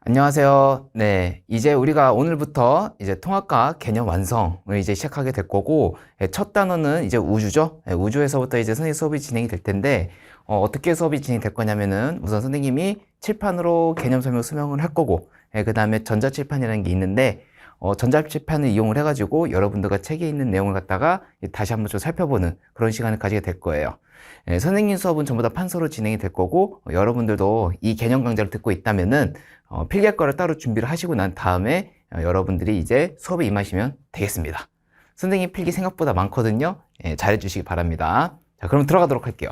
안녕하세요. 네. 이제 우리가 오늘부터 이제 통합과 개념 완성을 이제 시작하게 될 거고, 첫 단어는 이제 우주죠. 우주에서부터 이제 선생님 수업이 진행이 될 텐데, 어떻게 수업이 진행될 거냐면은 우선 선생님이 칠판으로 개념 설명 수명을 할 거고, 그 다음에 전자칠판이라는 게 있는데, 전자칠판을 이용을 해가지고 여러분들과 책에 있는 내용을 갖다가 다시 한번 좀 살펴보는 그런 시간을 가지게 될 거예요. 선생님 수업은 전부 다 판서로 진행이 될 거고, 여러분들도 이 개념 강좌를 듣고 있다면은 필기할 거를 따로 준비를 하시고 난 다음에 여러분들이 이제 수업에 임하시면 되겠습니다. 선생님 필기 생각보다 많거든요. 잘해 주시기 바랍니다. 자, 그럼 들어가도록 할게요.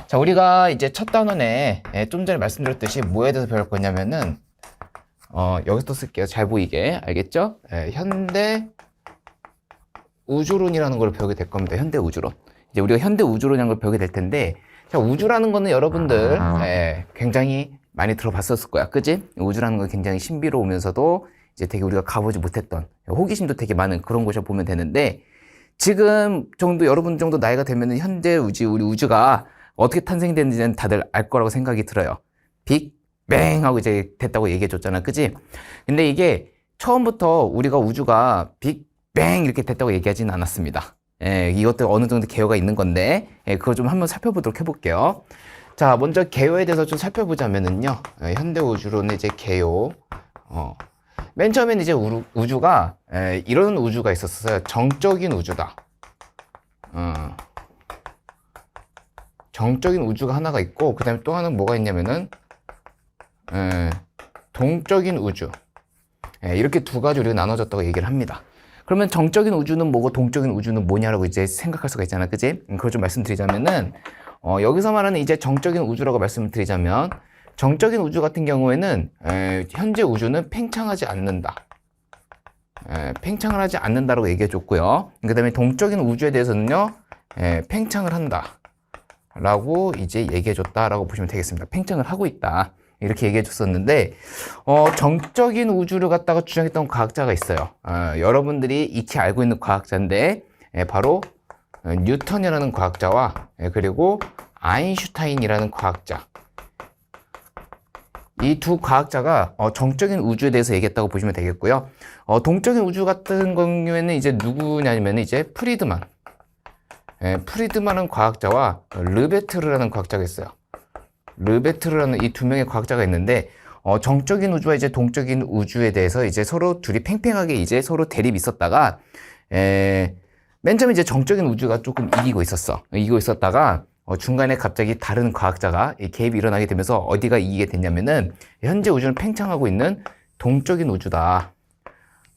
자, 우리가 이제 첫 단원에 좀 전에 말씀드렸듯이 뭐에 대해서 배울 거냐면은 여기서 또 쓸게요. 잘 보이게. 알겠죠? 현대 우주론이라는 걸 배우게 될 겁니다. 현대 우주론. 이제 우리가 현대 우주론이라는 걸 배우게 될 텐데, 자, 우주라는 거는 여러분들 굉장히 많이 들어봤었을 거야. 그지? 우주라는 건 굉장히 신비로우면서도 이제 되게 우리가 가보지 못했던 호기심도 되게 많은 그런 곳이라 보면 되는데, 지금 정도 여러분 정도 나이가 되면은 현재 우리 우주가 어떻게 탄생됐는지는 다들 알 거라고 생각이 들어요. 빅뱅 하고 이제 됐다고 얘기해 줬잖아. 그지? 근데 이게 처음부터 우리가 우주가 빅뱅 이렇게 됐다고 얘기하지는 않았습니다. 이것도 어느 정도 개요가 있는 건데, 그걸 좀 한번 살펴보도록 해볼게요. 자, 먼저 개요에 대해서 좀 살펴보자면은요, 현대 우주론의 이제 개요. 맨 처음에는 이제 우주가, 이런 우주가 있었어요. 정적인 우주다. 정적인 우주가 하나가 있고, 그 다음에 또 하나는 뭐가 있냐면은, 동적인 우주. 이렇게 두 가지 우리가 나눠졌다고 얘기를 합니다. 그러면 정적인 우주는 뭐고 동적인 우주는 뭐냐라고 이제 생각할 수가 있잖아. 그지? 그걸 좀 말씀드리자면은, 여기서 말하는 이제 정적인 우주라고 말씀을 드리자면, 정적인 우주 같은 경우에는, 현재 우주는 팽창하지 않는다. 팽창을 하지 않는다라고 얘기해 줬고요. 그 다음에 동적인 우주에 대해서는요, 팽창을 한다. 라고 이제 얘기해 줬다라고 보시면 되겠습니다. 팽창을 하고 있다. 이렇게 얘기해 줬었는데, 정적인 우주를 갖다가 주장했던 과학자가 있어요. 여러분들이 익히 알고 있는 과학자인데, 바로 뉴턴이라는 과학자와 그리고 아인슈타인이라는 과학자, 이 두 과학자가 정적인 우주에 대해서 얘기했다고 보시면 되겠고요. 동적인 우주 같은 경우에는 이제 누구냐면 이제 프리드만은 과학자와 르베트르라는 과학자가 있어요. 르베트르라는 이 두 명의 과학자가 있는데, 정적인 우주와 이제 동적인 우주에 대해서 이제 서로 둘이 팽팽하게 이제 서로 대립이 있었다가, 맨 처음에 이제 정적인 우주가 조금 이기고 있었다가, 중간에 갑자기 다른 과학자가 개입이 일어나게 되면서 어디가 이기게 됐냐면은, 현재 우주는 팽창하고 있는 동적인 우주다.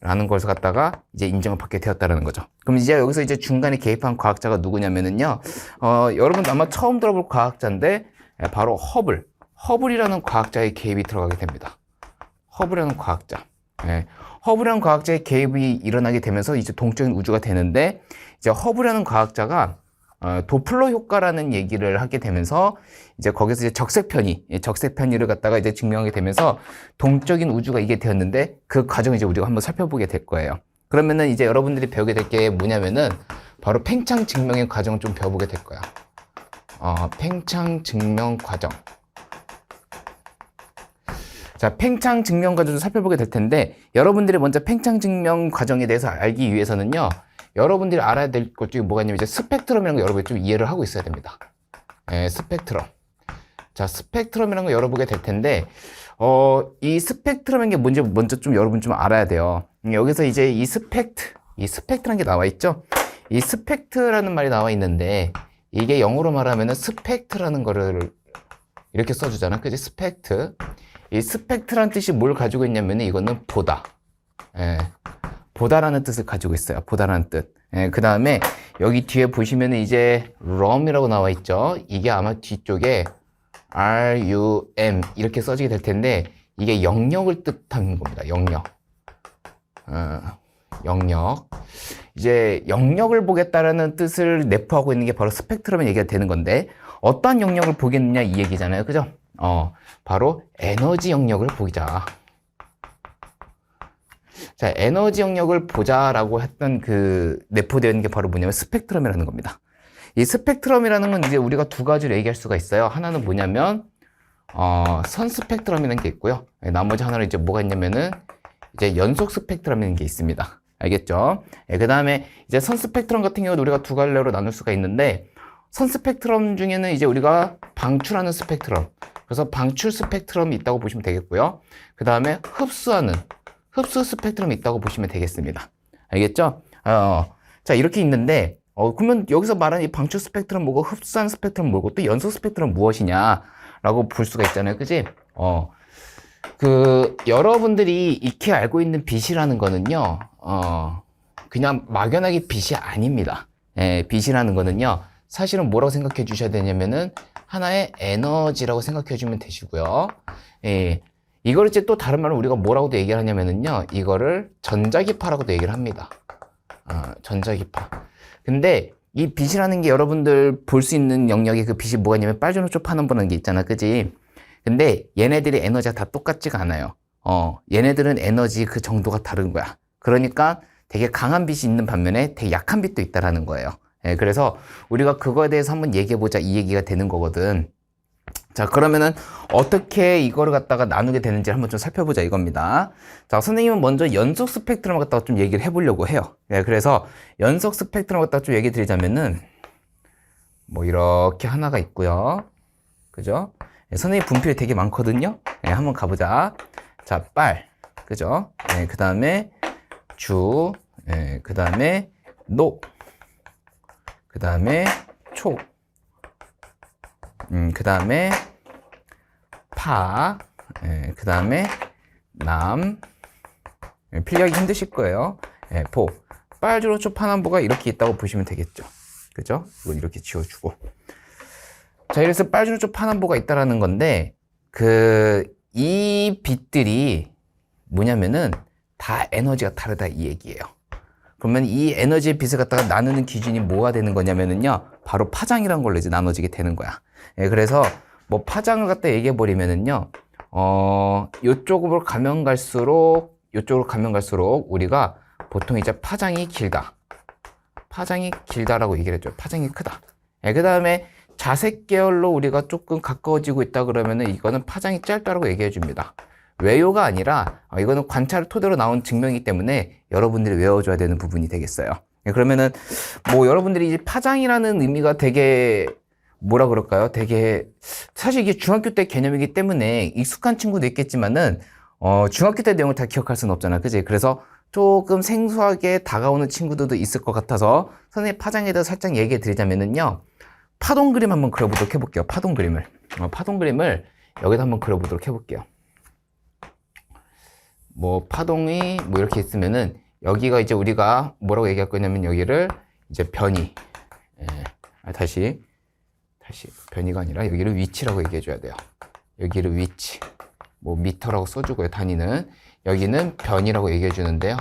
라는 것을 갖다가 이제 인정을 받게 되었다는 거죠. 그럼 이제 여기서 이제 중간에 개입한 과학자가 누구냐면은요, 여러분 아마 처음 들어볼 과학자인데, 바로 허블이라는 과학자의 개입이 들어가게 됩니다. 허블이라는 과학자. 허블이라는 과학자의 개입이 일어나게 되면서 이제 동적인 우주가 되는데, 이제 허블이라는 과학자가 도플러 효과라는 얘기를 하게 되면서 이제 거기서 이제 적색편의를 갖다가 이제 증명하게 되면서 동적인 우주가 이게 되었는데, 그 과정을 이제 우리가 한번 살펴보게 될 거예요. 그러면은 이제 여러분들이 배우게 될 게 뭐냐면은 바로 팽창 증명의 과정을 좀 배워보게 될 거야. 팽창 증명 과정. 자, 팽창 증명 과정을 살펴보게 될 텐데, 여러분들이 먼저 팽창 증명 과정에 대해서 알기 위해서는요, 여러분들이 알아야 될 것 중에 뭐가 있냐면 이제 스펙트럼이라는 거 여러분이 좀 이해를 하고 있어야 됩니다. 스펙트럼. 자, 스펙트럼이라는 거 열어보게 될 텐데, 이 스펙트럼이라는 게 뭔지 먼저 좀 여러분 좀 알아야 돼요. 여기서 이제 이 스펙트라는 게 나와 있죠? 이 스펙트라는 말이 나와 있는데, 이게 영어로 말하면은 스펙트라는 거를 이렇게 써주잖아. 그지? 스펙트. 이 스펙트라는 뜻이 뭘 가지고 있냐면은 이거는 보다. 보다라는 뜻을 가지고 있어요. 보다라는 뜻. 그 다음에 여기 뒤에 보시면은 이제 rum이라고 나와 있죠. 이게 아마 뒤쪽에 rum 이렇게 써지게 될 텐데, 이게 영역을 뜻하는 겁니다. 영역. 이제 영역을 보겠다라는 뜻을 내포하고 있는 게 바로 스펙트럼의 얘기가 되는 건데, 어떠한 영역을 보겠느냐 이 얘기잖아요. 그죠? 바로 에너지 영역을 보자. 자, 에너지 영역을 보자라고 했던 그 내포되어 있는 게 바로 뭐냐면 스펙트럼이라는 겁니다. 이 스펙트럼이라는 건 이제 우리가 두 가지로 얘기할 수가 있어요. 하나는 뭐냐면 선 스펙트럼이라는 게 있고요. 나머지 하나는 이제 뭐가 있냐면은 이제 연속 스펙트럼이라는 게 있습니다. 알겠죠? 그 다음에 이제 선 스펙트럼 같은 경우는 우리가 두 갈래로 나눌 수가 있는데, 선 스펙트럼 중에는 이제 우리가 방출하는 스펙트럼, 그래서 방출 스펙트럼이 있다고 보시면 되겠고요. 그 다음에 흡수 스펙트럼이 있다고 보시면 되겠습니다. 알겠죠? 자, 이렇게 있는데, 그러면 여기서 말하는 이 방출 스펙트럼 뭐고, 흡수한 스펙트럼 뭐고, 또 연속 스펙트럼 무엇이냐라고 볼 수가 있잖아요. 그지? 여러분들이 익히 알고 있는 빛이라는 거는요, 그냥 막연하게 빛이 아닙니다. 빛이라는 거는요, 사실은 뭐라고 생각해 주셔야 되냐면은, 하나의 에너지라고 생각해 주면 되시고요. 이걸 이제 또 다른 말로 우리가 뭐라고도 얘기를 하냐면은요, 이거를 전자기파라고도 얘기를 합니다. 전자기파. 근데 이 빛이라는 게 여러분들 볼 수 있는 영역에 그 빛이 뭐가 있냐면 빨주노초 파남보라는 게 있잖아. 그지? 근데 얘네들이 에너지가 다 똑같지가 않아요. 얘네들은 에너지 그 정도가 다른 거야. 그러니까 되게 강한 빛이 있는 반면에 되게 약한 빛도 있다라는 거예요. 그래서 우리가 그거에 대해서 한번 얘기해보자, 이 얘기가 되는 거거든. 자, 그러면은 어떻게 이거를 갖다가 나누게 되는지 한번 좀 살펴보자 이겁니다. 자, 선생님은 먼저 연속 스펙트럼을 갖다가 좀 얘기를 해보려고 해요. 그래서 연속 스펙트럼을 갖다가 좀 얘기 드리자면은 뭐 이렇게 하나가 있고요. 그죠? 선생님 분필이 되게 많거든요. 한번 가보자. 자, 빨. 그죠? 그 다음에 주. 그 다음에 노. 그 다음에 초. 그 다음에 파. 그 다음에 남. 필기하기 힘드실 거예요. 보. 빨주노초 파남보가 이렇게 있다고 보시면 되겠죠. 그죠? 이걸 이렇게 지워주고. 자, 이래서 빨주노초 파남보가 있다라는 건데, 이 빛들이 뭐냐면은 다 에너지가 다르다 이 얘기예요. 그러면 이 에너지의 빛을 갖다가 나누는 기준이 뭐가 되는 거냐면은요, 바로 파장이라는 걸로 이제 나눠지게 되는 거야. 그래서 뭐 파장을 갖다 얘기해 버리면은요, 요쪽으로 가면 갈수록 우리가 보통 이제 파장이 길다라고 얘기를 해줘요. 파장이 크다. 그 다음에 자색 계열로 우리가 조금 가까워지고 있다 그러면은 이거는 파장이 짧다라고 얘기해 줍니다. 외요가 아니라 이거는 관찰을 토대로 나온 증명이기 때문에 여러분들이 외워줘야 되는 부분이 되겠어요. 그러면은 뭐 여러분들이 이제 파장이라는 의미가 되게 뭐라 그럴까요? 되게 사실 이게 중학교 때 개념이기 때문에 익숙한 친구도 있겠지만은 중학교 때 내용을 다 기억할 수는 없잖아, 그지? 그래서 조금 생소하게 다가오는 친구들도 있을 것 같아서 선생님 파장에 대해서 살짝 얘기해 드리자면은요, 파동 그림 한번 그려보도록 해볼게요. 파동 그림을 여기다 한번 그려보도록 해볼게요. 뭐 파동이 뭐 이렇게 있으면은 여기가 이제 우리가 뭐라고 얘기할 거냐면 여기를 이제 변이, 다시 변이가 아니라 여기를 위치라고 얘기해 줘야 돼요. 여기를 위치, 뭐 미터라고 써주고요. 단위는 여기는 변이라고 얘기해 주는데요.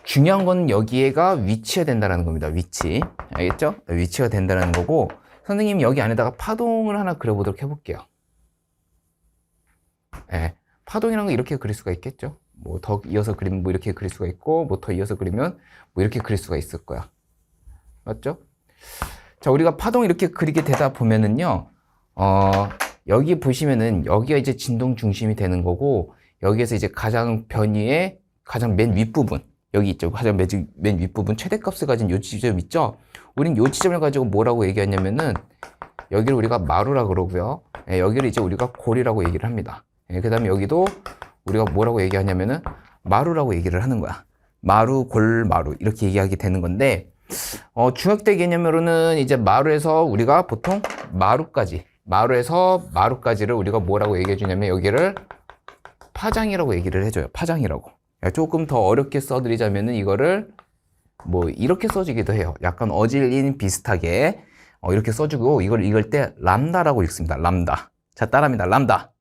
중요한 건 여기가 위치가 된다는 겁니다. 위치. 알겠죠? 위치가 된다는 거고, 선생님이 여기 안에다가 파동을 하나 그려보도록 해볼게요. 파동이라는 거 이렇게 그릴 수가 있겠죠? 뭐 더 이어서 그리면 뭐 이렇게 그릴 수가 있고, 뭐 더 이어서 그리면 뭐 이렇게 그릴 수가 있을 거야. 맞죠? 자, 우리가 파동 이렇게 그리게 되다 보면은요, 여기 보시면은 여기가 이제 진동 중심이 되는 거고, 여기에서 이제 가장 변이의 가장 맨 윗부분, 여기 있죠. 가장 맨 윗부분 최대값을 가진 요 지점 있죠? 우린 요 지점을 가지고 뭐라고 얘기하냐면은 여기를 우리가 마루라고 그러고요. 여기를 이제 우리가 골이라고 얘기를 합니다. 그 다음에 여기도 우리가 뭐라고 얘기하냐면은 마루라고 얘기를 하는 거야. 마루, 골, 마루 이렇게 얘기하게 되는 건데, 중학교 때 개념으로는 이제 마루에서 우리가 보통 마루에서 마루까지를 우리가 뭐라고 얘기해 주냐면 여기를 파장이라고 얘기를 해줘요. 파장이라고. 조금 더 어렵게 써드리자면은 이거를 뭐 이렇게 써주기도 해요. 약간 어질린 비슷하게 이렇게 써주고, 이걸 읽을 때 람다라고 읽습니다. 람다. 자, 따라합니다. 람다.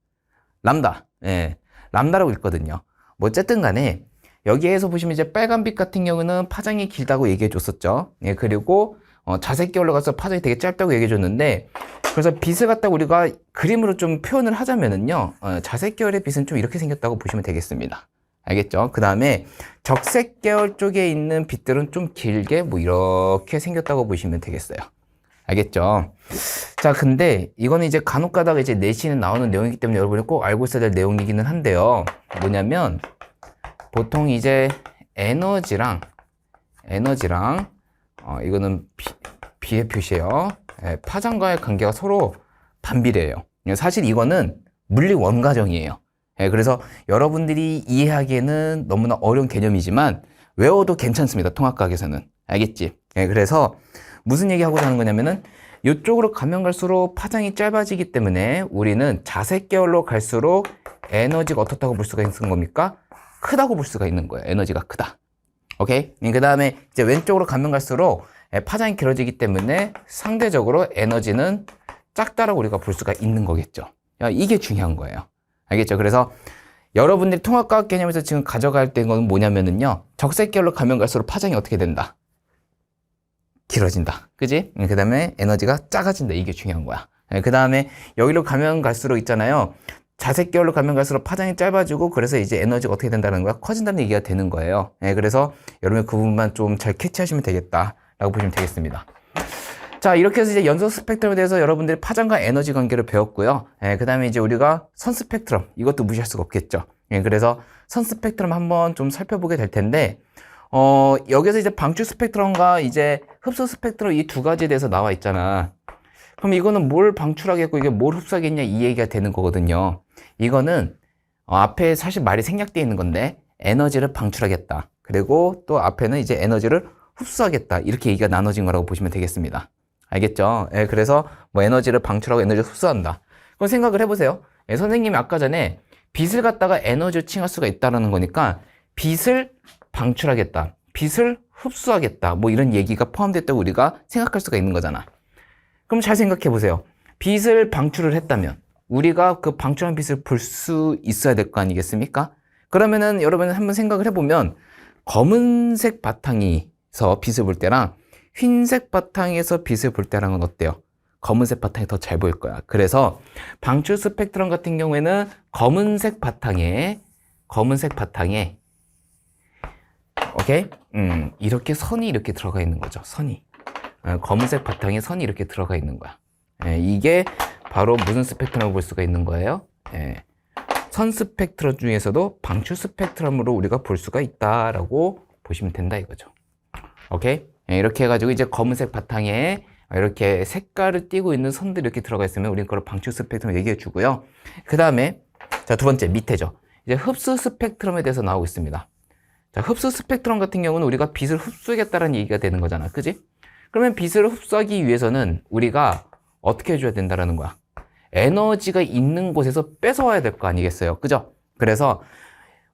람다라고 읽거든요. 뭐 어쨌든 간에 여기에서 보시면 이제 빨간빛 같은 경우는 파장이 길다고 얘기해 줬었죠. 그리고 자색 계열로 가서 파장이 되게 짧다고 얘기해 줬는데, 그래서 빛을 갖다 우리가 그림으로 좀 표현을 하자면은요, 자색 계열의 빛은 좀 이렇게 생겼다고 보시면 되겠습니다. 알겠죠? 그 다음에 적색 계열 쪽에 있는 빛들은 좀 길게 뭐 이렇게 생겼다고 보시면 되겠어요. 알겠죠? 자, 근데 이거는 이제 간혹 가다가 이제 내신에 나오는 내용이기 때문에 여러분이 꼭 알고 있어야 될 내용이기는 한데요. 뭐냐면 보통 이제 에너지랑 이거는 비의 표시예요. 예, 파장과의 관계가 서로 반비례해요. 사실 이거는 물리 원가정이에요. 예, 그래서 여러분들이 이해하기에는 너무나 어려운 개념이지만 외워도 괜찮습니다. 통합과학에서는. 알겠지? 예, 그래서 무슨 얘기하고자 하는 거냐면은 이쪽으로 가면 갈수록 파장이 짧아지기 때문에 우리는 자색 계열로 갈수록 에너지가 어떻다고 볼 수가 있는 겁니까? 크다고 볼 수가 있는 거예요. 에너지가 크다. 오케이? 그 다음에 이제 왼쪽으로 가면 갈수록 파장이 길어지기 때문에 상대적으로 에너지는 작다라고 우리가 볼 수가 있는 거겠죠. 이게 중요한 거예요. 알겠죠? 그래서 여러분들이 통합과학 개념에서 지금 가져갈 때는 뭐냐면은요, 적색 계열로 가면 갈수록 파장이 어떻게 된다? 길어진다. 그지? 그 다음에 에너지가 작아진다. 이게 중요한 거야. 그 다음에 여기로 가면 갈수록 있잖아요. 자색 계열로 가면 갈수록 파장이 짧아지고 그래서 이제 에너지가 어떻게 된다는 거야? 커진다는 얘기가 되는 거예요. 그래서 여러분 그 부분만 좀 잘 캐치하시면 되겠다라고 보시면 되겠습니다. 자, 이렇게 해서 이제 연소 스펙트럼에 대해서 여러분들이 파장과 에너지 관계를 배웠고요. 그 다음에 이제 우리가 선 스펙트럼, 이것도 무시할 수가 없겠죠. 그래서 선 스펙트럼 한번 좀 살펴보게 될 텐데, 여기서 이제 방출 스펙트럼과 이제 흡수 스펙트럼 이 두 가지에 대해서 나와 있잖아. 그럼 이거는 뭘 방출하겠고 이게 뭘 흡수하겠냐 이 얘기가 되는 거거든요. 이거는 앞에 사실 말이 생략되어 있는 건데 에너지를 방출하겠다. 그리고 또 앞에는 이제 에너지를 흡수하겠다. 이렇게 얘기가 나눠진 거라고 보시면 되겠습니다. 알겠죠? 그래서 뭐 에너지를 방출하고 에너지를 흡수한다. 그럼 생각을 해보세요. 선생님이 아까 전에 빛을 갖다가 에너지로 칭할 수가 있다는 거니까 빛을 방출하겠다. 빛을 흡수하겠다. 뭐 이런 얘기가 포함됐다고 우리가 생각할 수가 있는 거잖아. 그럼 잘 생각해 보세요. 빛을 방출을 했다면 우리가 그 방출한 빛을 볼 수 있어야 될 거 아니겠습니까? 그러면은 여러분 한번 생각을 해보면 검은색 바탕에서 빛을 볼 때랑 흰색 바탕에서 빛을 볼 때랑은 어때요? 검은색 바탕이 더 잘 보일 거야. 그래서 방출 스펙트럼 같은 경우에는 검은색 바탕에 오케이? 이렇게 선이 이렇게 들어가 있는 거죠. 선이. 검은색 바탕에 선이 이렇게 들어가 있는 거야. 이게 바로 무슨 스펙트럼을 볼 수가 있는 거예요? 선 스펙트럼 중에서도 방출 스펙트럼으로 우리가 볼 수가 있다라고 보시면 된다 이거죠. 오케이? 이렇게 해가지고 이제 검은색 바탕에 이렇게 색깔을 띠고 있는 선들이 이렇게 들어가 있으면 우리는 그걸 방출 스펙트럼 얘기해 주고요. 그 다음에 자, 두 번째 밑에죠. 이제 흡수 스펙트럼에 대해서 나오고 있습니다. 자, 흡수 스펙트럼 같은 경우는 우리가 빛을 흡수하겠다는 얘기가 되는 거잖아. 그지? 그러면 빛을 흡수하기 위해서는 우리가 어떻게 해줘야 된다라는 거야? 에너지가 있는 곳에서 뺏어와야 될 거 아니겠어요? 그죠? 그래서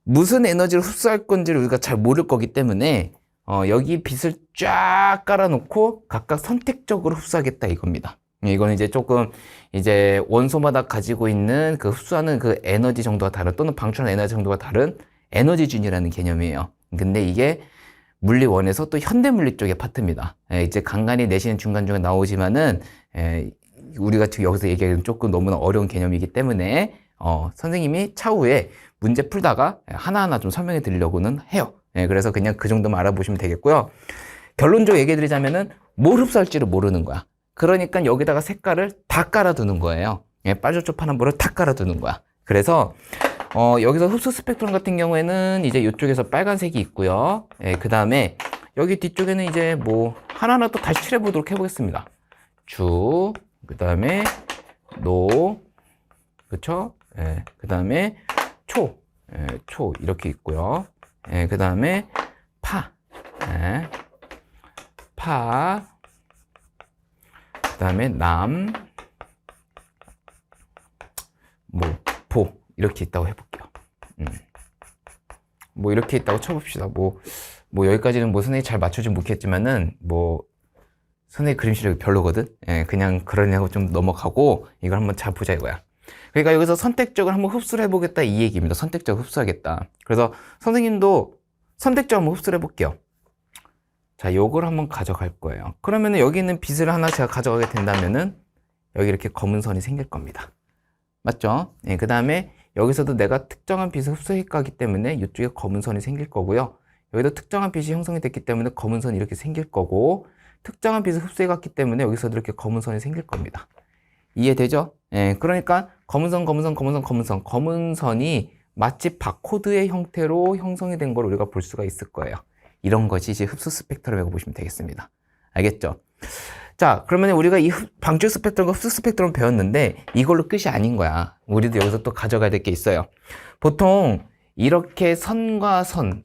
무슨 에너지를 흡수할 건지를 우리가 잘 모를 거기 때문에 여기 빛을 쫙 깔아놓고 각각 선택적으로 흡수하겠다 이겁니다. 이거는 이제 조금 이제 원소마다 가지고 있는 그 흡수하는 그 에너지 정도가 다른 또는 방출하는 에너지 정도가 다른 에너지준이라는 개념이에요. 근데 이게 물리원에서 또 현대물리 쪽의 파트입니다. 이제 간간히 내시는 중간중간 나오지만은 우리가 지금 여기서 얘기하기는 조금 너무나 어려운 개념이기 때문에 선생님이 차후에 문제 풀다가 하나하나 좀 설명해 드리려고는 해요. 그래서 그냥 그 정도만 알아보시면 되겠고요. 결론적으로 얘기해 드리자면은 뭘 흡수할지를 모르는 거야. 그러니까 여기다가 색깔을 다 깔아두는 거예요. 빨주초 파란 볼을 다 깔아두는 거야. 그래서 여기서 흡수 스펙트럼 같은 경우에는 이제 이쪽에서 빨간색이 있고요. 그 다음에 여기 뒤쪽에는 이제 뭐 하나하나 또 다시 칠해 보도록 해보겠습니다. 주, 그 다음에 노, 그쵸? 그 다음에 초, 초 이렇게 있고요. 그 다음에 파, 파, 그 다음에 남, 뭐 보 이렇게 있다고 해볼게요. 뭐 이렇게 있다고 쳐봅시다. 뭐 여기까지는 뭐 선생님이 잘 맞추지 못했지만은 뭐 선생님 그림 실력이 별로거든. 그냥 그러냐고 좀 넘어가고 이걸 한번 잘 보자 이거야. 그러니까 여기서 선택적으로 한번 흡수를 해보겠다 이 얘기입니다. 선택적으로 흡수하겠다. 그래서 선생님도 선택적으로 한번 흡수를 해볼게요. 자, 요걸 한번 가져갈 거예요. 그러면은 여기 있는 빛을 하나 제가 가져가게 된다면은 여기 이렇게 검은 선이 생길 겁니다. 맞죠? 그 다음에 여기서도 내가 특정한 빛을 흡수해 가기 때문에 이쪽에 검은 선이 생길 거고요. 여기도 특정한 빛이 형성이 됐기 때문에 검은 선이 이렇게 생길 거고, 특정한 빛을 흡수해 갔기 때문에 여기서도 이렇게 검은 선이 생길 겁니다. 이해되죠? 예, 그러니까 검은 선이 마치 바코드의 형태로 형성이 된 걸 우리가 볼 수가 있을 거예요. 이런 것이 이제 흡수 스펙트럼이라고 보시면 되겠습니다. 알겠죠? 자, 그러면 우리가 이 방출 스펙트럼과 흡수 스펙트럼 배웠는데 이걸로 끝이 아닌 거야. 우리도 여기서 또 가져가야 될 게 있어요. 보통 이렇게 선과 선.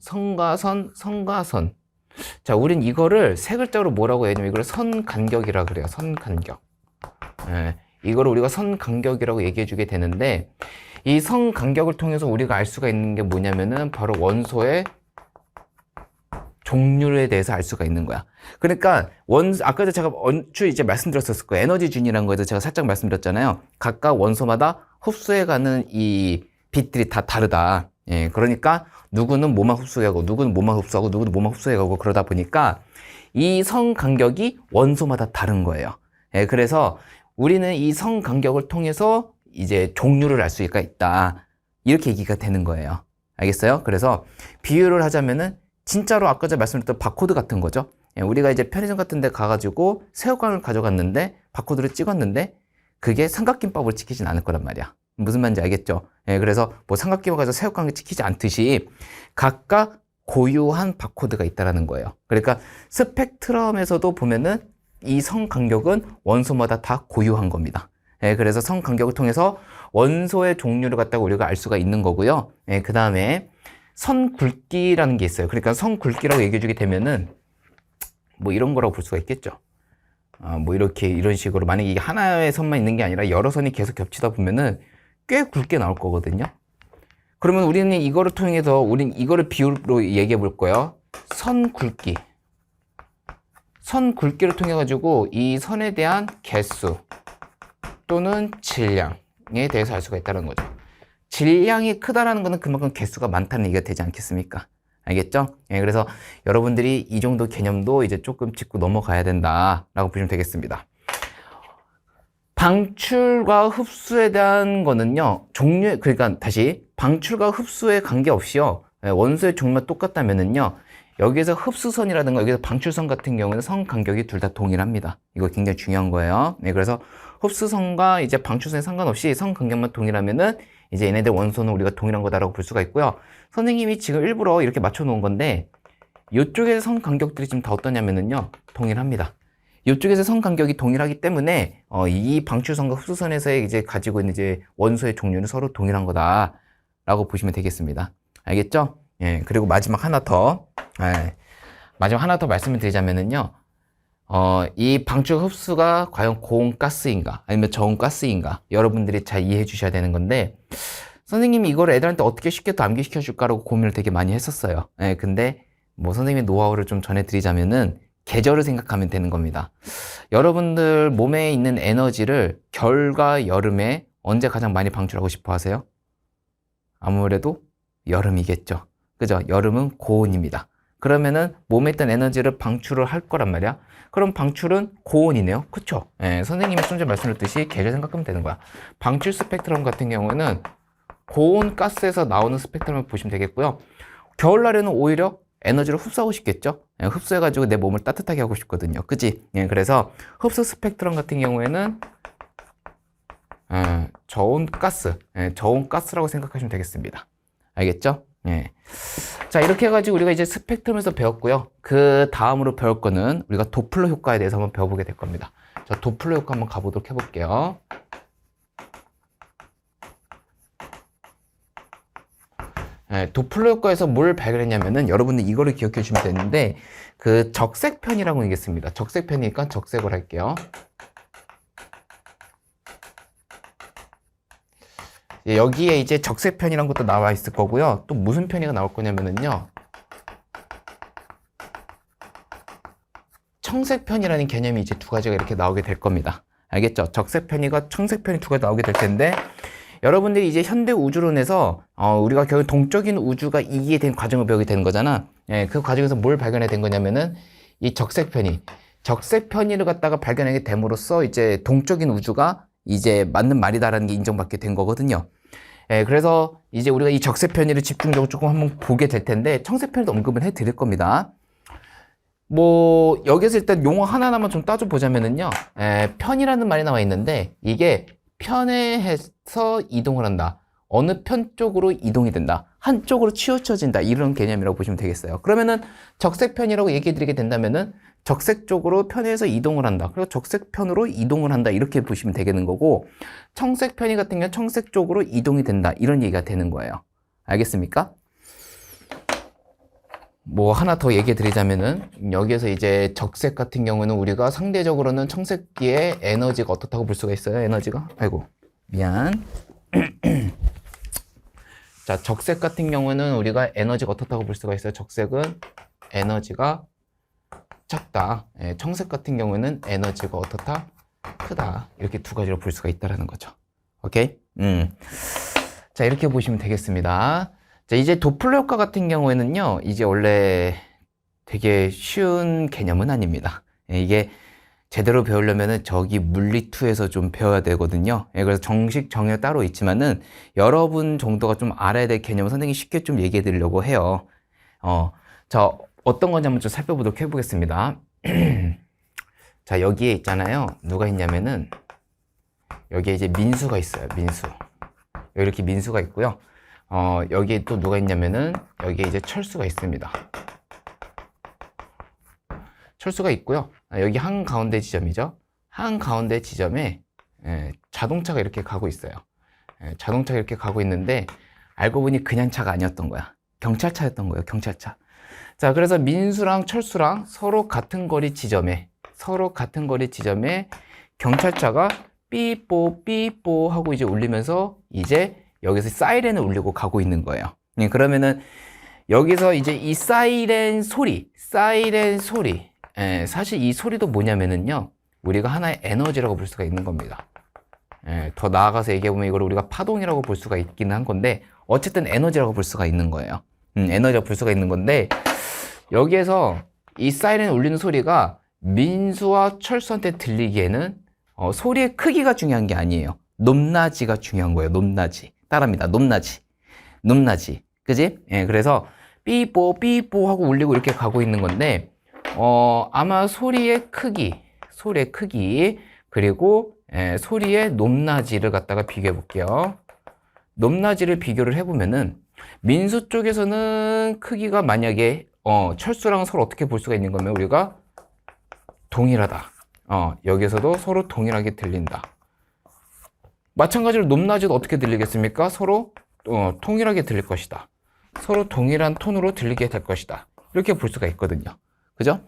자, 우린 이거를 세 글자로 뭐라고 해야 되냐면 이걸 선간격이라 그래요. 선간격. 예, 이거를 우리가 선간격이라고 얘기해 주게 되는데 이 선간격을 통해서 우리가 알 수가 있는 게 뭐냐면은 바로 원소의 종류에 대해서 알 수가 있는 거야. 그러니까 아까 제가 얼추 이제 말씀드렸었을 거예요. 에너지 준이라는 거에서 제가 살짝 말씀드렸잖아요. 각각 원소마다 흡수해가는 이 빛들이 다 다르다. 예, 그러니까 누구는 뭐만 흡수해가고 누구는 뭐만 흡수하고 누구는 뭐만 흡수해가고 그러다 보니까 이 선 간격이 원소마다 다른 거예요. 예, 그래서 우리는 이 선 간격을 통해서 이제 종류를 알 수가 있다. 이렇게 얘기가 되는 거예요. 알겠어요? 그래서 비유를 하자면은 진짜로 아까 제가 말씀드렸던 바코드 같은 거죠. 예, 우리가 이제 편의점 같은 데 가가지고 새우깡을 가져갔는데 바코드를 찍었는데 그게 삼각김밥을 찍히진 않을 거란 말이야. 무슨 말인지 알겠죠? 예, 그래서 뭐 삼각김을 가서 새우깡을 찍히지 않듯이 각각 고유한 바코드가 있다라는 거예요. 그러니까 스펙트럼에서도 보면은 이 선 간격은 원소마다 다 고유한 겁니다. 예, 그래서 선 간격을 통해서 원소의 종류를 갖다가 우리가 알 수가 있는 거고요. 예, 그 다음에 선 굵기라는 게 있어요. 그러니까 선 굵기라고 얘기해 주게 되면은 뭐 이런 거라고 볼 수가 있겠죠. 뭐 이런 식으로 만약에 이게 하나의 선만 있는 게 아니라 여러 선이 계속 겹치다 보면은 꽤 굵게 나올 거거든요. 그러면 우리는 이거를 통해서 우린 이거를 비율로 얘기해 볼 거예요. 선 굵기를 통해 가지고 이 선에 대한 개수 또는 질량에 대해서 알 수가 있다는 거죠. 질량이 크다라는 것은 그만큼 개수가 많다는 얘기가 되지 않겠습니까? 알겠죠? 예, 그래서 여러분들이 이 정도 개념도 이제 조금 짚고 넘어가야 된다라고 보시면 되겠습니다. 방출과 흡수에 대한 거는요, 그러니까 다시 방출과 흡수에 관계없이요, 원소의 종류가 똑같다면은요, 여기에서 흡수선이라든가 여기서 방출선 같은 경우는 선 간격이 둘 다 동일합니다. 이거 굉장히 중요한 거예요. 네, 그래서 흡수선과 이제 방출선에 상관없이 선 간격만 동일하면은 이제 얘네들 원소는 우리가 동일한 거다라고 볼 수가 있고요. 선생님이 지금 일부러 이렇게 맞춰 놓은 건데 이쪽에서 선 간격들이 지금 다 어떠냐면은요, 동일합니다. 이쪽에서 선 간격이 동일하기 때문에 이 방출선과 흡수선에서 이제 가지고 있는 이제 원소의 종류는 서로 동일한 거다라고 보시면 되겠습니다. 알겠죠? 예, 그리고 마지막 하나 더 말씀을 드리자면은요, 이 방출 흡수가 과연 고온 가스인가 아니면 저온 가스인가 여러분들이 잘 이해해 주셔야 되는 건데 선생님이 이걸 애들한테 어떻게 쉽게 또 암기시켜 줄까라고 고민을 되게 많이 했었어요. 예, 근데 뭐 선생님의 노하우를 좀 전해드리자면은 계절을 생각하면 되는 겁니다. 여러분들 몸에 있는 에너지를 겨울과 여름에 언제 가장 많이 방출하고 싶어 하세요? 아무래도 여름이겠죠. 그죠? 여름은 고온입니다. 그러면은 몸에 있던 에너지를 방출을 할 거란 말이야. 그럼 방출은 고온이네요. 그쵸? 예, 선생님이 좀 전에 말씀드렸듯이 계절 생각하면 되는 거야. 방출 스펙트럼 같은 경우는 고온 가스에서 나오는 스펙트럼을 보시면 되겠고요. 겨울날에는 오히려 에너지를 흡수하고 싶겠죠? 예, 흡수해가지고 내 몸을 따뜻하게 하고 싶거든요. 그치? 예, 그래서 흡수 스펙트럼 같은 경우에는 저온 가스라고 생각하시면 되겠습니다. 알겠죠? 예. 자, 이렇게 해가지고 우리가 이제 스펙트럼에서 배웠고요. 그 다음으로 배울 거는 우리가 도플러 효과에 대해서 한번 배워보게 될 겁니다. 자, 도플러 효과 한번 가보도록 해볼게요. 예, 도플러 효과에서 뭘 발견했냐면은 여러분들 이거를 기억해 주시면 되는데 그 적색편이라고 있겠습니다. 적색편이니까 적색을 할게요. 여기에 이제 적색편이라는 것도 나와 있을 거고요. 또 무슨 편이가 나올 거냐면은요, 청색편이라는 개념이 이제 두 가지가 이렇게 나오게 될 겁니다. 알겠죠? 적색편이가 청색편이 두 가지 나오게 될 텐데 여러분들이 이제 현대 우주론에서 우리가 결국 동적인 우주가 이해된 과정을 배우게 되는 거잖아. 예, 그 과정에서 뭘 발견하게 된 거냐면은 이 적색편이를 갖다가 발견하게 됨으로써 이제 동적인 우주가 이제 맞는 말이다라는 게 인정받게 된 거거든요. 예, 그래서 이제 우리가 이 적색 편의를 집중적으로 조금 한번 보게 될 텐데 청색 편의도 언급을 해 드릴 겁니다. 자, 도플러 효과에서 뭘 발견했냐면요, 이 적색 편이라는 뭐 여기서 일단 용어 하나하나만 좀 따져보자면은요, 편이라는 말이 나와 있는데 이게 편에서 이동을 한다, 어느 편 쪽으로 이동이 된다, 한쪽으로 치우쳐진다, 이런 개념이라고 보시면 되겠어요. 그러면은 적색편이라고 얘기해 드리게 된다면은 적색 쪽으로 편에서 이동을 한다, 그리고 적색편으로 이동을 한다, 이렇게 보시면 되겠는 거고, 청색 편이 같은 경우는 청색 쪽으로 이동이 된다, 이런 얘기가 되는 거예요. 알겠습니까? 뭐 하나 더 얘기해 드리자면은 여기에서 이제 적색 같은 경우는 우리가 상대적으로는 청색기의 에너지가 어떻다고 볼 수가 있어요. 에너지가, 아이고 미안. 자, 적색 같은 경우는 우리가 에너지가 어떻다고 볼 수가 있어요. 적색은 에너지가 작다. 청색 같은 경우는 에너지가 어떻다, 크다. 이렇게 두 가지로 볼 수가 있다라는 거죠. 오케이? 자, 이렇게 보시면 되겠습니다. 자, 이제 도플러 효과 같은 경우에는요, 이제 원래 되게 쉬운 개념은 아닙니다. 이게 제대로 배우려면은 저기 물리2에서 좀 배워야 되거든요. 그래서 정식 정의가 따로 있지만은 여러분 정도가 좀 알아야 될 개념을 선생님이 쉽게 좀 얘기해 드리려고 해요. 자, 어떤 건지 한번 좀 살펴보도록 해보겠습니다. 자, 여기에 있잖아요. 누가 있냐면은 여기에 이제 민수가 있어요. 민수. 여기 이렇게 민수가 있고요. 여기에 또 누가 있냐면은 여기에 이제 철수가 있습니다. 철수가 있고요. 여기 한가운데 지점이죠. 한가운데 지점에 자동차가 이렇게 가고 있어요. 자동차가 이렇게 가고 있는데 알고 보니 그냥 차가 아니었던 거야. 경찰차였던 거예요. 경찰차. 자, 그래서 민수랑 철수랑 서로 같은 거리 지점에 경찰차가 삐뽀 삐뽀 하고 이제 울리면서 이제 여기서 사이렌을 울리고 가고 있는 거예요. 그러면은 여기서 이제 이 사이렌 소리, 사실 이 소리도 뭐냐면은요, 우리가 하나의 에너지라고 볼 수가 있는 겁니다. 더 나아가서 얘기해보면 이걸 우리가 파동이라고 볼 수가 있기는 한 건데, 어쨌든 에너지라고 볼 수가 있는 거예요. 에너지라고 볼 수가 있는 건데, 여기에서 이 사이렌 울리는 소리가 민수와 철수한테 들리기에는 소리의 크기가 중요한 게 아니에요. 높낮이가 중요한 거예요. 높낮이. 따라합니다. 높낮이. 그지? 그래서 삐뽀 삐뽀 하고 울리고 이렇게 가고 있는 건데, 아마 소리의 크기, 그리고 소리의 높낮이를 갖다가 비교해 볼게요. 높낮이를 비교를 해보면은 민수 쪽에서는 크기가 만약에 철수랑 서로 어떻게 볼 수가 있는 거면 우리가 동일하다. 여기서도 서로 동일하게 들린다. 마찬가지로 높낮이도 어떻게 들리겠습니까? 서로 통일하게 들릴 것이다. 서로 동일한 톤으로 들리게 될 것이다. 이렇게 볼 수가 있거든요. 그죠?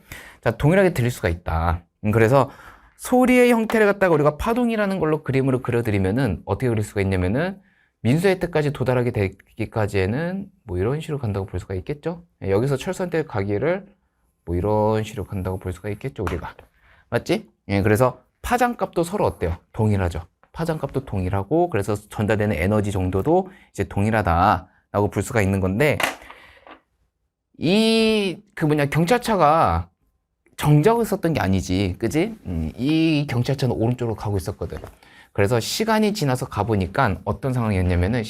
자, 동일하게 들릴 수가 있다. 그래서 소리의 형태를 갖다가 우리가 파동이라는 걸로 그림으로 그려드리면은 어떻게 그릴 수가 있냐면은 민수의 뜻까지 도달하게 되기까지에는 뭐 이런 식으로 간다고 볼 수가 있겠죠? 여기서 철수한테 가기를 뭐 이런 식으로 간다고 볼 수가 있겠죠, 우리가. 맞지? 그래서 파장값도 서로 어때요? 동일하죠. 파장값도 동일하고, 그래서 전달되는 에너지 정도도 이제 동일하다라고 볼 수가 있는 건데, 경찰차가 정적을 썼던 게 아니지, 그지? 이 경찰차는 오른쪽으로 가고 있었거든. 그래서 시간이 지나서 가보니까 어떤 상황이었냐면은,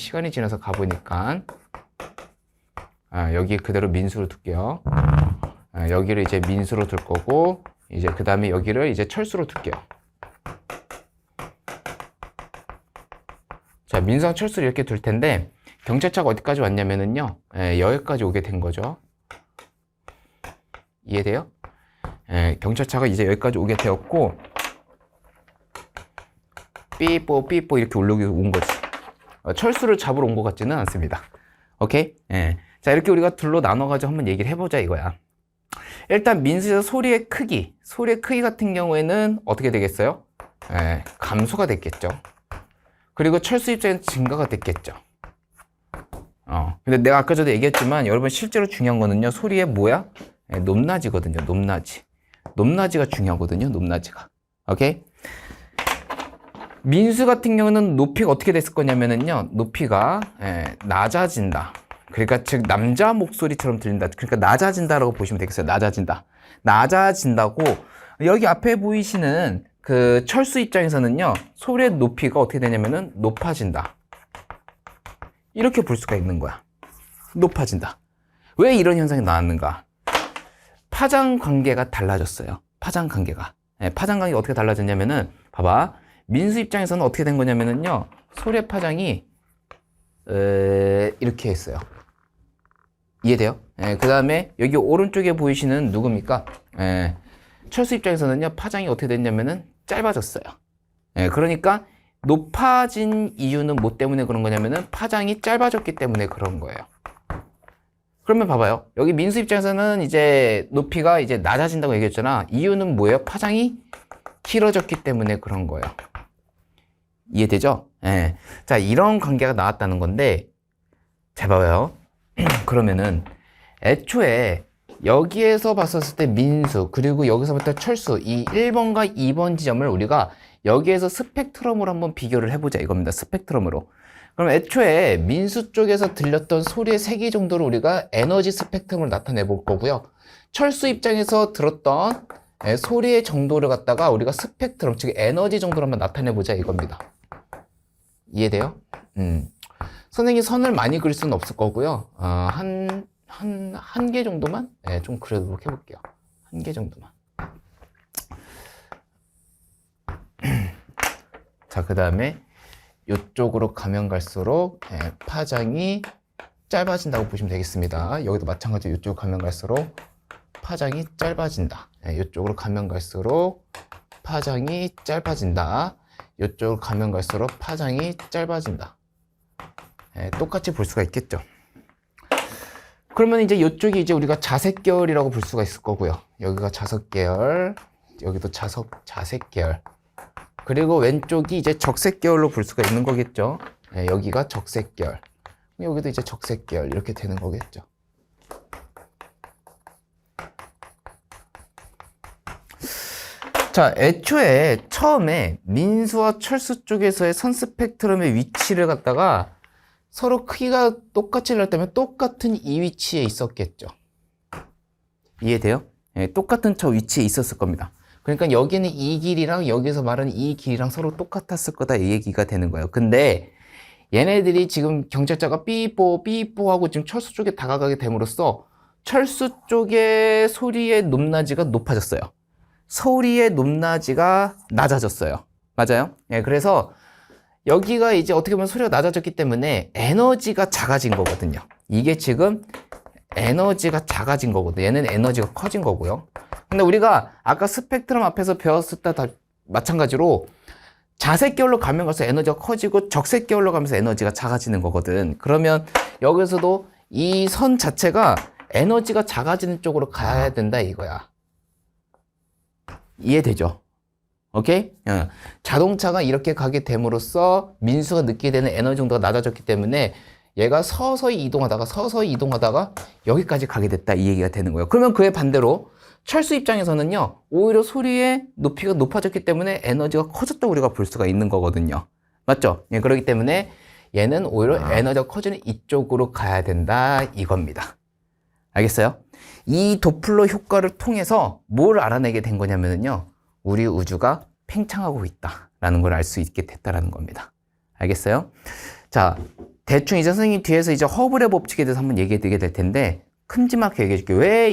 여기 그대로 민수로 둘게요. 여기를 이제 민수로 둘 거고, 이제 그 다음에 여기를 이제 철수로 둘게요. 자, 민수랑 철수를 이렇게 둘 텐데, 경찰차가 어디까지 왔냐면은요, 여기까지 오게 된 거죠. 이해돼요? 경찰차가 이제 여기까지 오게 되었고, 삐뽀 삐뽀 이렇게 온 거지. 철수를 잡으러 온 것 같지는 않습니다. 오케이? 자, 이렇게 우리가 둘로 나눠가지고 한번 얘기를 해보자 이거야. 일단 민수에서 소리의 크기 같은 경우에는 어떻게 되겠어요? 감소가 됐겠죠. 그리고 철수 입장에서 증가가 됐겠죠. 근데 내가 아까 전에 얘기했지만 여러분 실제로 중요한 거는요, 소리의 뭐야? 높낮이거든요. 높낮이가 중요하거든요. 높낮이가. 오케이? 민수 같은 경우는 높이가 어떻게 됐을 거냐면은요, 높이가 낮아진다. 그러니까 즉 남자 목소리처럼 들린다. 그러니까 낮아진다라고 보시면 되겠어요. 낮아진다고. 여기 앞에 보이시는 그 철수 입장에서는요, 소리의 높이가 어떻게 되냐면은 높아진다. 이렇게 볼 수가 있는 거야. 높아진다. 왜 이런 현상이 나왔는가? 파장 관계가 달라졌어요. 파장 관계가. 파장 관계가 어떻게 달라졌냐면은, 봐봐. 민수 입장에서는 어떻게 된 거냐면은요, 소리의 파장이, 이렇게 했어요. 이해돼요? 그 다음에 여기 오른쪽에 보이시는 누굽니까? 철수 입장에서는요, 파장이 어떻게 됐냐면은 짧아졌어요. 그러니까 높아진 이유는 뭐 때문에 그런 거냐면은 파장이 짧아졌기 때문에 그런 거예요. 그러면 봐봐요. 여기 민수 입장에서는 이제 높이가 이제 낮아진다고 얘기했잖아. 이유는 뭐예요? 파장이 길어졌기 때문에 그런 거예요. 이해되죠? 자, 이런 관계가 나왔다는 건데, 잘 봐봐요. 그러면은 애초에 여기에서 봤었을 때 민수, 그리고 여기서부터 철수, 이 1번과 2번 지점을 우리가 여기에서 스펙트럼으로 한번 비교를 해보자 이겁니다. 스펙트럼으로. 그럼 애초에 민수 쪽에서 들렸던 소리의 세기 정도를 우리가 에너지 스펙트럼으로 나타내 볼 거고요. 철수 입장에서 들었던 소리의 정도를 갖다가 우리가 스펙트럼, 즉 에너지 정도로 한번 나타내 보자 이겁니다. 이해돼요? 선생님이 선을 많이 그릴 수는 없을 거고요. 한 개 정도만? 좀 그려보도록 해볼게요. 한 개 정도만. 자, 그 다음에 이쪽으로 가면 갈수록 파장이 짧아진다고 보시면 되겠습니다. 여기도 마찬가지로 이쪽으로 가면 갈수록 파장이 짧아진다. 이쪽으로 가면 갈수록 파장이 짧아진다. 이쪽으로 가면 갈수록 파장이 짧아진다. 똑같이 볼 수가 있겠죠. 그러면 이제 이쪽이 이제 우리가 자색계열이라고 볼 수가 있을 거고요. 여기가 자석계열, 여기도 자색계열. 그리고 왼쪽이 이제 적색계열로 볼 수가 있는 거겠죠. 여기가 적색계열. 여기도 이제 적색계열 이렇게 되는 거겠죠. 자, 애초에 처음에 민수와 철수 쪽에서의 선 스펙트럼의 위치를 갖다가 서로 크기가 똑같이 나타나면 똑같은 이 위치에 있었겠죠. 이해돼요? 똑같은 저 위치에 있었을 겁니다. 그러니까 여기는 이 길이랑 여기서 말하는 이 길이랑 서로 똑같았을 거다 이 얘기가 되는 거예요. 근데 얘네들이 지금 경찰차가 삐뽀 하고 지금 철수 쪽에 다가가게 됨으로써 철수 쪽의 소리의 높낮이가 높아졌어요. 소리의 높낮이가 낮아졌어요. 맞아요? 그래서 여기가 이제 어떻게 보면 소리가 낮아졌기 때문에 에너지가 작아진 거거든요. 이게 지금 에너지가 작아진 거거든요. 얘는 에너지가 커진 거고요. 근데 우리가 아까 스펙트럼 앞에서 배웠을 때 다 마찬가지로 자색계열로 가면 갈수록 에너지가 커지고 적색계열로 가면서 에너지가 작아지는 거거든. 그러면 여기서도 이 선 자체가 에너지가 작아지는 쪽으로 가야 된다 이거야. 이해되죠? 오케이? 자동차가 이렇게 가게 됨으로써 민수가 느끼게 되는 에너지 정도가 낮아졌기 때문에 얘가 서서히 이동하다가 여기까지 가게 됐다 이 얘기가 되는 거예요. 그러면 그의 반대로 철수 입장에서는요, 오히려 소리의 높이가 높아졌기 때문에 에너지가 커졌다고 우리가 볼 수가 있는 거거든요. 맞죠? 그렇기 때문에 얘는 오히려 에너지가 커지는 이쪽으로 가야 된다 이겁니다. 알겠어요? 이 도플러 효과를 통해서 뭘 알아내게 된 거냐면요, 우리 우주가 팽창하고 있다라는 걸 알 수 있게 됐다라는 겁니다. 알겠어요? 자, 대충 이제 선생님 뒤에서 이제 허블의 법칙에 대해서 한번 얘기해 드리게 될 텐데, 큼지막하게 얘기해 줄게요. 왜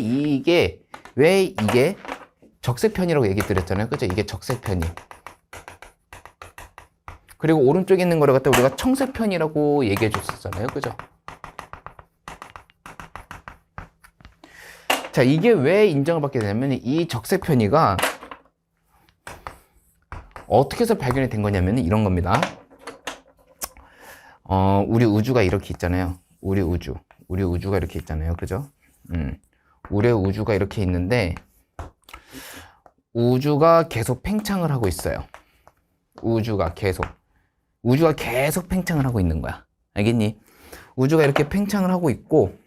이게 적색편이라고 얘기 드렸잖아요. 그죠? 이게 적색편이. 그리고 오른쪽에 있는 거를 갖다 우리가 청색편이라고 얘기해 줬었잖아요. 그죠? 자, 이게 왜 인정을 받게 되냐면 이 적색편이가 어떻게 해서 발견이 된 거냐면 이런 겁니다. 우리 우주가 이렇게 있잖아요. 우리 우주가 이렇게 있잖아요. 그죠? 우리 우주가 이렇게 있는데 우주가 계속 팽창을 하고 있어요. 우주가 계속 팽창을 하고 있는 거야. 알겠니? 우주가 이렇게 팽창을 하고 있고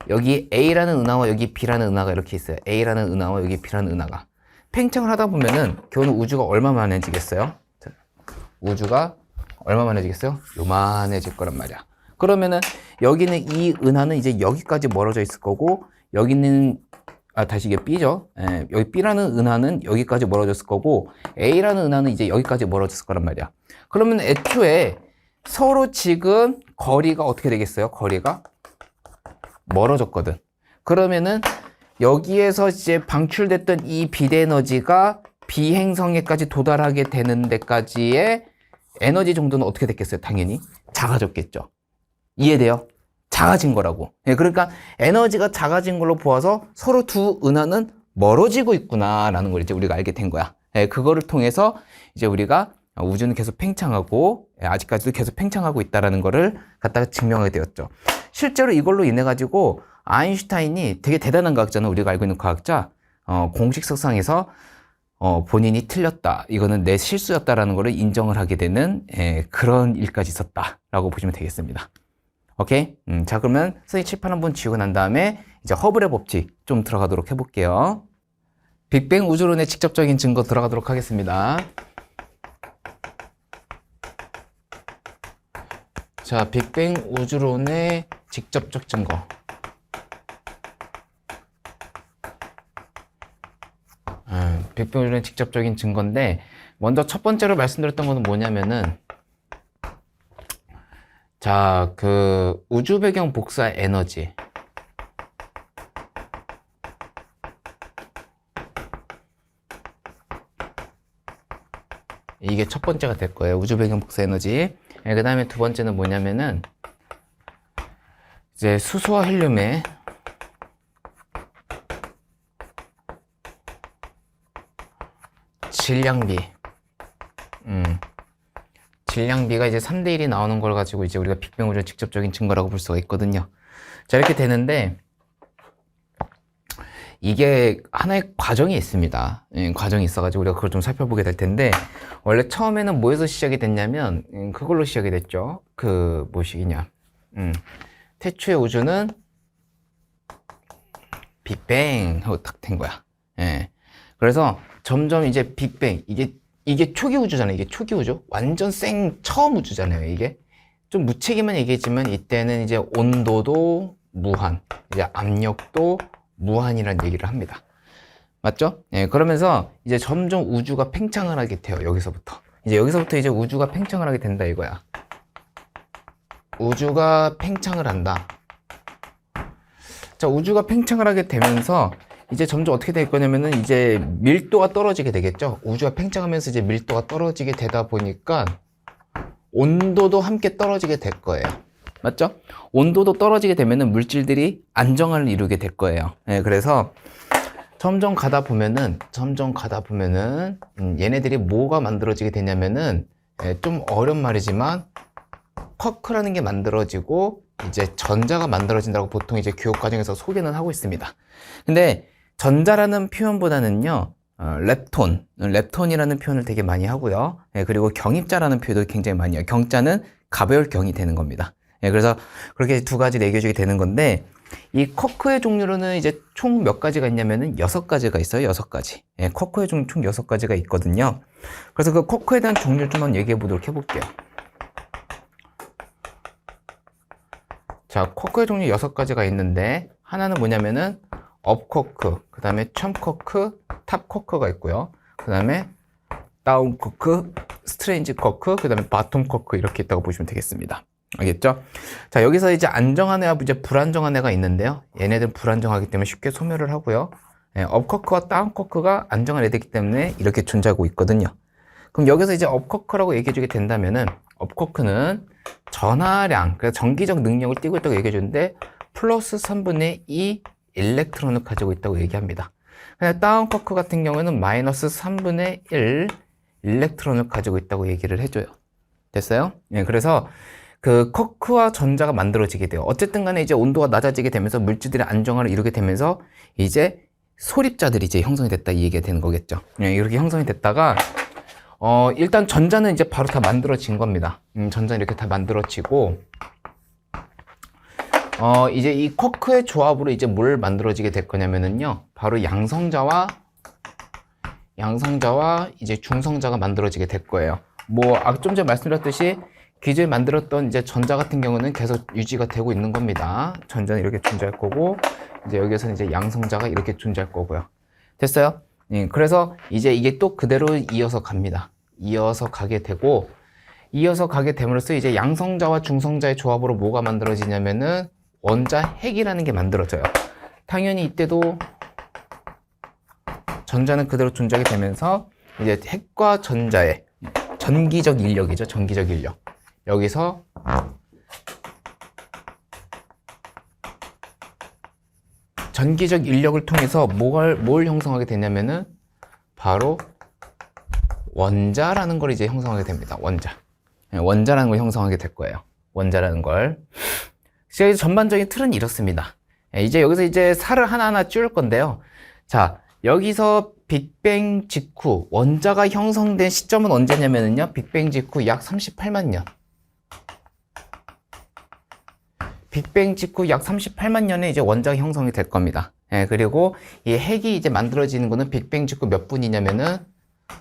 여기 A라는 은하와 여기 B라는 은하가 이렇게 있어요. A라는 은하와 여기 B라는 은하가 팽창을 하다 보면은 결국 우주가 얼마만해지겠어요? 우주가 얼마만해지겠어요? 요만해질 거란 말이야. 그러면은 여기는 이 은하는 이제 여기까지 멀어져 있을 거고 여기는 다시 이게 B죠. 여기 B라는 은하는 여기까지 멀어졌을 거고 A라는 은하는 이제 여기까지 멀어졌을 거란 말이야. 그러면 애초에 서로 지금 거리가 어떻게 되겠어요? 거리가 멀어졌거든. 그러면은 여기에서 이제 방출됐던 이 비대에너지가 비행성에까지 도달하게 되는 데까지의 에너지 정도는 어떻게 됐겠어요? 당연히 작아졌겠죠. 이해돼요? 작아진 거라고. 예, 그러니까 에너지가 작아진 걸로 보아서 서로 두 은하는 멀어지고 있구나라는 걸 이제 우리가 알게 된 거야. 예, 그거를 통해서 이제 우리가 우주는 계속 팽창하고 아직까지도 계속 팽창하고 있다라는 거를 갖다가 증명하게 되었죠. 실제로 이걸로 인해 가지고 아인슈타인이 되게 대단한 과학자는 우리가 알고 있는 과학자 공식석상에서 본인이 틀렸다. 이거는 내 실수였다라는 거를 인정을 하게 되는 그런 일까지 있었다라고 보시면 되겠습니다. 오케이? 자, 그러면 선생님 칠판 한번 지우고 난 다음에 이제 허블의 법칙 좀 들어가도록 해볼게요. 빅뱅 우주론의 직접적인 증거 들어가도록 하겠습니다. 자, 빅뱅 우주론의 직접적 증거. 빅뱅 우주론의 직접적인 증거인데, 먼저 첫 번째로 말씀드렸던 거는 뭐냐면은, 자, 그 우주 배경 복사 에너지. 이게 첫 번째가 될 거예요. 우주 배경 복사 에너지. 그 다음에 두 번째는 뭐냐면은, 이제 수소와 헬륨의 질량비. 질량비가 이제 3대 1이 나오는 걸 가지고 이제 우리가 빅뱅 우주의 직접적인 증거라고 볼 수가 있거든요. 자, 이렇게 되는데, 이게 하나의 과정이 있습니다. 과정이 있어가지고 우리가 그걸 좀 살펴보게 될 텐데, 원래 처음에는 뭐에서 시작이 됐냐면, 그걸로 시작이 됐죠. 그, 뭐시기냐. 태초의 우주는 빅뱅 하고 딱 된 거야. 예. 그래서 점점 이제 빅뱅, 이게 초기 우주잖아요. 이게 초기 우주. 완전 처음 우주잖아요. 이게. 좀 무책임한 얘기지만 이때는 이제 온도도 무한, 이제 압력도 무한이라는 얘기를 합니다. 맞죠? 예, 그러면서 이제 점점 우주가 팽창을 하게 돼요. 여기서부터. 이제 우주가 팽창을 하게 된다 이거야. 우주가 팽창을 한다. 자, 우주가 팽창을 하게 되면서 이제 점점 어떻게 될 거냐면은 이제 밀도가 떨어지게 되겠죠. 우주가 팽창하면서 이제 밀도가 떨어지게 되다 보니까 온도도 함께 떨어지게 될 거예요. 맞죠? 온도도 떨어지게 되면은 물질들이 안정화를 이루게 될 거예요. 예, 그래서 점점 가다 보면은 얘네들이 뭐가 만들어지게 되냐면은 좀 어려운 말이지만 쿼크라는 게 만들어지고 이제 전자가 만들어진다고 보통 이제 교육 과정에서 소개는 하고 있습니다. 근데 전자라는 표현보다는요, 렙톤이라는 표현을 되게 많이 하고요. 예, 그리고 경입자라는 표현도 굉장히 많이 해요. 경자는 가벼울경이 되는 겁니다. 예, 그래서 그렇게 두 가지를 얘기해주게 되는 건데, 이 쿼크의 종류로는 이제 총 몇 가지가 있냐면은 6가지가 있어요. 6가지. 예, 쿼크의 종류 총 6가지가 있거든요. 그래서 그 쿼크에 대한 종류를 좀 한번 얘기해 보도록 해볼게요. 자, 쿼크의 종류 6가지가 있는데, 하나는 뭐냐면은 업 쿼크, 그 다음에 첨 쿼크, 탑 쿼크가 있고요. 그 다음에 다운 쿼크, 스트레인지 쿼크, 그 다음에 바텀 쿼크 이렇게 있다고 보시면 되겠습니다. 알겠죠? 자, 여기서 이제 안정한 애와 이제 불안정한 애가 있는데요. 얘네들은 불안정하기 때문에 쉽게 소멸을 하고요. 업 쿼크와 다운 쿼크가 안정한 애들이기 때문에 이렇게 존재하고 있거든요. 그럼 여기서 이제 업 쿼크라고 얘기해주게 된다면은, 업 쿼크는 전하량, 그래서 전기적 능력을 띠고 있다고 얘기해주는데, 플러스 3분의 2 일렉트론을 가지고 있다고 얘기합니다. 근데 다운 쿼크 같은 경우에는 마이너스 3분의 1 일렉트론을 가지고 있다고 얘기를 해줘요. 됐어요? 예, 그래서 그 쿼크와 전자가 만들어지게 돼요. 어쨌든 간에 이제 온도가 낮아지게 되면서 물질들의 안정화를 이루게 되면서 이제 소립자들이 이제 형성이 됐다 이 얘기가 되는 거겠죠. 예, 이렇게 형성이 됐다가 일단 전자는 이제 바로 다 만들어진 겁니다. 전자는 이렇게 다 만들어지고 이제 이 쿼크의 조합으로 이제 뭘 만들어지게 될 거냐면은요, 바로 양성자와 이제 중성자가 만들어지게 될 거예요. 뭐, 좀 전에 말씀드렸듯이 기존에 만들었던 이제 전자 같은 경우는 계속 유지가 되고 있는 겁니다. 전자는 이렇게 존재할 거고, 이제 여기서는 이제 양성자가 이렇게 존재할 거고요. 됐어요? 예, 그래서 이제 이게 또 그대로 이어서 갑니다. 이어서 가게 됨으로써 이제 양성자와 중성자의 조합으로 뭐가 만들어지냐면은 원자 핵이라는 게 만들어져요. 당연히 이때도 전자는 그대로 존재하게 되면서 이제 핵과 전자의 전기적 인력이죠. 전기적 인력. 여기서 전기적 인력을 통해서 뭘 형성하게 되냐면은 바로 원자라는 걸 이제 형성하게 됩니다. 원자라는 걸 형성하게 될 거예요. 원자라는 걸. 그래서 전반적인 틀은 이렇습니다. 이제 여기서 이제 살을 하나하나 찌울 건데요. 자, 여기서 빅뱅 직후 원자가 형성된 시점은 언제냐면요. 빅뱅 직후 약 38만 년. 빅뱅 직후 약 38만 년에 이제 원자가 형성이 될 겁니다. 그리고 이 핵이 이제 만들어지는 거는 빅뱅 직후 몇 분이냐면은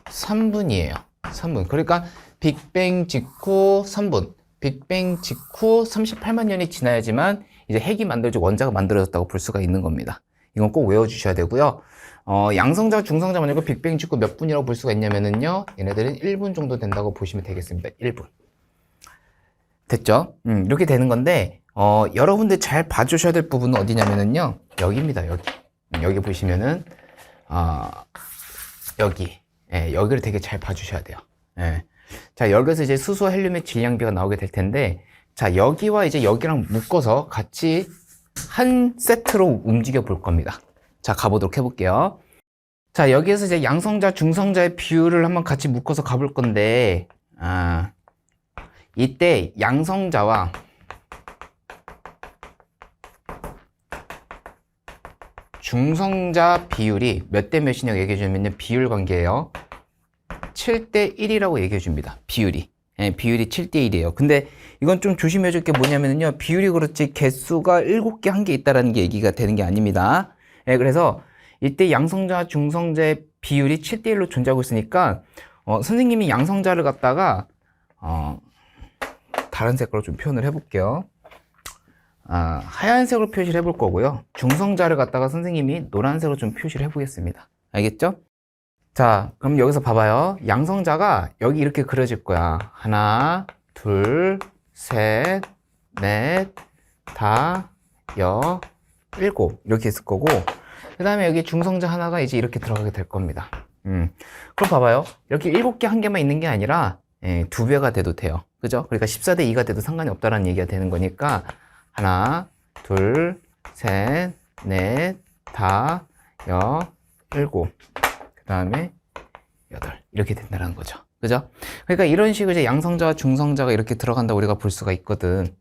3분이에요. 3분. 그러니까 빅뱅 직후 3분. 빅뱅 직후 38만 년이 지나야지만 이제 핵이 만들어지고 원자가 만들어졌다고 볼 수가 있는 겁니다. 이건 꼭 외워주셔야 되고요. 양성자, 중성자 만약에 빅뱅 직후 몇 분이라고 볼 수가 있냐면은요. 얘네들은 1분 정도 된다고 보시면 되겠습니다. 1분. 됐죠? 이렇게 되는 건데, 여러분들 잘 봐주셔야 될 부분은 어디냐면은요. 여기입니다. 여기 보시면은, 여기를 되게 잘 봐주셔야 돼요. 예. 자, 여기서 이제 수소, 헬륨의 질량비가 나오게 될 텐데, 자, 여기와 이제 여기랑 묶어서 같이 한 세트로 움직여 볼 겁니다. 자, 가보도록 해볼게요. 자, 여기에서 이제 양성자, 중성자의 비율을 한번 같이 묶어서 가볼 건데, 이때 양성자와 중성자 비율이 몇 대 몇이냐고 얘기해 주면 비율 관계예요. 7대 1이라고 얘기해 줍니다. 비율이 7대 1이에요. 근데 이건 좀 조심해야 될 게 뭐냐면요. 비율이 그렇지 개수가 7개, 1개 있다라는 게 얘기가 되는 게 아닙니다. 그래서 이때 양성자, 중성자의 비율이 7대 1로 존재하고 있으니까 선생님이 양성자를 갖다가 다른 색깔로 좀 표현을 해볼게요. 하얀색으로 표시를 해볼 거고요. 중성자를 갖다가 선생님이 노란색으로 좀 표시를 해보겠습니다. 알겠죠? 자, 그럼 여기서 봐봐요. 양성자가 여기 이렇게 그려질 거야. 하나, 둘, 셋, 넷, 다, 일곱. 이렇게 있을 거고, 그 다음에 여기 중성자 하나가 이제 이렇게 들어가게 될 겁니다. 그럼 봐봐요. 이렇게 7개 한 개만 있는 게 아니라, 2배가 돼도 돼요. 그죠? 그러니까 14대 2가 돼도 상관이 없다라는 얘기가 되는 거니까, 하나, 둘, 셋, 넷, 다, 일곱. 그 다음에 8. 이렇게 된다는 거죠. 그죠? 그러니까 이런 식으로 이제 양성자와 중성자가 이렇게 들어간다고 우리가 볼 수가 있거든.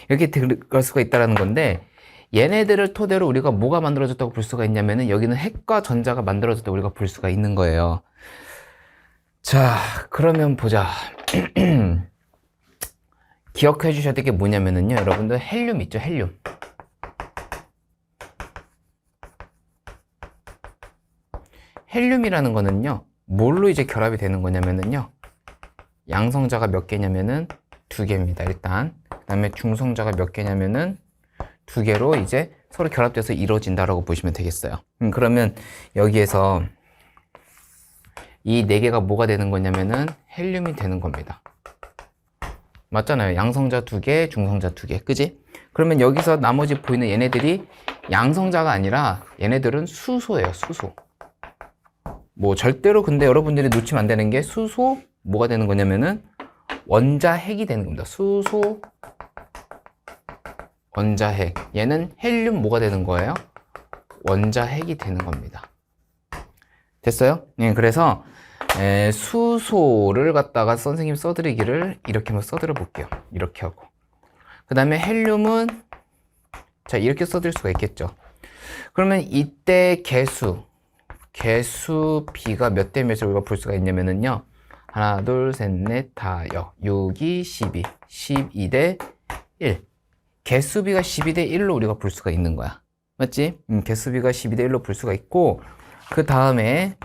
이렇게 들어갈 수가 있다는 건데, 얘네들을 토대로 우리가 뭐가 만들어졌다고 볼 수가 있냐면은, 여기는 핵과 전자가 만들어졌다고 우리가 볼 수가 있는 거예요. 자, 그러면 보자. 기억해 주셔야 될 게 뭐냐면은요, 여러분들 헬륨 있죠, 헬륨. 헬륨이라는 거는요, 뭘로 이제 결합이 되는 거냐면은요, 양성자가 몇 개냐면은 2개입니다, 일단. 그 다음에 중성자가 몇 개냐면은 2개로 이제 서로 결합돼서 이루어진다라고 보시면 되겠어요. 그러면 여기에서 이 4개가 뭐가 되는 거냐면은 헬륨이 되는 겁니다. 맞잖아요. 양성자 2개, 중성자 2개. 그지? 그러면 여기서 나머지 보이는 얘네들이 양성자가 아니라 얘네들은 수소예요. 수소. 뭐 절대로 근데 여러분들이 놓치면 안 되는 게 수소 뭐가 되는 거냐면은 원자핵이 되는 겁니다. 수소 원자핵. 얘는 헬륨 뭐가 되는 거예요? 원자핵이 되는 겁니다. 됐어요? 네, 그래서 수소를 갖다가 선생님 써드리기를 이렇게 한번 써드려 볼게요. 이렇게 하고. 그 다음에 헬륨은 자 이렇게 써드릴 수가 있겠죠. 그러면 이때 개수 B가 몇 대 몇을 우리가 볼 수가 있냐면은요. 하나, 둘, 셋, 넷, 다, 6, 2, 12. 12대 1. 개수 B가 12대 1로 우리가 볼 수가 있는 거야. 맞지? 개수 B가 12대 1로 볼 수가 있고, 그 다음에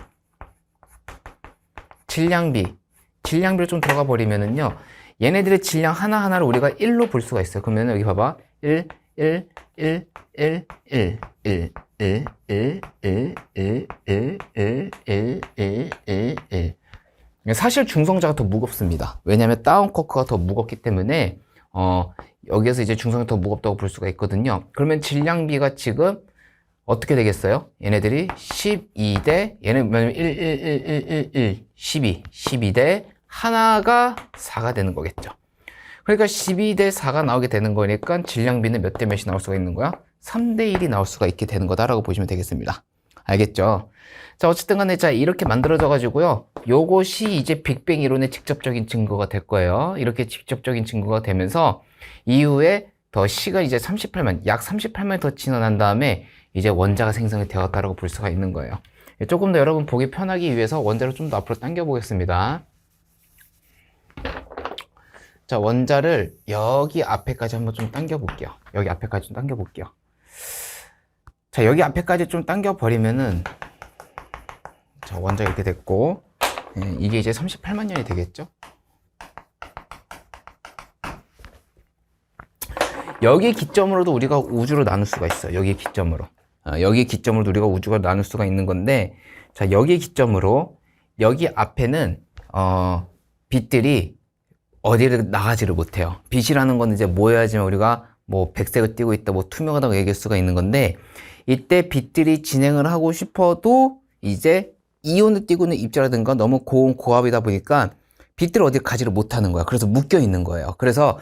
질량비를 좀 들어가 버리면은요, 얘네들의 질량 하나하나를 우리가 1로 볼 수가 있어요. 그러면 여기 봐봐. 1, 1, 1, 1, 1, 1, 1, 1, 1, 1, 1, 1, 1, 1, 1, 1. 사실 중성자가 더 무겁습니다. 왜냐하면 다운쿼크가 더 무겁기 때문에 여기에서 이제 중성이 더 무겁다고 볼 수가 있거든요. 그러면 질량비가 지금 어떻게 되겠어요? 얘네들이 12대, 얘는 뭐냐면 12대 하나가 4가 되는 거겠죠. 그러니까 12대 4가 나오게 되는 거니까 질량비는 몇 대 몇이 나올 수가 있는 거야? 3대 1이 나올 수가 있게 되는 거다라고 보시면 되겠습니다. 알겠죠? 자, 어쨌든 간에 자, 이렇게 만들어져 가지고요. 요것이 이제 빅뱅 이론의 직접적인 증거가 될 거예요. 이렇게 직접적인 증거가 되면서 이후에 더 시간이 이제 38만, 약 38만이 더 지난 다음에 이제 원자가 생성이 되었다라고 볼 수가 있는 거예요. 조금 더 여러분 보기 편하기 위해서 원자를 좀 더 앞으로 당겨 보겠습니다. 자, 원자를 여기 앞에까지 한번 좀 당겨 볼게요. 여기 앞에까지 좀 당겨 볼게요. 자, 여기 앞에까지 좀 당겨 버리면은 자, 원자 이렇게 됐고, 이게 이제 38만 년이 되겠죠? 여기 기점으로도 우리가 우주로 나눌 수가 있어요. 여기 기점으로. 여기 기점으로도 우리가 우주가 나눌 수가 있는 건데, 자, 여기 기점으로, 여기 앞에는, 빛들이 어디를 나가지를 못해요. 빛이라는 건 이제 모여야지만 우리가 뭐 백색을 띄고 있다, 뭐 투명하다고 얘기할 수가 있는 건데, 이때 빛들이 진행을 하고 싶어도 이제 이온을 띄고 있는 입자라든가 너무 고압이다 보니까 빛들을 어디 가지를 못하는 거야. 그래서 묶여 있는 거예요. 그래서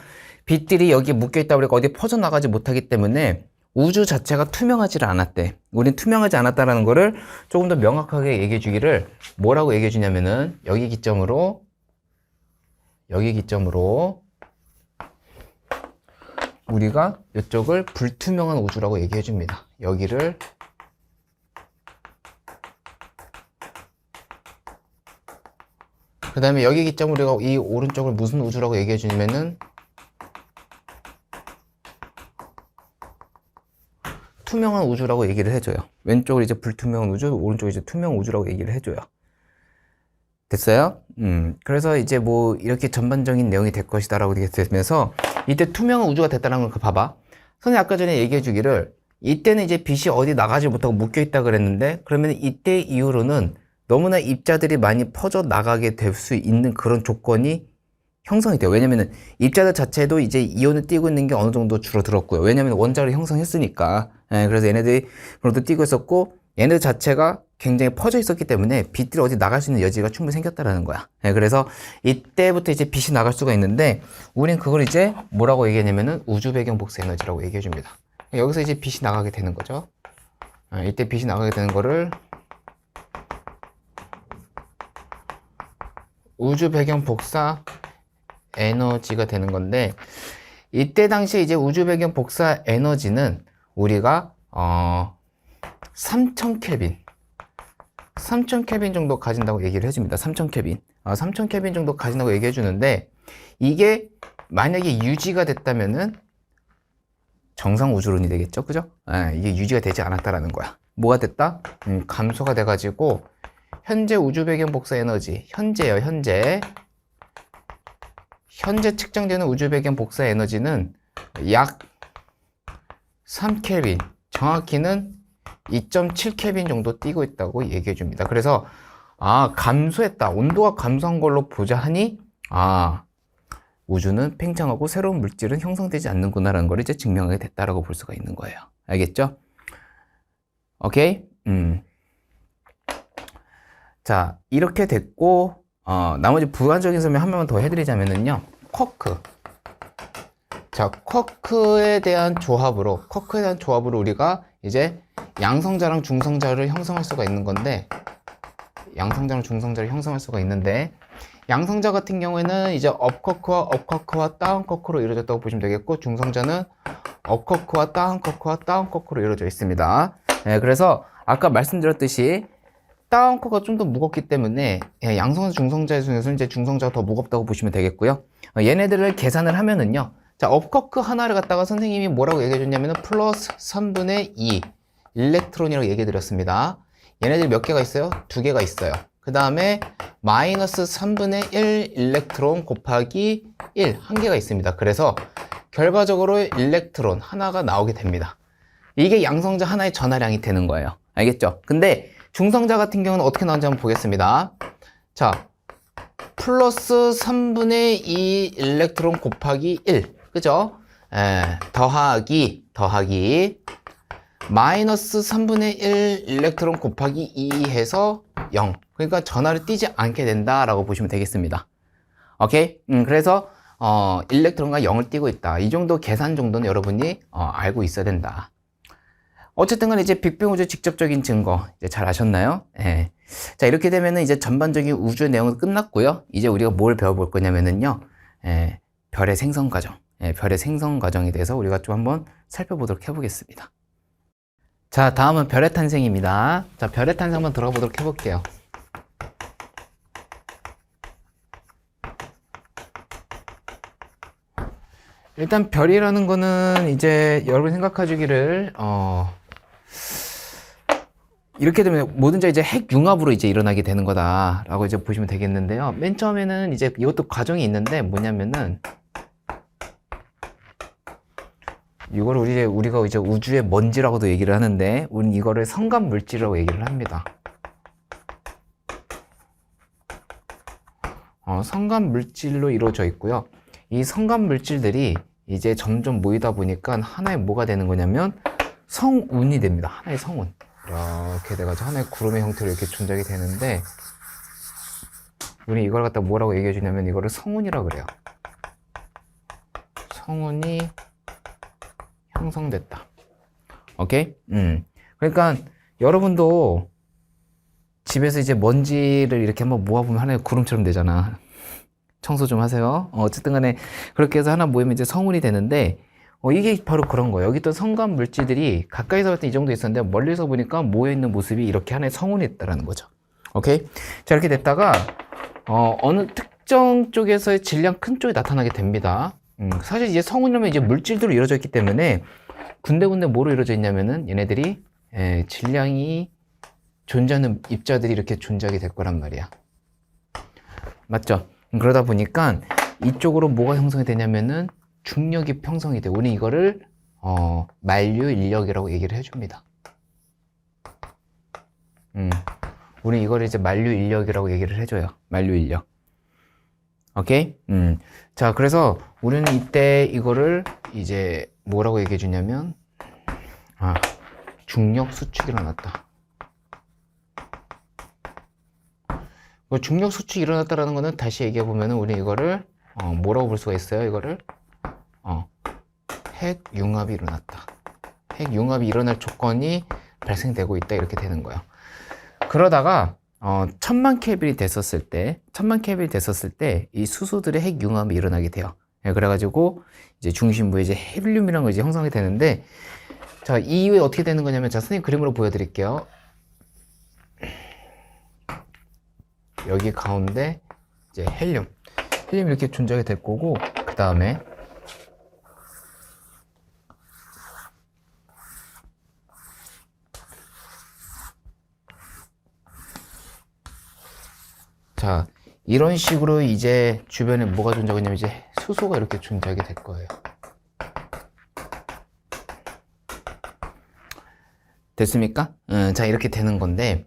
빛들이 여기 묶여 있다 보니까 어디 퍼져나가지 못하기 때문에 우주 자체가 투명하지를 않았대. 우린 투명하지 않았다라는 거를 조금 더 명확하게 얘기해 주기를 뭐라고 얘기해 주냐면은 여기 기점으로 우리가 이쪽을 불투명한 우주라고 얘기해 줍니다. 여기를 그 다음에 여기 기점으로 우리가 이 오른쪽을 무슨 우주라고 얘기해 주냐면은 투명한 우주라고 얘기를 해줘요. 왼쪽을 이제 불투명한 우주, 오른쪽을 이제 투명 우주라고 얘기를 해줘요. 됐어요? 그래서 이제 뭐 이렇게 전반적인 내용이 될 것이다 라고 되면서 이때 투명한 우주가 됐다는 걸 봐봐. 선생님 아까 전에 얘기해 주기를 이때는 이제 빛이 어디 나가지 못하고 묶여 있다 그랬는데 그러면 이때 이후로는 너무나 입자들이 많이 퍼져 나가게 될 수 있는 그런 조건이 형성이 돼요. 왜냐면은 입자들 자체도 이제 이온을 띄고 있는 게 어느 정도 줄어들었고요. 왜냐면 원자를 형성했으니까. 그래서 얘네들이 그것도 띄고 있었고 얘네들 자체가 굉장히 퍼져 있었기 때문에 빛들이 어디 나갈 수 있는 여지가 충분히 생겼다라는 거야. 그래서 이때부터 이제 빛이 나갈 수가 있는데 우린 그걸 이제 뭐라고 얘기하냐면은 우주 배경 복사 에너지라고 얘기해 줍니다. 여기서 이제 빛이 나가게 되는 거죠. 이때 빛이 나가게 되는 거를 우주 배경 복사 에너지가 되는 건데 이때 당시에 이제 우주 배경 복사 에너지는 우리가 3000켈빈 정도 가진다고 얘기를 해줍니다. 3000켈빈 3000켈빈 정도 가진다고 얘기해 주는데 이게 만약에 유지가 됐다면은 정상 우주론이 되겠죠, 그죠? 이게 유지가 되지 않았다라는 거야. 뭐가 됐다? 감소가 돼가지고 현재 우주 배경 복사 에너지 현재요, 현재 측정되는 우주 배경 복사 에너지는 약 3켈빈, 정확히는 2.7켈빈 정도 뛰고 있다고 얘기해 줍니다. 그래서 감소했다. 온도가 감소한 걸로 보자 하니 우주는 팽창하고 새로운 물질은 형성되지 않는구나라는 걸 이제 증명하게 됐다라고 볼 수가 있는 거예요. 알겠죠? 오케이? 자, 이렇게 됐고 나머지 부가적인 설명 한 번만 더 해드리자면은요, 쿼크. 자, 쿼크에 대한 조합으로 우리가 이제 양성자랑 중성자를 형성할 수가 있는 건데, 양성자 같은 경우에는 이제 업쿼크와 다운쿼크로 이루어졌다고 보시면 되겠고, 중성자는 업쿼크와 다운쿼크로 이루어져 있습니다. 그래서 아까 말씀드렸듯이 다운쿼크가 좀 더 무겁기 때문에 양성자, 중성자 중에서 이제 중성자가 더 무겁다고 보시면 되겠고요. 얘네들을 계산을 하면은요, 자, 업쿼크 하나를 갖다가 선생님이 뭐라고 얘기해 줬냐면은 플러스 3분의 2 일렉트론이라고 얘기해 드렸습니다. 얘네들이 몇 개가 있어요? 2개가 있어요. 그 다음에 마이너스 3분의 1 일렉트론 곱하기 1, 한 개가 있습니다. 그래서 결과적으로 일렉트론 하나가 나오게 됩니다. 이게 양성자 하나의 전하량이 되는 거예요. 알겠죠? 근데 중성자 같은 경우는 어떻게 나오는지 한번 보겠습니다. 자, 플러스 3분의 2 일렉트론 곱하기 1, 그죠? 더하기 마이너스 3분의 1 일렉트론 곱하기 2 해서 0. 그러니까 전하를 띄지 않게 된다라고 보시면 되겠습니다. 오케이? 그래서 일렉트론과 0을 띄고 있다. 이 정도 계산 정도는 여러분이 알고 있어야 된다. 어쨌든 간에 이제 빅뱅 우주의 직접적인 증거 이제 잘 아셨나요? 예. 자, 이렇게 되면은 이제 전반적인 우주의 내용은 끝났고요. 이제 우리가 뭘 배워볼 거냐면은요. 예, 별의 생성 과정. 예, 별의 생성 과정에 대해서 우리가 좀 한번 살펴보도록 해보겠습니다. 자, 다음은 별의 탄생입니다. 자, 별의 탄생 한번 들어가 보도록 해볼게요. 일단 별이라는 거는 이제 여러분 생각하시기를 이렇게 되면 뭐든지 이제 핵융합으로 이제 일어나게 되는 거다라고 이제 보시면 되겠는데요. 맨 처음에는 이제 이것도 과정이 있는데 뭐냐면은 이걸 우리가 이제 우주의 먼지라고도 얘기를 하는데 우리는 이거를 성간 물질이라고 얘기를 합니다. 성간 물질로 이루어져 있고요. 이 성간 물질들이 이제 점점 모이다 보니까 하나의 뭐가 되는 거냐면 성운이 됩니다. 하나의 성운. 이렇게 돼가지고 하나의 구름의 형태로 이렇게 존재하게 되는데 우리 이걸 갖다 뭐라고 얘기해 주냐면 이거를 성운이라고 그래요. 성운이 형성됐다. 오케이? 그러니까 여러분도 집에서 이제 먼지를 이렇게 한번 모아보면 하나의 구름처럼 되잖아. 청소 좀 하세요. 어쨌든 간에 그렇게 해서 하나 모이면 이제 성운이 되는데 이게 바로 그런 거예요. 여기 있던 성간 물질들이 가까이서 볼 때 이 정도 있었는데 멀리서 보니까 모여있는 모습이 이렇게 하나의 성운이 있다라는 거죠. 오케이? 자, 이렇게 됐다가 어느 특정 쪽에서의 질량 큰 쪽이 나타나게 됩니다. 사실 이제 성운이라면 이제 물질들로 이루어져 있기 때문에 군데군데 뭐로 이루어져 있냐면은 얘네들이 질량이 존재하는 입자들이 이렇게 존재하게 될 거란 말이야. 맞죠? 그러다 보니까 이쪽으로 뭐가 형성이 되냐면은 중력이 형성이 돼. 우리 이거를 만류 인력이라고 얘기를 해줍니다. 우리 이거를 이제 만류 인력이라고 얘기를 해줘요. 만류 인력. 오케이? 자, 그래서 우리는 이때 이거를 이제 뭐라고 얘기해 주냐면 중력 수축이 일어났다. 중력 수축이 일어났다라는 거는 다시 얘기해 보면은 우리 이거를 뭐라고 볼 수가 있어요? 이거를 핵융합이 일어났다. 핵융합이 일어날 조건이 발생되고 있다. 이렇게 되는 거예요. 그러다가 1000만 켈빈이 됐었을 때 이 수소들의 핵융합이 일어나게 돼요. 그래가지고 이제 중심부에 이제 헬륨이라는 거 이제 형성이 되는데 자, 이 이후에 어떻게 되는 거냐면 자, 선생님 그림으로 보여드릴게요. 여기 가운데 이제 헬륨 이렇게 존재하게 될 거고 그 다음에 자, 이런 식으로 이제 주변에 뭐가 존재하냐면 이제 수소가 이렇게 존재하게 될 거예요. 됐습니까? 자, 이렇게 되는 건데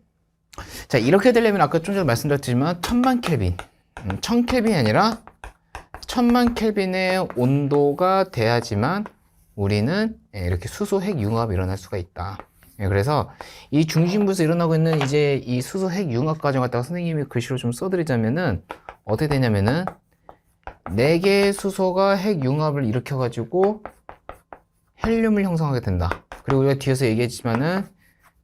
자, 이렇게 되려면 아까 좀 전에 말씀드렸지만 1000만 켈빈 1000켈빈이 아니라 1000만 켈빈의 온도가 돼야지만 우리는 이렇게 수소 핵융합이 일어날 수가 있다. 그래서 이 중심부에서 일어나고 있는 이제 이 수소 핵융합 과정 갖다가 선생님이 글씨로 좀 써드리자면은 어떻게 되냐면은 4개의 수소가 핵융합을 일으켜가지고 헬륨을 형성하게 된다. 그리고 우리가 뒤에서 얘기했지만은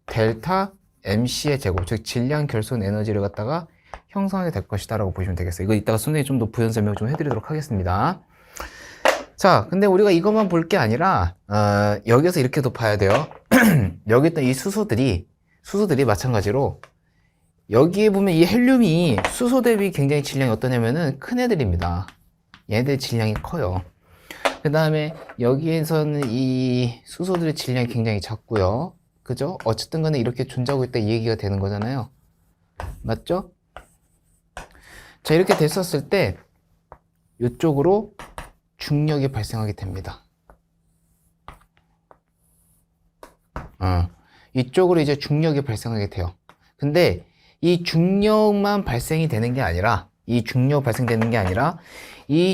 델타 MC의 제곱, 즉 질량 결손 에너지를 갖다가 형성하게 될 것이다 라고 보시면 되겠어요. 이거 이따가 선생님이 좀 더 부연 설명 좀 해드리도록 하겠습니다. 자, 근데 우리가 이것만 볼 게 아니라 여기서 이렇게도 봐야 돼요. 여기 있던 이 수소들이 마찬가지로 여기에 보면 이 헬륨이 수소 대비 굉장히 질량이 어떠냐면은 큰 애들입니다. 얘네들 질량이 커요. 그 다음에 여기에서는 이 수소들의 질량이 굉장히 작고요. 그죠? 어쨌든 간에 이렇게 존재하고 있다 이 얘기가 되는 거잖아요. 맞죠? 자, 이렇게 됐었을 때 이쪽으로 중력이 발생하게 됩니다. 이쪽으로 이제 중력이 발생하게 돼요. 근데 이 중력만 발생이 되는 게 아니라 이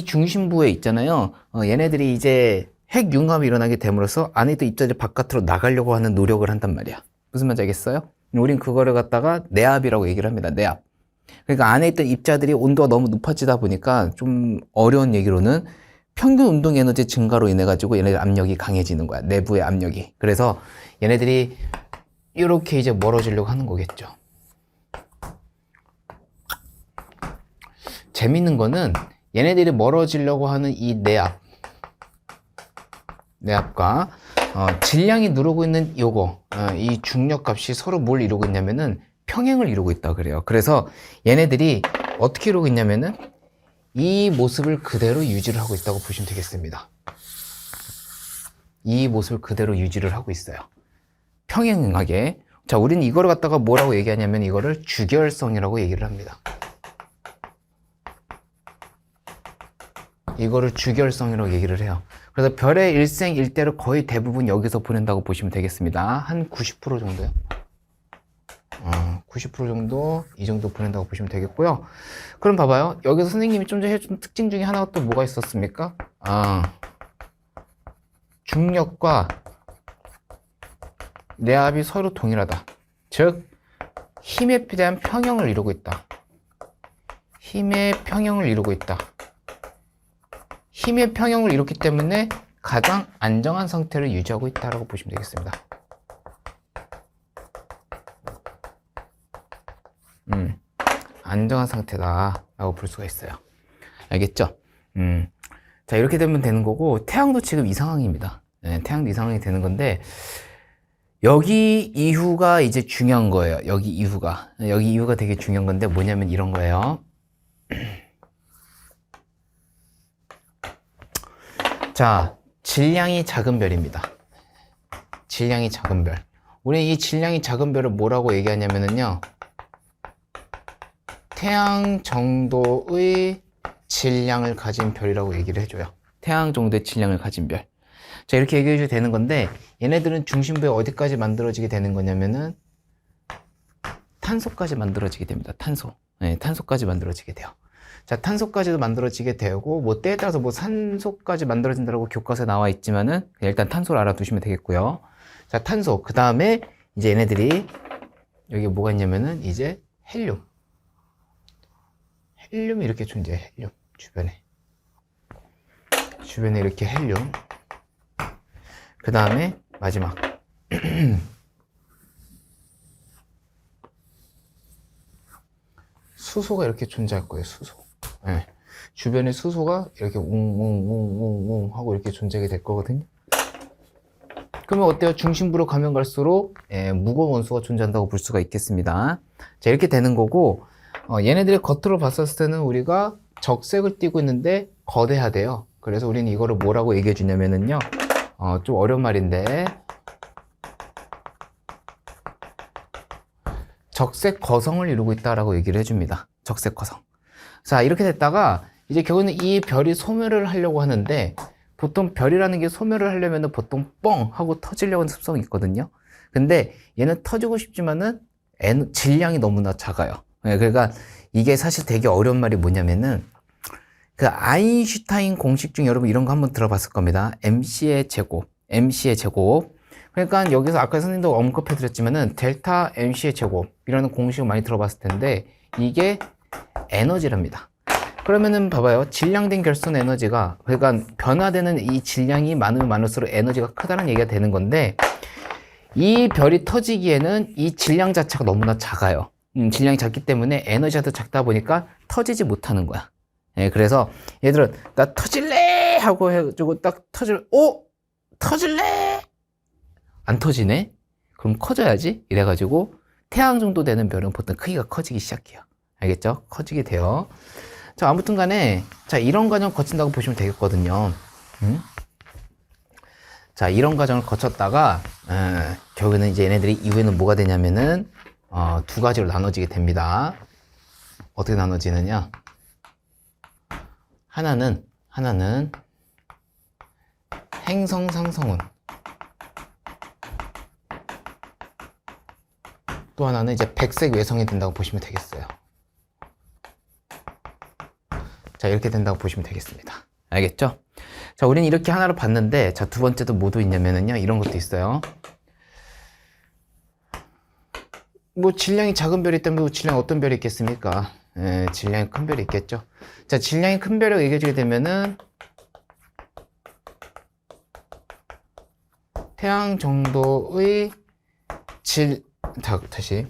중심부에 있잖아요. 얘네들이 이제 핵융합이 일어나게 됨으로써 안에 있던 입자들이 바깥으로 나가려고 하는 노력을 한단 말이야. 무슨 말인지 알겠어요? 우린 그거를 갖다가 내압이라고 얘기를 합니다. 내압. 그러니까 안에 있던 입자들이 온도가 너무 높아지다 보니까 좀 어려운 얘기로는 평균 운동 에너지 증가로 인해 가지고 얘네들 압력이 강해지는 거야. 내부의 압력이. 그래서 얘네들이 이렇게 이제 멀어지려고 하는 거겠죠. 재밌는 거는 얘네들이 멀어지려고 하는 이 내압과 질량이 누르고 있는 요거, 이 중력 값이 서로 뭘 이루고 있냐면은 평행을 이루고 있다 그래요. 그래서 얘네들이 어떻게 이루고 있냐면은 이 모습을 그대로 유지를 하고 있다고 보시면 되겠습니다. 이 모습을 그대로 유지를 하고 있어요. 평행하게. 자, 우리는 이거를 갖다가 뭐라고 얘기하냐면 이거를 주결성이라고 얘기를 합니다. 이거를 주결성이라고 얘기를 해요. 그래서 별의 일생일대를 거의 대부분 여기서 보낸다고 보시면 되겠습니다. 한 90% 정도요. 90% 정도, 이 정도 보낸다고 보시면 되겠고요. 그럼 봐봐요. 여기서 선생님이 좀 전에 해준 특징 중에 하나가 또 뭐가 있었습니까? 중력과 내압이 서로 동일하다. 즉, 힘에 대한 평형을 이루고 있다. 힘의 평형을 이루고 있다. 힘의 평형을 이뤘기 때문에 가장 안정한 상태를 유지하고 있다고 보시면 되겠습니다. 안정한 상태다 라고 볼 수가 있어요. 알겠죠? 자, 이렇게 되면 되는 거고, 태양도 지금 이 상황입니다. 네, 태양도 이 상황이 되는 건데, 여기 이후가 이제 중요한 거예요. 여기 이후가 되게 중요한 건데, 뭐냐면 이런 거예요. 자, 질량이 작은 별입니다. 질량이 작은 별. 우리 이 질량이 작은 별을 뭐라고 얘기하냐면요, 태양 정도의 질량을 가진 별이라고 얘기를 해줘요. 태양 정도의 질량을 가진 별. 자, 이렇게 얘기해줘도 되는 건데, 얘네들은 중심부에 어디까지 만들어지게 되는 거냐면은 탄소까지 만들어지게 됩니다. 탄소. 네, 탄소까지 만들어지게 돼요. 자, 탄소까지도 만들어지게 되고, 뭐 때에 따라서 뭐 산소까지 만들어진다고 교과서에 나와 있지만은 일단 탄소를 알아두시면 되겠고요. 자, 탄소. 그 다음에 이제 얘네들이 여기 뭐가 있냐면은 이제 헬륨. 헬륨이 이렇게 존재해. 헬륨 주변에 이렇게 헬륨. 그 다음에 마지막 수소가 이렇게 존재할 거예요. 수소. 네. 주변에 수소가 이렇게 웅웅웅웅웅 하고 이렇게 존재하게 될 거거든요. 그러면 어때요? 중심부로 가면 갈수록 무거운 원소가 존재한다고 볼 수가 있겠습니다. 자, 이렇게 되는 거고, 얘네들이 겉으로 봤었을 때는 우리가 적색을 띠고 있는데 거대하대요. 그래서 우리는 이거를 뭐라고 얘기해 주냐면은요, 좀 어려운 말인데, 적색 거성을 이루고 있다라고 얘기를 해줍니다. 적색 거성. 자, 이렇게 됐다가 이제 결국은 이 별이 소멸을 하려고 하는데, 보통 별이라는 게 소멸을 하려면 보통 뻥 하고 터지려고 하는 습성이 있거든요. 근데 얘는 터지고 싶지만은 질량이 너무나 작아요. 그러니까 이게 사실 되게 어려운 말이 뭐냐면은, 그 아인슈타인 공식 중에 여러분 이런 거 한번 들어봤을 겁니다. MC의 제곱. 그러니까 여기서 아까 선생님도 언급해 드렸지만은 델타 MC의 제곱이라는 공식을 많이 들어봤을 텐데, 이게 에너지랍니다. 그러면은 봐봐요. 질량된 결선 에너지가, 그러니까 변화되는 이 질량이 많으면 많을수록 에너지가 크다는 얘기가 되는 건데, 이 별이 터지기에는 이 질량 자체가 너무나 작아요. 질량이 작기 때문에 에너지가 더 작다 보니까 터지지 못하는 거야. 예, 그래서 얘들은 나 터질래 하고 해가지고 딱 터질래 안 터지네. 그럼 커져야지. 이래가지고 태양 정도 되는 별은 보통 크기가 커지기 시작해요. 알겠죠? 커지게 돼요. 자, 아무튼 간에, 자, 이런 과정을 거친다고 보시면 되겠거든요. 자, 이런 과정을 거쳤다가, 결국에는 이제 얘네들이 이후에는 뭐가 되냐면은, 두 가지로 나눠지게 됩니다. 어떻게 나눠지느냐? 하나는 행성 상성운. 또 하나는 이제 백색 외성이 된다고 보시면 되겠어요. 자, 이렇게 된다고 보시면 되겠습니다. 알겠죠? 자, 우리는 이렇게 하나로 봤는데, 자, 두 번째도 뭐도 있냐면은요, 이런 것도 있어요. 뭐, 질량이 작은 별이 있다면, 질량 어떤 별이 있겠습니까? 질량이 큰 별이 있겠죠. 자, 질량이 큰 별이라고 얘기해주게 되면은, 태양 정도의 다시.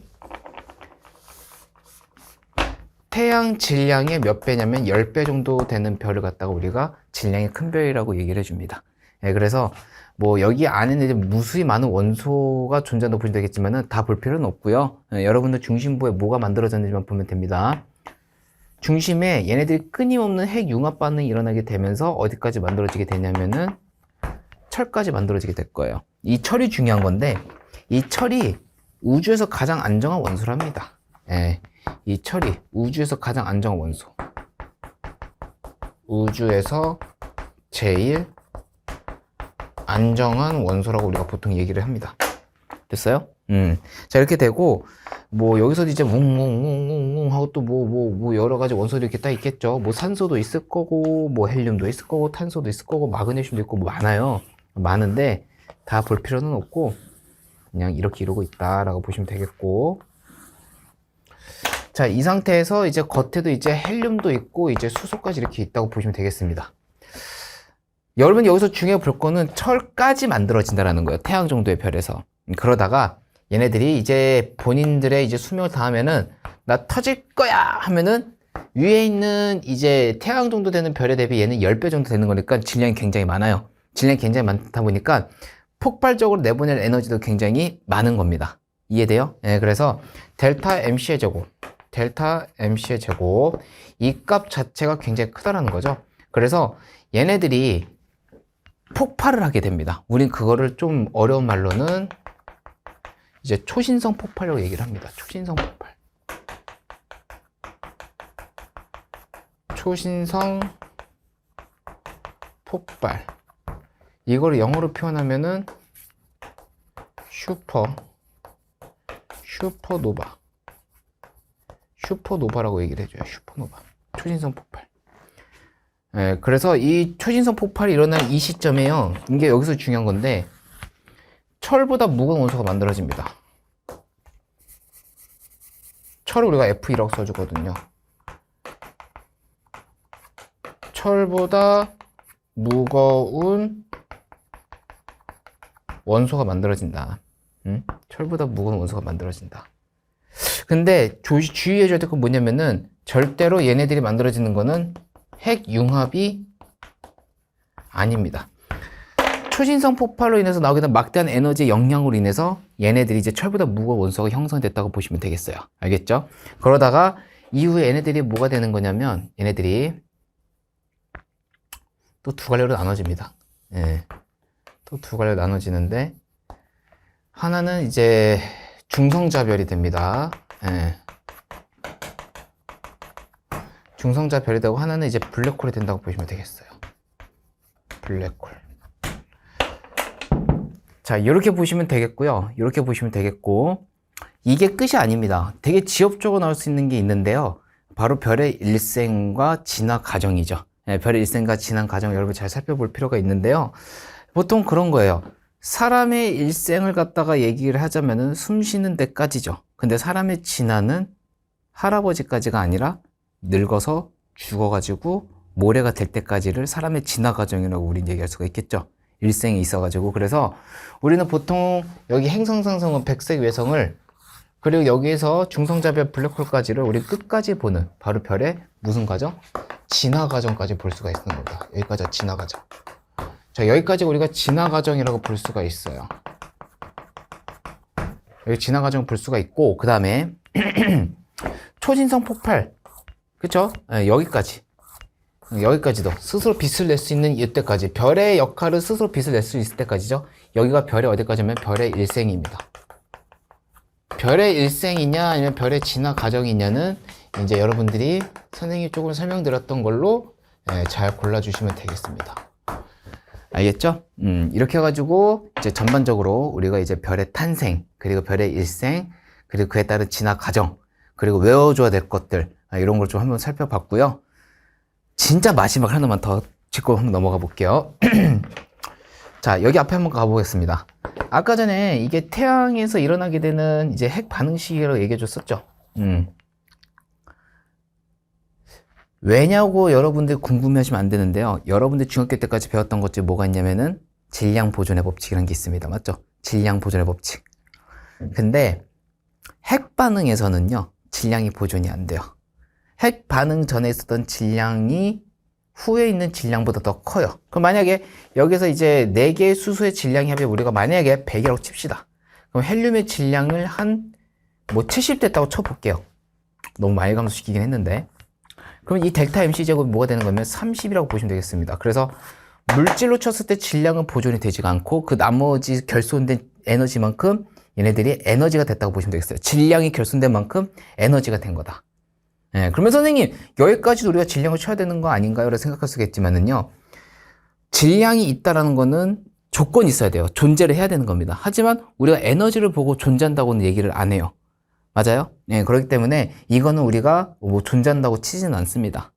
태양 질량의 몇 배냐면 10배 정도 되는 별을 갖다가 우리가 질량이 큰 별이라고 얘기를 해줍니다. 그래서 뭐 여기 안에는 이제 무수히 많은 원소가 존재한다고 보시면 되겠지만은 다 볼 필요는 없고요. 여러분들 중심부에 뭐가 만들어졌는지만 보면 됩니다. 중심에 얘네들이 끊임없는 핵 융합 반응이 일어나게 되면서 어디까지 만들어지게 되냐면은 철까지 만들어지게 될 거예요. 이 철이 중요한 건데 이 철이 우주에서 가장 안정한 원소랍니다. 이 철이 우주에서 가장 안정한 원소. 우주에서 제일 안정한 원소라고 우리가 보통 얘기를 합니다. 됐어요? 자, 이렇게 되고, 뭐, 여기서 이제 웅웅웅웅웅 하고 또 뭐 여러 가지 원소들이 이렇게 딱 있겠죠. 뭐, 산소도 있을 거고, 뭐, 헬륨도 있을 거고, 탄소도 있을 거고, 마그네슘도 있고, 뭐, 많아요. 많은데, 다 볼 필요는 없고, 그냥 이렇게 이러고 있다라고 보시면 되겠고. 자, 이 상태에서 이제 겉에도 이제 헬륨도 있고, 이제 수소까지 이렇게 있다고 보시면 되겠습니다. 여러분 여기서 중요해 볼 거는 철까지 만들어진다라는 거예요. 태양 정도의 별에서. 그러다가 얘네들이 이제 본인들의 이제 수명을 다하면은 나 터질 거야 하면은 위에 있는 이제 태양 정도 되는 별에 대비 얘는 10배 정도 되는 거니까 질량이 굉장히 많아요. 질량이 굉장히 많다 보니까 폭발적으로 내보낼 에너지도 굉장히 많은 겁니다. 이해돼요? 그래서 델타 MC의 제곱, 델타 MC의 제곱 이 값 자체가 굉장히 크다라는 거죠. 그래서 얘네들이 폭발을 하게 됩니다. 우린 그거를 좀 어려운 말로는 이제 초신성 폭발이라고 얘기를 합니다. 초신성 폭발. 초신성 폭발. 이거를 영어로 표현하면은 슈퍼노바라고 얘기를 해줘요. 슈퍼노바. 초신성 폭발. 그래서 이 초신성 폭발이 일어난 이 시점에요. 이게 여기서 중요한 건데 철보다 무거운 원소가 만들어집니다. 철을 우리가 F2라고 써주거든요. 철보다 무거운 원소가 만들어진다. 철보다 무거운 원소가 만들어진다. 근데 주의해줘야 될 건 뭐냐면은 절대로 얘네들이 만들어지는 거는 핵 융합이 아닙니다. 초신성 폭발로 인해서 나오게 된 막대한 에너지의 영향으로 인해서 얘네들이 이제 철보다 무거운 원소가 형성됐다고 보시면 되겠어요. 알겠죠? 그러다가 이후에 얘네들이 뭐가 되는 거냐면 얘네들이 또 두 갈래로 나눠집니다. 또 두 갈래로 나눠지는데 하나는 이제 중성자별이 됩니다. 중성자별이 되고 하나는 이제 블랙홀이 된다고 보시면 되겠어요. 블랙홀. 자, 이렇게 보시면 되겠고요. 이렇게 보시면 되겠고 이게 끝이 아닙니다. 되게 지엽적으로 나올 수 있는 게 있는데요. 바로 별의 일생과 진화 과정이죠. 별의 일생과 진화 과정 여러분 잘 살펴볼 필요가 있는데요. 보통 그런 거예요. 사람의 일생을 갖다가 얘기를 하자면은 숨 쉬는 데까지죠. 근데 사람의 진화는 할아버지까지가 아니라 늙어서 죽어가지고 모래가 될 때까지를 사람의 진화 과정이라고 우리는 얘기할 수가 있겠죠. 일생이 있어가지고. 그래서 우리는 보통 여기 행성상성은 백색 외성을 그리고 여기에서 중성자별 블랙홀까지를 우리 끝까지 보는 바로 별의 무슨 과정? 진화 과정까지 볼 수가 있는 겁니다. 여기까지가 진화 과정. 자, 여기까지 우리가 진화 과정이라고 볼 수가 있어요. 여기 진화 과정 볼 수가 있고 그 다음에 초신성 폭발 그쵸? 여기까지도 스스로 빛을 낼 수 있는 이때까지 별의 역할을 스스로 빛을 낼 수 있을 때까지죠. 여기가 별의 어디까지면 별의 일생입니다. 별의 일생이냐 아니면 별의 진화 과정이냐는 이제 여러분들이 선생님이 조금 설명드렸던 걸로 잘 골라주시면 되겠습니다. 알겠죠? 이렇게 해가지고 이제 전반적으로 우리가 이제 별의 탄생 그리고 별의 일생 그리고 그에 따른 진화 과정 그리고 외워줘야 될 것들 이런 걸 좀 한번 살펴봤고요. 진짜 마지막 하나만 더 짚고 한번 넘어가 볼게요. 자, 여기 앞에 한번 가보겠습니다. 아까 전에 이게 태양에서 일어나게 되는 이제 핵 반응 시기라고 얘기해 줬었죠. 왜냐고 여러분들 궁금해하시면 안 되는데요. 여러분들 중학교 때까지 배웠던 것 중에 뭐가 있냐면은 질량 보존의 법칙이라는 게 있습니다. 맞죠? 질량 보존의 법칙. 근데 핵 반응에서는요, 질량이 보존이 안 돼요. 핵 반응 전에 있었던 질량이 후에 있는 질량보다 더 커요. 그럼 만약에 여기서 이제 4개의 수소의 질량이 합해 우리가 만약에 100이라고 칩시다. 그럼 헬륨의 질량을 한 뭐 70 됐다고 쳐볼게요. 너무 많이 감소시키긴 했는데. 그럼 이 델타 MC 제곱이 뭐가 되는 거면 30이라고 보시면 되겠습니다. 그래서 물질로 쳤을 때 질량은 보존이 되지가 않고 그 나머지 결손된 에너지만큼 얘네들이 에너지가 됐다고 보시면 되겠어요. 질량이 결손된 만큼 에너지가 된 거다. 예, 그러면 선생님 여기까지도 우리가 질량을 쳐야 되는 거 아닌가요? 라고 생각할 수가 있지만은요, 질량이 있다라는 거는 조건이 있어야 돼요. 존재를 해야 되는 겁니다. 하지만 우리가 에너지를 보고 존재한다고는 얘기를 안 해요. 맞아요? 예, 그렇기 때문에 이거는 우리가 뭐 존재한다고 치지는 않습니다.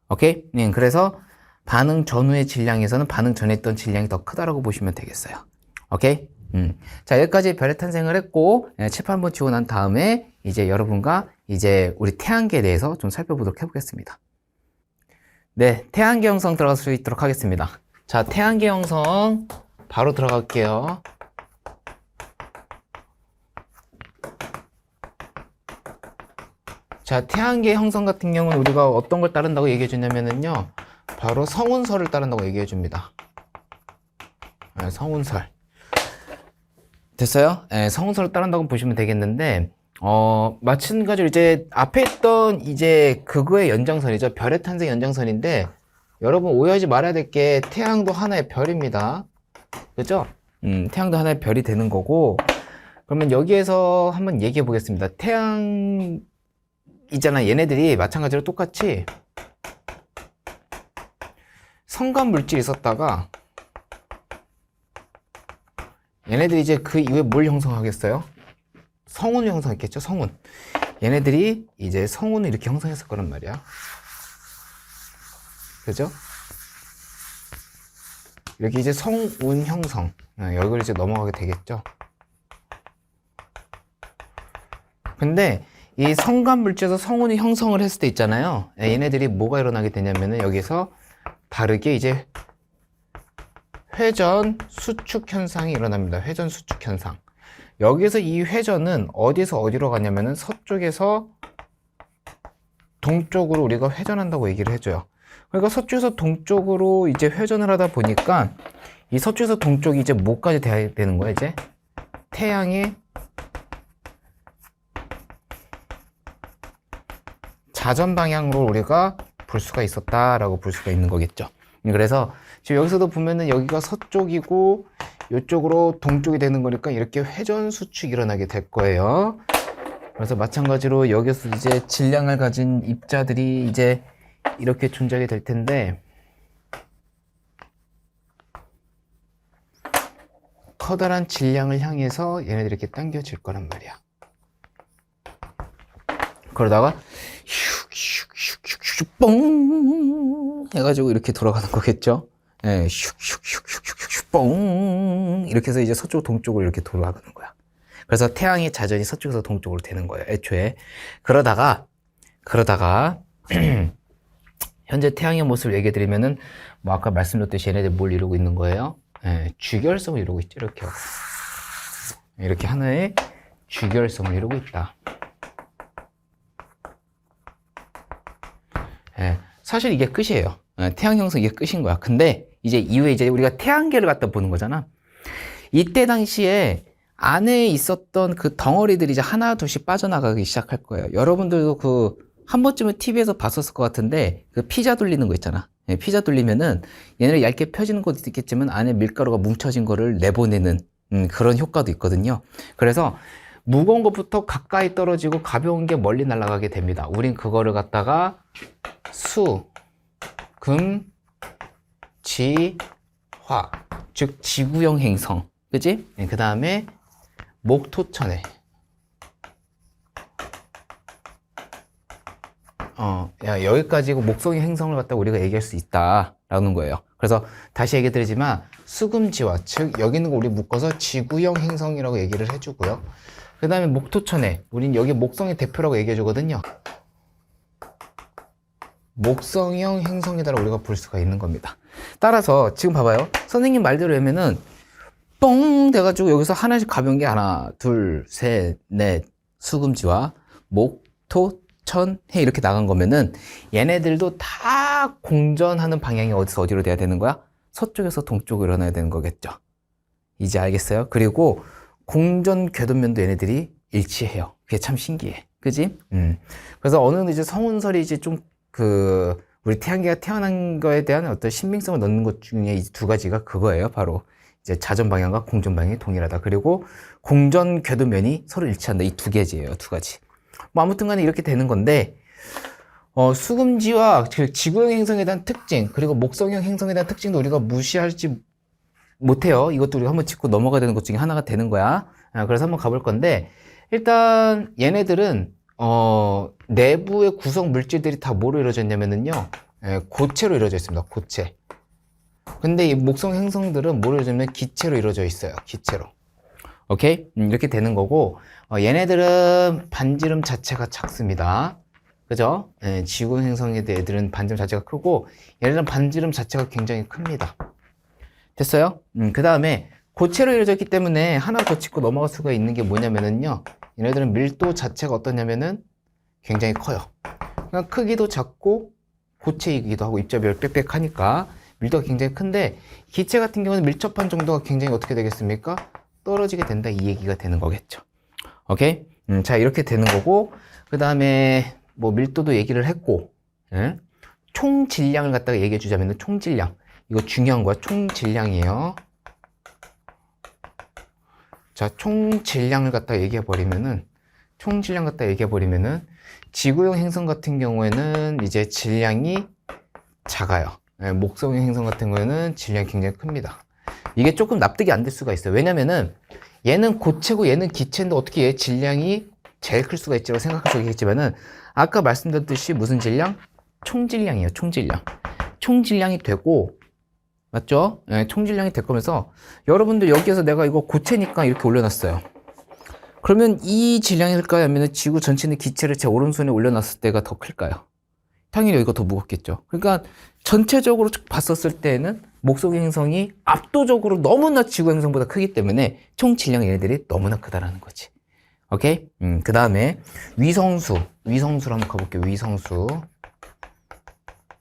오케이? 예, 그래서 반응 전후의 질량에서는 반응 전에 있던 질량이 더 크다라고 보시면 되겠어요. 오케이? 자, 여기까지 별의 탄생을 했고, 책 한번 치고 난 다음에 이제 여러분과 이제 우리 태양계에 대해서 좀 살펴보도록 해보겠습니다. 네, 태양계 형성 들어갈 수 있도록 하겠습니다. 자, 태양계 형성 바로 들어갈게요. 자, 태양계 형성 같은 경우는 우리가 어떤 걸 따른다고 얘기해 주냐면은요, 바로 성운설을 따른다고 얘기해 줍니다. 네, 성운설. 됐어요? 네, 성운설을 따른다고 보시면 되겠는데, 마찬가지로 이제 앞에 있던 이제 그거의 연장선이죠. 별의 탄생 연장선인데, 여러분 오해하지 말아야 될 게 태양도 하나의 별입니다. 그죠? 태양도 하나의 별이 되는 거고, 그러면 여기에서 한번 얘기해 보겠습니다. 태양 있잖아. 얘네들이 마찬가지로 똑같이 성간 물질이 있었다가 얘네들이 이제 그 이후에 뭘 형성하겠어요? 성운을 형성했겠죠. 성운. 얘네들이 이제 성운을 이렇게 형성했을 거란 말이야. 그죠? 이렇게 이제 성운 형성. 여기를 이제 넘어가게 되겠죠. 근데 이 성간 물질에서 성운이 형성을 했을 때 있잖아요. 얘네들이 뭐가 일어나게 되냐면은 여기서 다르게 이제 회전 수축 현상이 일어납니다. 회전 수축 현상. 여기서 이 회전은 어디서 어디로 가냐면은 서쪽에서 동쪽으로 우리가 회전한다고 얘기를 해줘요. 그러니까 서쪽에서 동쪽으로 이제 회전을 하다 보니까 이 서쪽에서 동쪽이 이제 뭐까지 돼야 되는 거야, 이제? 태양의 자전 방향으로 우리가 볼 수가 있었다라고 볼 수가 있는 거겠죠. 그래서 지금 여기서도 보면은 여기가 서쪽이고 이쪽으로 동쪽이 되는 거니까 이렇게 회전 수축이 일어나게 될 거예요. 그래서 마찬가지로 여기서 이제 질량을 가진 입자들이 이제 이렇게 존재하게 될 텐데, 커다란 질량을 향해서 얘네들이 이렇게 당겨질 거란 말이야. 그러다가 슉슉슉슉슉 뻥 해가지고 이렇게 돌아가는 거겠죠. 예, 슉슉슉슉슉 뻥 이렇게 해서 이제 서쪽 동쪽으로 이렇게 돌아가는 거야. 그래서 태양의 자전이 서쪽에서 동쪽으로 되는 거예요, 애초에. 그러다가 현재 태양의 모습을 얘기해 드리면은 뭐 아까 말씀드렸듯이 얘네들 뭘 이루고 있는 거예요? 예, 주결성을 이루고 있죠. 이렇게 하나의 주결성을 이루고 있다. 예, 사실 이게 끝이에요. 예, 태양 형성 이게 끝인 거야. 근데 이제 이후에 이제 우리가 태양계를 갖다 보는 거잖아. 이때 당시에 안에 있었던 그 덩어리들이 이제 하나 둘씩 빠져나가기 시작할 거예요. 여러분들도 그 한 번쯤은 TV에서 봤었을 것 같은데 그 피자 돌리는 거 있잖아. 예, 피자 돌리면은 얘네를 얇게 펴지는 것도 있겠지만 안에 밀가루가 뭉쳐진 거를 내보내는 그런 효과도 있거든요. 그래서 무거운 것부터 가까이 떨어지고 가벼운 게 멀리 날아가게 됩니다. 우린 그거를 갖다가 수, 금, 지, 화, 즉 지구형 행성, 그치? 그 다음에 목토천해. 야, 여기까지고 목성의 행성을 갖다 우리가 얘기할 수 있다라는 거예요. 그래서 다시 얘기 드리지만 수금지화, 즉 여기 있는 거 우리 묶어서 지구형 행성이라고 얘기를 해주고요. 그 다음에 목토천해, 우린 여기 목성의 대표라고 얘기해 주거든요. 목성형 행성이다라고 우리가 볼 수가 있는 겁니다. 따라서 지금 봐봐요. 선생님 말대로 하면은 뻥 돼가지고 여기서 하나씩 가벼운 게 하나, 둘, 셋, 넷, 수금지화, 목, 토, 천, 해 이렇게 나간 거면은 얘네들도 다 공전하는 방향이 어디서 어디로 돼야 되는 거야? 서쪽에서 동쪽으로 일어나야 되는 거겠죠. 이제 알겠어요? 그리고 공전 궤도면도 얘네들이 일치해요. 그게 참 신기해. 그지? 그래서 어느 정도 이제 성운설이 이제 좀 우리 태양계가 태어난 거에 대한 어떤 신빙성을 넣는 것 중에 이 두 가지가 그거예요. 바로 이제 자전 방향과 공전 방향이 동일하다. 그리고 공전 궤도면이 서로 일치한다. 이 두 가지예요. 두 가지. 뭐 아무튼 간에 이렇게 되는 건데, 수금지와 지구형 행성에 대한 특징, 그리고 목성형 행성에 대한 특징도 우리가 무시하지 못해요. 이것도 우리가 한번 짚고 넘어가야 되는 것 중에 하나가 되는 거야. 그래서 한번 가볼 건데, 일단 얘네들은 내부의 구성 물질들이 다 뭐로 이루어져 있냐면요, 고체로 이루어져 있습니다. 고체. 근데 이 목성 행성들은 뭐로 이루어져 있냐면 기체로 이루어져 있어요. 기체로. 오케이? 이렇게 되는 거고, 얘네들은 반지름 자체가 작습니다. 그죠? 지구 행성에 대한 애들은 반지름 자체가 크고, 얘네들은 반지름 자체가 굉장히 큽니다. 됐어요? 그 다음에 고체로 이루어져 있기 때문에 하나 더 짚고 넘어갈 수가 있는 게 뭐냐면은요, 얘네들은 밀도 자체가 어떠냐면은 굉장히 커요. 그러니까 크기도 작고 고체이기도 하고 입자별 빽빽하니까 밀도가 굉장히 큰데, 기체 같은 경우는 밀접한 정도가 굉장히 어떻게 되겠습니까? 떨어지게 된다, 이 얘기가 되는 거겠죠. 오케이? 자, 이렇게 되는 거고, 그 다음에 뭐 밀도도 얘기를 했고, 총 질량을 갖다가 얘기해 주자면 총 질량, 이거 중요한 거야. 총 질량이에요. 자, 총 질량을 갖다 얘기해 버리면은, 총 질량 갖다 얘기해 버리면은 지구형 행성 같은 경우에는 이제 질량이 작아요. 목성형 행성 같은 경우에는 질량이 굉장히 큽니다. 이게 조금 납득이 안 될 수가 있어요. 왜냐면은 얘는 고체고 얘는 기체인데 어떻게 얘 질량이 제일 클 수가 있지라고 생각할 수 있겠지만은, 아까 말씀드렸듯이 무슨 질량? 총질량이에요. 총질량. 총질량이 되고, 맞죠? 총질량이 될 거면서, 여러분들 여기에서 내가 이거 고체니까 이렇게 올려놨어요. 그러면 이 질량일까요? 아니면 지구 전체의 기체를 제 오른손에 올려놨을 때가 더 클까요? 당연히 여기가 더 무겁겠죠. 그러니까 전체적으로 봤었을 때는 목성의 행성이 압도적으로 너무나 지구 행성보다 크기 때문에 총 질량 얘네들이 너무나 크다라는 거지. 오케이? 그 다음에 위성수로 한번 가볼게요.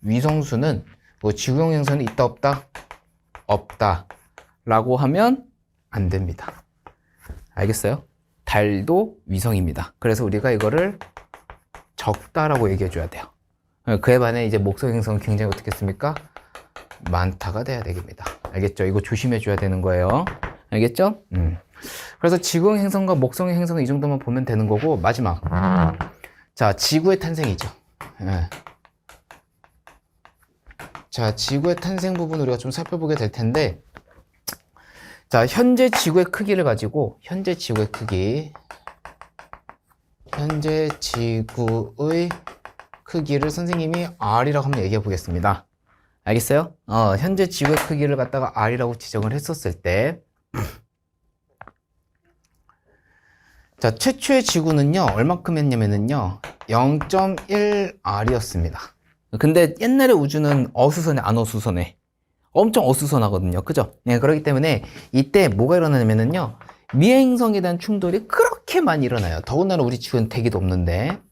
위성수는 뭐 지구형 행성은 있다 없다? 없다 라고 하면 안 됩니다. 알겠어요? 달도 위성입니다. 그래서 우리가 이거를 적다라고 얘기해 줘야 돼요. 그에 반해 이제 목성 행성은 굉장히 어떻겠습니까? 많다가 돼야 되겠습니다. 알겠죠? 이거 조심해 줘야 되는 거예요. 알겠죠? 그래서 지구형 행성과 목성형 행성은 이 정도만 보면 되는 거고, 마지막. 자, 지구의 탄생이죠. 자, 지구의 탄생 부분 우리가 좀 살펴보게 될 텐데, 자, 현재 지구의 크기를 가지고, 현재 지구의 크기를 선생님이 R이라고 한번 얘기해 보겠습니다. 알겠어요? 현재 지구의 크기를 갖다가 R이라고 지정을 했었을 때, 자, 최초의 지구는요, 얼마큼 했냐면은요, 0.1R이었습니다. 근데 옛날의 우주는 어수선해, 안 어수선해? 엄청 어수선하거든요. 그죠? 네, 그렇기 때문에 이때 뭐가 일어나냐면은요, 미행성에 대한 충돌이 그렇게 많이 일어나요. 더군다나 우리 지구는 대기도 없는데,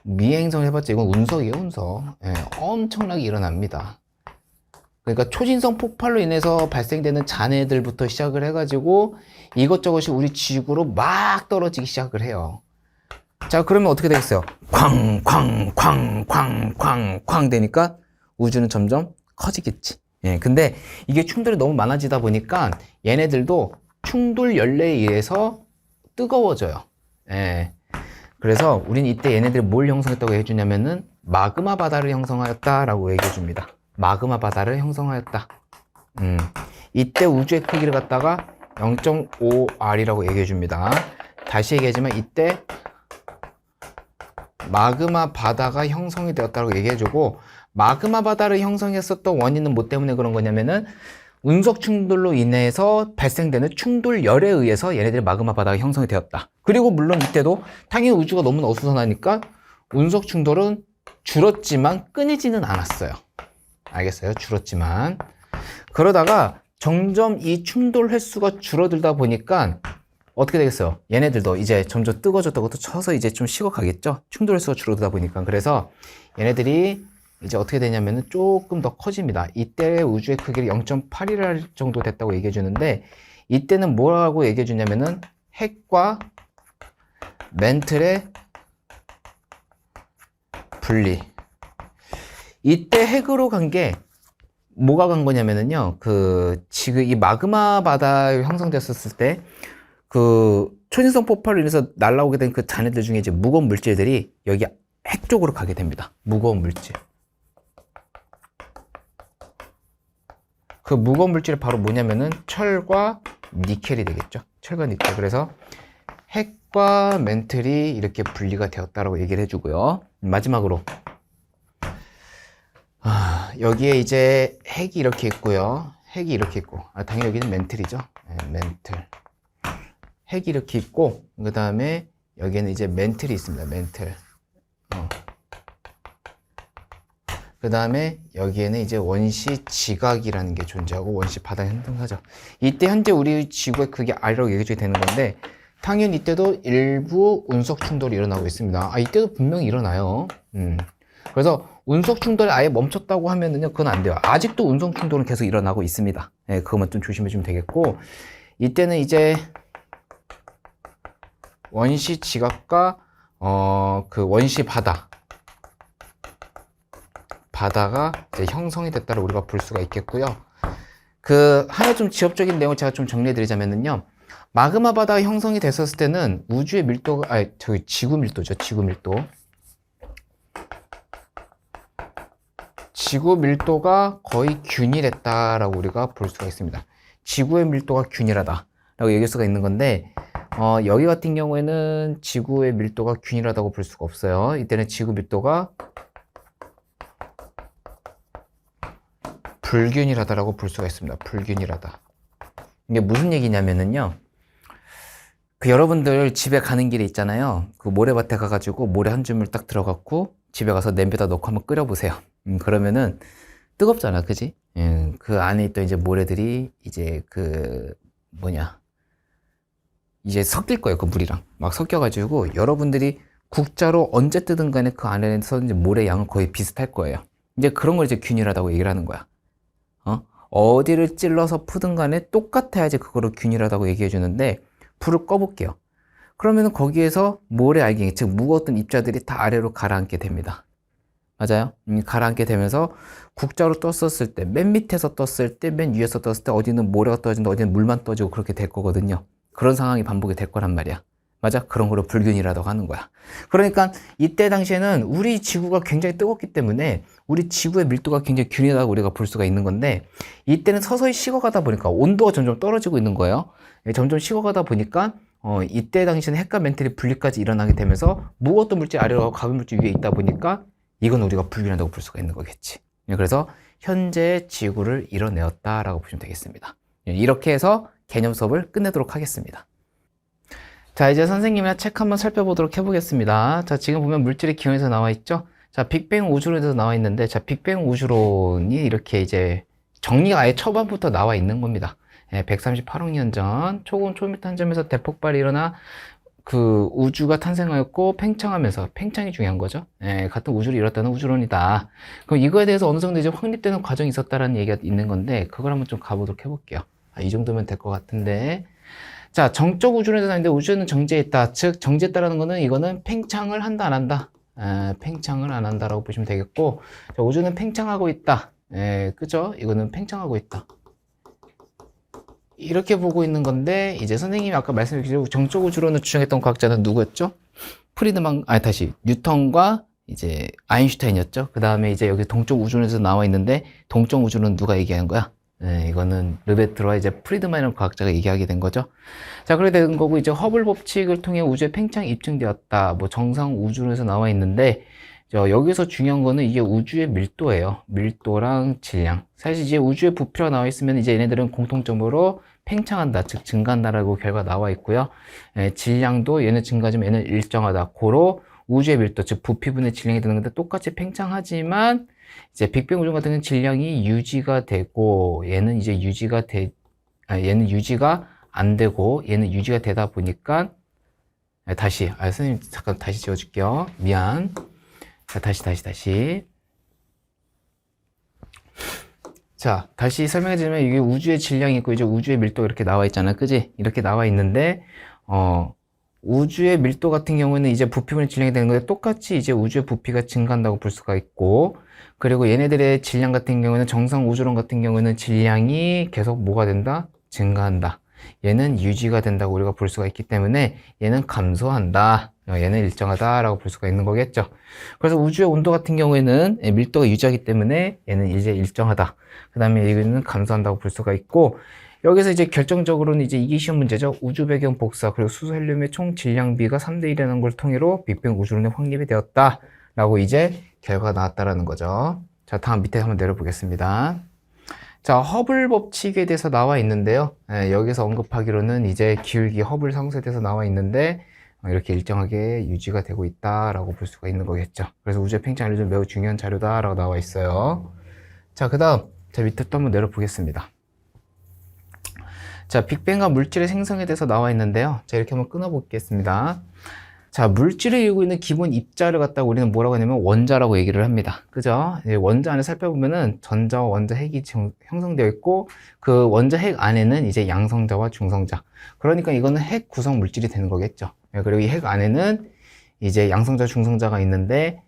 미행성 해봤자 이건 운석이에요, 운석. 네, 엄청나게 일어납니다. 그러니까 초신성 폭발로 인해서 발생되는 잔해들부터 시작을 해가지고 이것저것이 우리 지구로 막 떨어지기 시작을 해요. 자, 그러면 어떻게 되겠어요? 쾅 되니까 우주는 점점 커지겠지. 예, 근데 이게 충돌이 너무 많아지다 보니까 얘네들도 충돌 연례에 의해서 뜨거워져요. 예. 그래서 우린 이때 얘네들이 뭘 형성했다고 해주냐면은 마그마 바다를 형성하였다라고 얘기해줍니다. 마그마 바다를 형성하였다. 이때 우주의 크기를 갖다가 0.5R이라고 얘기해줍니다. 다시 얘기하지만 이때 마그마 바다가 형성이 되었다고 얘기해주고, 마그마 바다를 형성했었던 원인은 뭐 때문에 그런 거냐면은 운석 충돌로 인해서 발생되는 충돌열에 의해서 얘네들이 마그마 바다가 형성이 되었다. 그리고 물론 이때도 당연히 우주가 너무 어수선하니까 운석 충돌은 줄었지만 끊이지는 않았어요. 알겠어요? 줄었지만. 그러다가 점점 이 충돌 횟수가 줄어들다 보니까 어떻게 되겠어요? 얘네들도 이제 점점 뜨거워졌다고 또 쳐서 이제 좀 식어가겠죠? 충돌 횟수가 줄어들다 보니까. 그래서 얘네들이 이제 어떻게 되냐면은 조금 더 커집니다. 이때 우주의 크기를 0.8이라 정도 됐다고 얘기해 주는데, 이때는 뭐라고 얘기해 주냐면은 핵과 멘틀의 분리. 이때 핵으로 간 게 뭐가 간 거냐면은요, 지금 이 마그마 바다 형성됐었을 때 초신성 폭발로 인해서 날아오게 된 그 잔해들 중에 이제 무거운 물질들이 여기 핵 쪽으로 가게 됩니다. 무거운 물질. 그 무거운 물질이 바로 뭐냐면은 철과 니켈이 되겠죠. 철과 니켈. 그래서 핵과 멘틀이 이렇게 분리가 되었다라고 얘기를 해주고요. 마지막으로 여기에 이제 핵이 이렇게 있고요. 핵이 이렇게 있고, 당연히 여기는 멘틀이죠. 네, 멘틀. 핵이 이렇게 있고, 그 다음에 여기에는 이제 멘틀이 있습니다. 멘틀. 그 다음에 여기에는 이제 원시 지각이라는 게 존재하고 원시 바다에 행동하죠. 이때 현재 우리 지구의 크기 R이라고 얘기해 되는 건데, 당연히 이때도 일부 운석 충돌이 일어나고 있습니다. 이때도 분명히 일어나요. 그래서 운석 충돌이 아예 멈췄다고 하면은요, 그건 안 돼요. 아직도 운석 충돌은 계속 일어나고 있습니다. 네, 그것만 좀 조심해 주면 되겠고, 이때는 이제 원시 지각과 원시 바다가 이제 형성이 됐다고 우리가 볼 수가 있겠고요. 하나 좀 지엽적인 내용을 제가 좀 정리해 드리자면은요, 마그마 바다가 형성이 됐었을 때는 우주의 밀도가, 지구 밀도죠. 지구 밀도. 지구 밀도가 거의 균일했다라고 우리가 볼 수가 있습니다. 지구의 밀도가 균일하다라고 얘기할 수가 있는 건데, 여기 같은 경우에는 지구의 밀도가 균일하다고 볼 수가 없어요. 이때는 지구 밀도가 불균일하다라고 볼 수가 있습니다. 불균일하다. 이게 무슨 얘기냐면은요, 여러분들 집에 가는 길에 있잖아요. 모래밭에 가가지고 모래 한 줌을 딱 들어갖고 집에 가서 냄비에다 넣고 한번 끓여보세요. 그러면은 뜨겁잖아, 그지? 그 안에 있던 이제 모래들이 이제 이제 섞일 거예요, 그 물이랑. 막 섞여가지고 여러분들이 국자로 언제 뜨든 간에 그 안에서 이제 모래 양은 거의 비슷할 거예요. 이제 그런 걸 이제 균일하다고 얘기를 하는 거야. 어디를 찔러서 푸든 간에 똑같아야지 그거를 균일하다고 얘기해 주는데, 불을 꺼볼게요. 그러면은 거기에서 모래 알갱이, 즉 무거웠던 입자들이 다 아래로 가라앉게 됩니다. 맞아요? 가라앉게 되면서 국자로 떴었을 때, 맨 밑에서 떴을 때, 맨 위에서 떴을 때 어디는 모래가 떠진다, 어디는 물만 떠지고 그렇게 될 거거든요. 그런 상황이 반복이 될 거란 말이야. 맞아? 그런 거를 불균이라고 하는 거야. 그러니까 이때 당시에는 우리 지구가 굉장히 뜨겁기 때문에 우리 지구의 밀도가 굉장히 균일하다고 우리가 볼 수가 있는 건데, 이때는 서서히 식어가다 보니까 온도가 점점 떨어지고 있는 거예요. 점점 식어가다 보니까 이때 당시에는 핵과 멘틀이 분리까지 일어나게 되면서 무거웠던 물질 아래로 가고 가벼운 물질 위에 있다 보니까 이건 우리가 불균하다고 볼 수가 있는 거겠지. 그래서 현재 지구를 이뤄내었다라고 보시면 되겠습니다. 이렇게 해서 개념 수업을 끝내도록 하겠습니다. 자, 이제 선생님이랑 책 한번 살펴보도록 해보겠습니다. 자, 지금 보면 물질의 기원에서 나와 있죠? 자, 빅뱅 우주론에서 나와 있는데, 자, 빅뱅 우주론이 이렇게 이제 정리가 아예 초반부터 나와 있는 겁니다. 138억 년 전 초고온 초미탄 점에서 대폭발이 일어나 우주가 탄생하였고 팽창하면서, 팽창이 중요한 거죠. 같은 우주를 이뤘다는 우주론이다. 그럼 이거에 대해서 어느 정도 이제 확립되는 과정이 있었다라는 얘기가 있는 건데, 그걸 한번 좀 가보도록 해볼게요. 이 정도면 될 것 같은데. 자, 정적 우주론에서 나왔는데, 우주는 정지해 있다. 즉, 정지했다라는 거는 이거는 팽창을 한다, 안 한다? 팽창을 안 한다라고 보시면 되겠고, 자, 우주는 팽창하고 있다. 그죠? 이거는 팽창하고 있다. 이렇게 보고 있는 건데, 이제 선생님이 아까 말씀해 주신 정적 우주론을 주장했던 과학자는 누구였죠? 뉴턴과 이제 아인슈타인이었죠. 그 다음에 이제 여기 동적 우주론에서 나와 있는데, 동적 우주론은 누가 얘기한 거야? 네, 이거는 르베트와 이제 프리드만이라는 과학자가 얘기하게 된 거죠. 자, 그렇게 된 거고, 이제 허블 법칙을 통해 우주의 팽창이 입증되었다. 뭐 정상 우주론에서 나와 있는데, 여기서 중요한 거는 이게 우주의 밀도예요. 밀도랑 질량. 사실 이제 우주의 부피가 나와 있으면 이제 얘네들은 공통적으로 팽창한다, 즉 증가한다라고 결과 나와 있고요. 질량도 얘는 증가하지만 얘는 일정하다. 고로 우주의 밀도, 즉 부피분의 질량이 되는 건데 똑같이 팽창하지만 이제 빅뱅 우주 같은 경우는 질량이 유지가 되고 얘는 이제 얘는 유지가 안 되고 얘는 유지가 되다 보니까 선생님 잠깐 다시 지워줄게요. 미안. 자, 다시. 자, 다시 설명해드리면 이게 우주의 질량이 있고 이제 우주의 밀도가 이렇게 나와 있잖아. 그지? 이렇게 나와 있는데, 우주의 밀도 같은 경우에는 이제 부피분의 질량이 되는 건데 똑같이 이제 우주의 부피가 증가한다고 볼 수가 있고, 그리고 얘네들의 질량 같은 경우에는 정상 우주론 같은 경우에는 질량이 계속 뭐가 된다? 증가한다. 얘는 유지가 된다고 우리가 볼 수가 있기 때문에 얘는 감소한다. 얘는 일정하다라고 볼 수가 있는 거겠죠. 그래서 우주의 온도 같은 경우에는 밀도가 유지하기 때문에 얘는 이제 일정하다. 그 다음에 이거는 감소한다고 볼 수가 있고, 여기서 이제 결정적으로는 이제 이게 시험 문제죠. 우주 배경 복사 그리고 수소 헬륨의 총 질량비가 3대 1이라는 걸 통해로 빅뱅 우주론이 확립이 되었다라고 이제 결과가 나왔다라는 거죠. 자, 다음 밑에 한번 내려보겠습니다. 자, 허블 법칙에 대해서 나와 있는데요. 여기서 언급하기로는 이제 기울기 허블 상수에 대해서 나와 있는데 이렇게 일정하게 유지가 되고 있다라고 볼 수가 있는 거겠죠. 그래서 우주의 팽창 알려주는 매우 중요한 자료다라고 나와 있어요. 자, 그 다음 자, 밑에 또 한번 내려보겠습니다. 자, 빅뱅과 물질의 생성에 대해서 나와 있는데요. 자, 이렇게 한번 끊어보겠습니다. 자, 물질을 이루고 있는 기본 입자를 갖다가 우리는 뭐라고 하냐면 원자라고 얘기를 합니다. 그죠? 원자 안에 살펴보면은 전자와 원자 핵이 형성되어 있고 그 원자 핵 안에는 이제 양성자와 중성자. 그러니까 이거는 핵 구성 물질이 되는 거겠죠. 그리고 이 핵 안에는 이제 양성자, 중성자가 있는데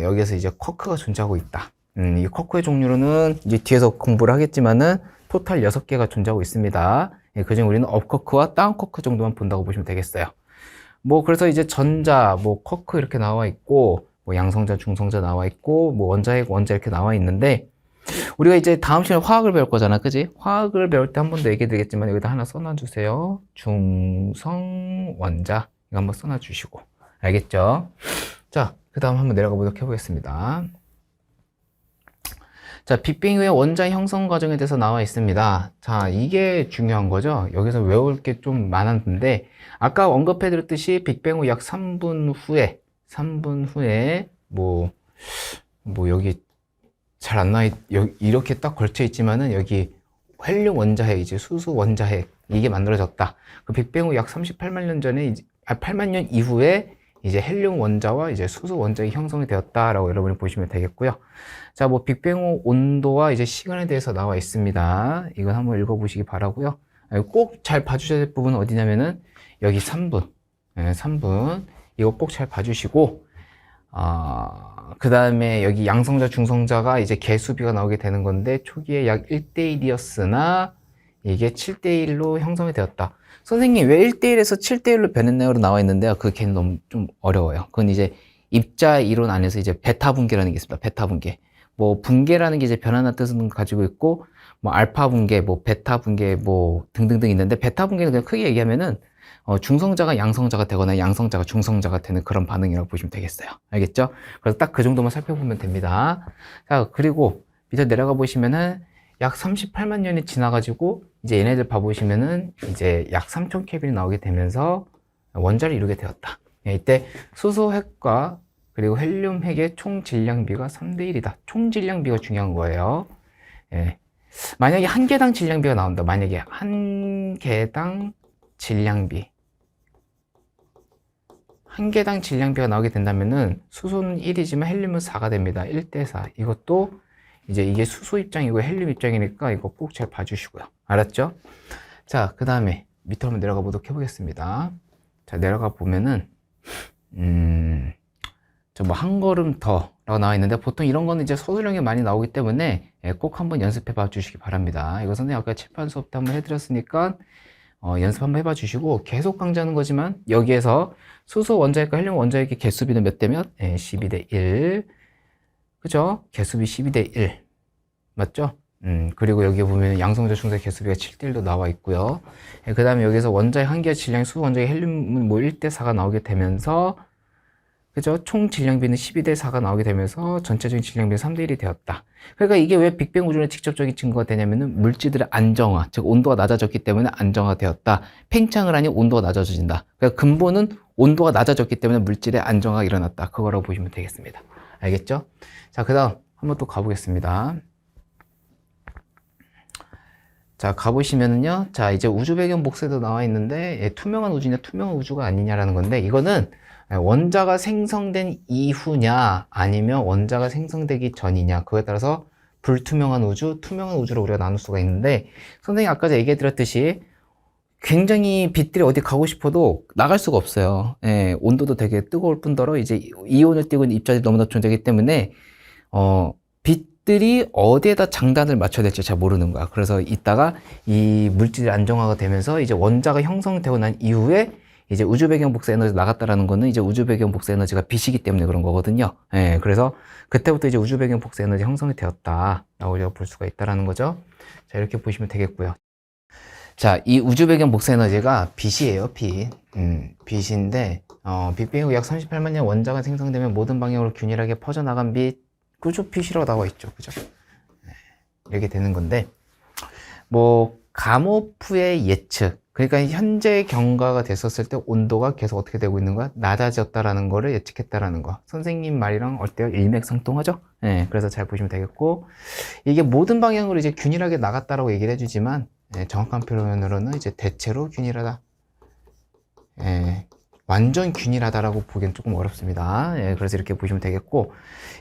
여기에서 이제 쿼크가 존재하고 있다. 이 쿼크의 종류로는 이제 뒤에서 공부를 하겠지만은 토탈 6개가 존재하고 있습니다. 그중 우리는 업 쿼크와 다운 쿼크 정도만 본다고 보시면 되겠어요. 뭐 그래서 이제 전자, 뭐 쿼크 이렇게 나와 있고, 뭐 양성자, 중성자 나와 있고, 뭐 원자핵, 원자 이렇게 나와 있는데, 우리가 이제 다음 시간에 화학을 배울 거잖아, 그지? 화학을 배울 때 한 번 더 얘기해 드리겠지만 여기다 하나 써놔주세요. 중성 원자 이거 한번 써놔주시고, 알겠죠? 자, 그 다음 한번 내려가 보도록 해보겠습니다. 자, 빅뱅 이후의 원자 형성 과정에 대해서 나와 있습니다. 자, 이게 중요한 거죠. 여기서 외울 게 좀 많았는데, 아까 언급해 드렸듯이 빅뱅 후 약 3분 후에, 여기 잘 안 나와, 이렇게 딱 걸쳐 있지만은 여기 헬륨 원자핵, 이제 수소 원자핵, 이게 만들어졌다. 그 빅뱅 후 약 38만 년 전에, 8만 년 이후에 이제 헬륨 원자와 이제 수소 원자핵이 형성이 되었다라고 여러분이 보시면 되겠고요. 자, 뭐 빅뱅 후 온도와 이제 시간에 대해서 나와 있습니다. 이건 한번 읽어보시기 바라고요. 꼭 잘 봐주셔야 될 부분은 어디냐면은 여기 3분, 3분 이거 꼭 잘 봐주시고, 그 다음에 여기 양성자, 중성자가 이제 개수비가 나오게 되는 건데 초기에 약 1대1이었으나 이게 7대1로 형성이 되었다. 선생님 왜 1대1에서 7대1로 변했나요? 로 나와 있는데요. 그 걔는 너무 좀 어려워요. 그건 이제 입자 이론 안에서 이제 베타 분계라는 게 있습니다. 베타 분계. 뭐 분계라는 게 이제 변화나 뜻은 가지고 있고, 뭐 알파 분계, 뭐 베타 분계, 뭐 등등등 있는데, 베타 분계는 그냥 크게 얘기하면은 중성자가 양성자가 되거나 양성자가 중성자가 되는 그런 반응이라고 보시면 되겠어요. 알겠죠? 그래서 딱 그 정도만 살펴보면 됩니다. 자, 그리고 밑에 내려가 보시면은 약 38만 년이 지나가지고 이제 얘네들 봐보시면은 이제 약 3000 켈빈이 나오게 되면서 원자를 이루게 되었다. 이때 수소 핵과 그리고 헬륨 핵의 총 질량비가 3대 1이다. 총 질량비가 중요한 거예요. 예. 만약에 한 개당 질량비가 나온다. 만약에 한 개당 질량비. 한 개당 질량비가 나오게 된다면은 수소는 1이지만 헬륨은 4가 됩니다. 1대 4. 이것도 이제 이게 수소 입장이고 헬륨 입장이니까 이거 꼭 잘 봐주시고요. 알았죠? 자, 그 다음에 밑으로 한번 내려가 보도록 해보겠습니다. 자, 내려가 보면은, 뭐 한 걸음 더 라고 나와 있는데 보통 이런 거는 이제 서술형이 많이 나오기 때문에 꼭 한번 연습해 봐 주시기 바랍니다. 이거 선생님 아까 칠판 수업 때 한번 해드렸으니까 연습 한번 해봐 주시고, 계속 강조하는 거지만 여기에서 수소 원자핵과 헬륨 원자핵의 개수비는 몇 대 몇? 12대 1. 그죠? 개수비 12대 1. 맞죠? 그리고 여기 보면 양성조 충돌 개수비가 7대1도 나와 있고요. 그 다음에 여기서 원자의 한기와 질량이 수 원자의 헬륨은 뭐 1대4가 나오게 되면서, 그죠? 총 질량비는 12대4가 나오게 되면서 전체적인 질량비는 3대1이 되었다. 그러니까 이게 왜 빅뱅 우주론의 직접적인 증거가 되냐면은 물질들의 안정화, 즉 온도가 낮아졌기 때문에 안정화되었다. 팽창을 하니 온도가 낮아진다. 그러니까 근본은 온도가 낮아졌기 때문에 물질의 안정화가 일어났다. 그거라고 보시면 되겠습니다. 알겠죠? 자, 그 다음 한번 또 가보겠습니다. 자, 가보시면은요. 자, 이제 우주 배경 복사에도 나와 있는데, 투명한 우주냐, 투명한 우주가 아니냐라는 건데, 이거는 원자가 생성된 이후냐, 아니면 원자가 생성되기 전이냐, 그거에 따라서 불투명한 우주, 투명한 우주로 우리가 나눌 수가 있는데, 선생님이 아까 얘기해 드렸듯이, 굉장히 빛들이 어디 가고 싶어도 나갈 수가 없어요. 예, 온도도 되게 뜨거울 뿐더러, 이제 이온을 띄고 있는 입자들이 너무나 존재하기 때문에, 빛들이 어디에다 장단을 맞춰야 될지 잘 모르는 거야. 그래서 이따가 이 물질이 안정화가 되면서 이제 원자가 형성되고 난 이후에 이제 우주 배경 복사 에너지가 나갔다라는 거는 이제 우주 배경 복사 에너지가 빛이기 때문에 그런 거거든요. 예, 그래서 그때부터 이제 우주 배경 복사 에너지 형성이 되었다라고 우리가 볼 수가 있다라는 거죠. 자, 이렇게 보시면 되겠고요. 자, 이 우주 배경 복사 에너지가 빛이에요, 빛. 빛인데, 빅뱅 후 약 38만 년 원자가 생성되면 모든 방향으로 균일하게 퍼져나간 빛, 그죠? 빛이라고 나와 있죠. 그죠? 네, 이렇게 되는 건데, 뭐, 가모프의 예측. 그러니까 현재 경과가 됐었을 때 온도가 계속 어떻게 되고 있는 거야? 낮아졌다라는 거를 예측했다라는 거. 선생님 말이랑 어때요? 일맥상통하죠? 네, 그래서 잘 보시면 되겠고, 이게 모든 방향으로 이제 균일하게 나갔다라고 얘기를 해주지만, 네, 정확한 표현으로는 이제 대체로 균일하다. 네, 완전 균일하다라고 보기엔 조금 어렵습니다. 예, 그래서 이렇게 보시면 되겠고,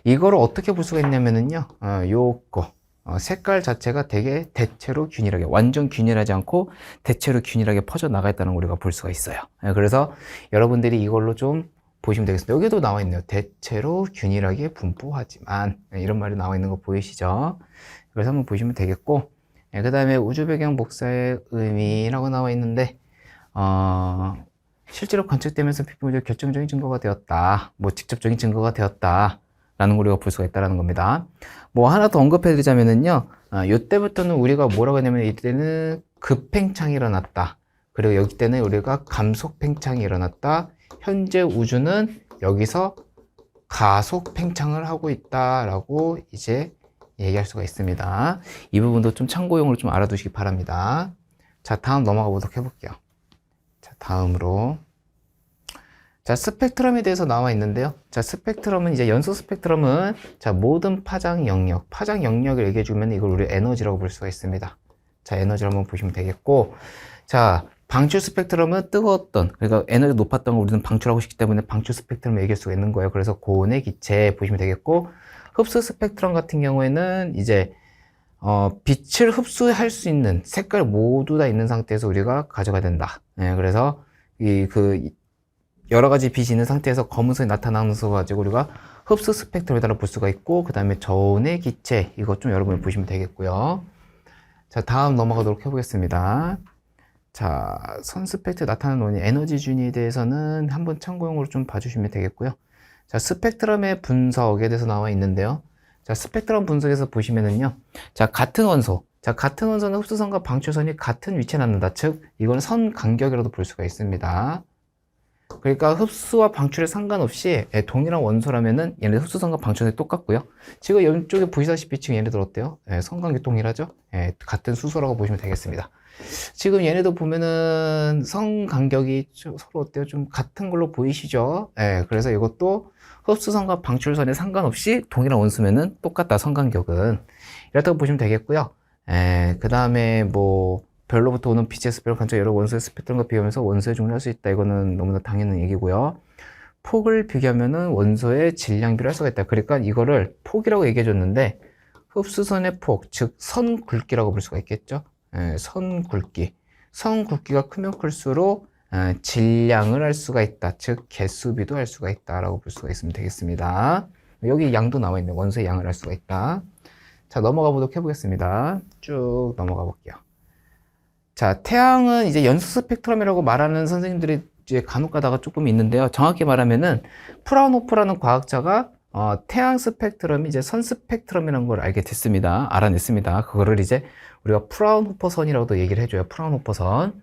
이거를 어떻게 볼 수가 있냐면은요, 요거, 색깔 자체가 되게 대체로 균일하게, 완전 균일하지 않고 대체로 균일하게 퍼져나가 있다는 걸 우리가 볼 수가 있어요. 예, 그래서 여러분들이 이걸로 좀 보시면 되겠습니다. 여기도 나와 있네요. 대체로 균일하게 분포하지만, 예, 이런 말이 나와 있는 거 보이시죠? 그래서 한번 보시면 되겠고, 예, 그 다음에 우주 배경 복사의 의미라고 나와 있는데, 실제로 관측되면서 빅뱅 결정적인 증거가 되었다. 뭐 직접적인 증거가 되었다. 라는 걸 우리가 볼 수가 있다는 겁니다. 뭐 하나 더 언급해 드리자면은요. 이때부터는 우리가 뭐라고 하냐면 이때는 급팽창이 일어났다. 그리고 여기 때는 우리가 감속팽창이 일어났다. 현재 우주는 여기서 가속팽창을 하고 있다라고 이제 얘기할 수가 있습니다. 이 부분도 좀 참고용으로 좀 알아두시기 바랍니다. 자, 다음 넘어가 보도록 해볼게요. 자, 다음으로. 자, 스펙트럼에 대해서 나와 있는데요. 자, 스펙트럼은 이제 연소 스펙트럼은 자, 모든 파장 영역을 얘기해 주면 이걸 우리 에너지라고 볼 수가 있습니다. 자, 에너지를 한번 보시면 되겠고, 자, 방출 스펙트럼은 뜨거웠던, 그러니까 에너지가 높았던 걸 우리는 방출하고 싶기 때문에 방출 스펙트럼을 얘기할 수가 있는 거예요. 그래서 고온의 기체 보시면 되겠고, 흡수 스펙트럼 같은 경우에는 이제 빛을 흡수할 수 있는 색깔 모두 다 있는 상태에서 우리가 가져가야 된다. 네, 그래서 여러 가지 빛이 있는 상태에서 검은색이 나타나는 거 가지고 우리가 흡수 스펙트럼에 따라 볼 수가 있고, 그 다음에 저온의 기체, 이것 좀 여러분이 보시면 되겠고요. 자, 다음 넘어가도록 해보겠습니다. 자, 선 스펙트 나타나는 원인, 에너지 준위에 대해서는 한번 참고용으로 좀 봐주시면 되겠고요. 자, 스펙트럼의 분석에 대해서 나와 있는데요. 자, 스펙트럼 분석에서 보시면은요. 자, 같은 원소. 자, 같은 원소는 흡수선과 방출선이 같은 위치에 남는다. 즉, 이건 선 간격이라도 볼 수가 있습니다. 그러니까 흡수와 방출에 상관없이 동일한 원소라면은 얘네들 흡수선과 방출선이 똑같고요. 지금 이쪽에 보시다시피 지금 얘네들 어때요? 선간격 동일하죠? 같은 수소라고 보시면 되겠습니다. 지금 얘네도 보면은 선간격이 서로 어때요? 좀 같은 걸로 보이시죠? 그래서 이것도 흡수선과 방출선에 상관없이 동일한 원소면은 똑같다, 선간격은. 이렇다고 보시면 되겠고요. 그 다음에 뭐 별로부터 오는 빛의 스펙트럼 관찰 여러 원소의 스펙트럼과 비교하면서 원소의 종류를 할 수 있다. 이거는 너무나 당연한 얘기고요. 폭을 비교하면은 원소의 질량비를 할 수가 있다. 그러니까 이거를 폭이라고 얘기해 줬는데 흡수선의 폭, 즉 선 굵기라고 볼 수가 있겠죠. 선 굵기. 선 굵기가 크면 클수록 질량을 할 수가 있다. 즉 개수비도 할 수가 있다라고 볼 수가 있으면 되겠습니다. 여기 양도 나와 있네. 원소의 양을 할 수가 있다. 자, 넘어가 보도록 해보겠습니다. 쭉 넘어가 볼게요. 자, 태양은 이제 연소 스펙트럼이라고 말하는 선생님들이 이제 간혹 가다가 조금 있는데요. 정확히 말하면은 프라우노프라는 과학자가 태양 스펙트럼이 이제 선 스펙트럼이라는 걸 알게 됐습니다. 알아냈습니다. 그거를 이제 우리가 프라운호퍼 선이라고도 얘기를 해줘요. 프라운호퍼 선.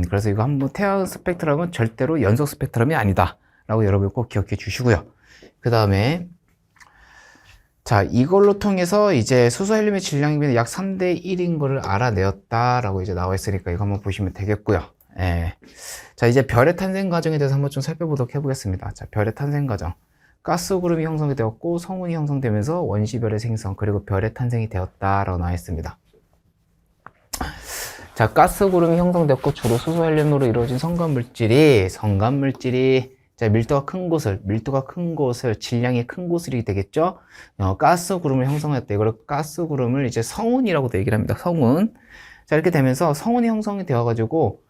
그래서 이거 한번 태양 스펙트럼은 절대로 연속 스펙트럼이 아니다. 라고 여러분 꼭 기억해 주시고요. 그 다음에 자, 이걸로 통해서 이제 수소 헬륨의 질량이 약 3대 1인 거를 알아내었다라고 이제 나와 있으니까 이거 한번 보시면 되겠고요. 예. 자, 이제 별의 탄생 과정에 대해서 한번 좀 살펴보도록 해보겠습니다. 자, 별의 탄생 과정. 가스 구름이 형성이 되었고 성운이 형성되면서 원시별의 생성 그리고 별의 탄생이 되었다라고 나와 있습니다. 자, 가스 구름이 형성되었고 주로 수소 헬륨으로 이루어진 성간물질이 자, 밀도가 큰 곳을 질량이 큰 곳이 되겠죠. 가스 구름을 형성했다. 이걸 가스 구름을 이제 성운이라고도 얘기를 합니다. 성운. 자, 이렇게 되면서 성운이 형성이 되어가지고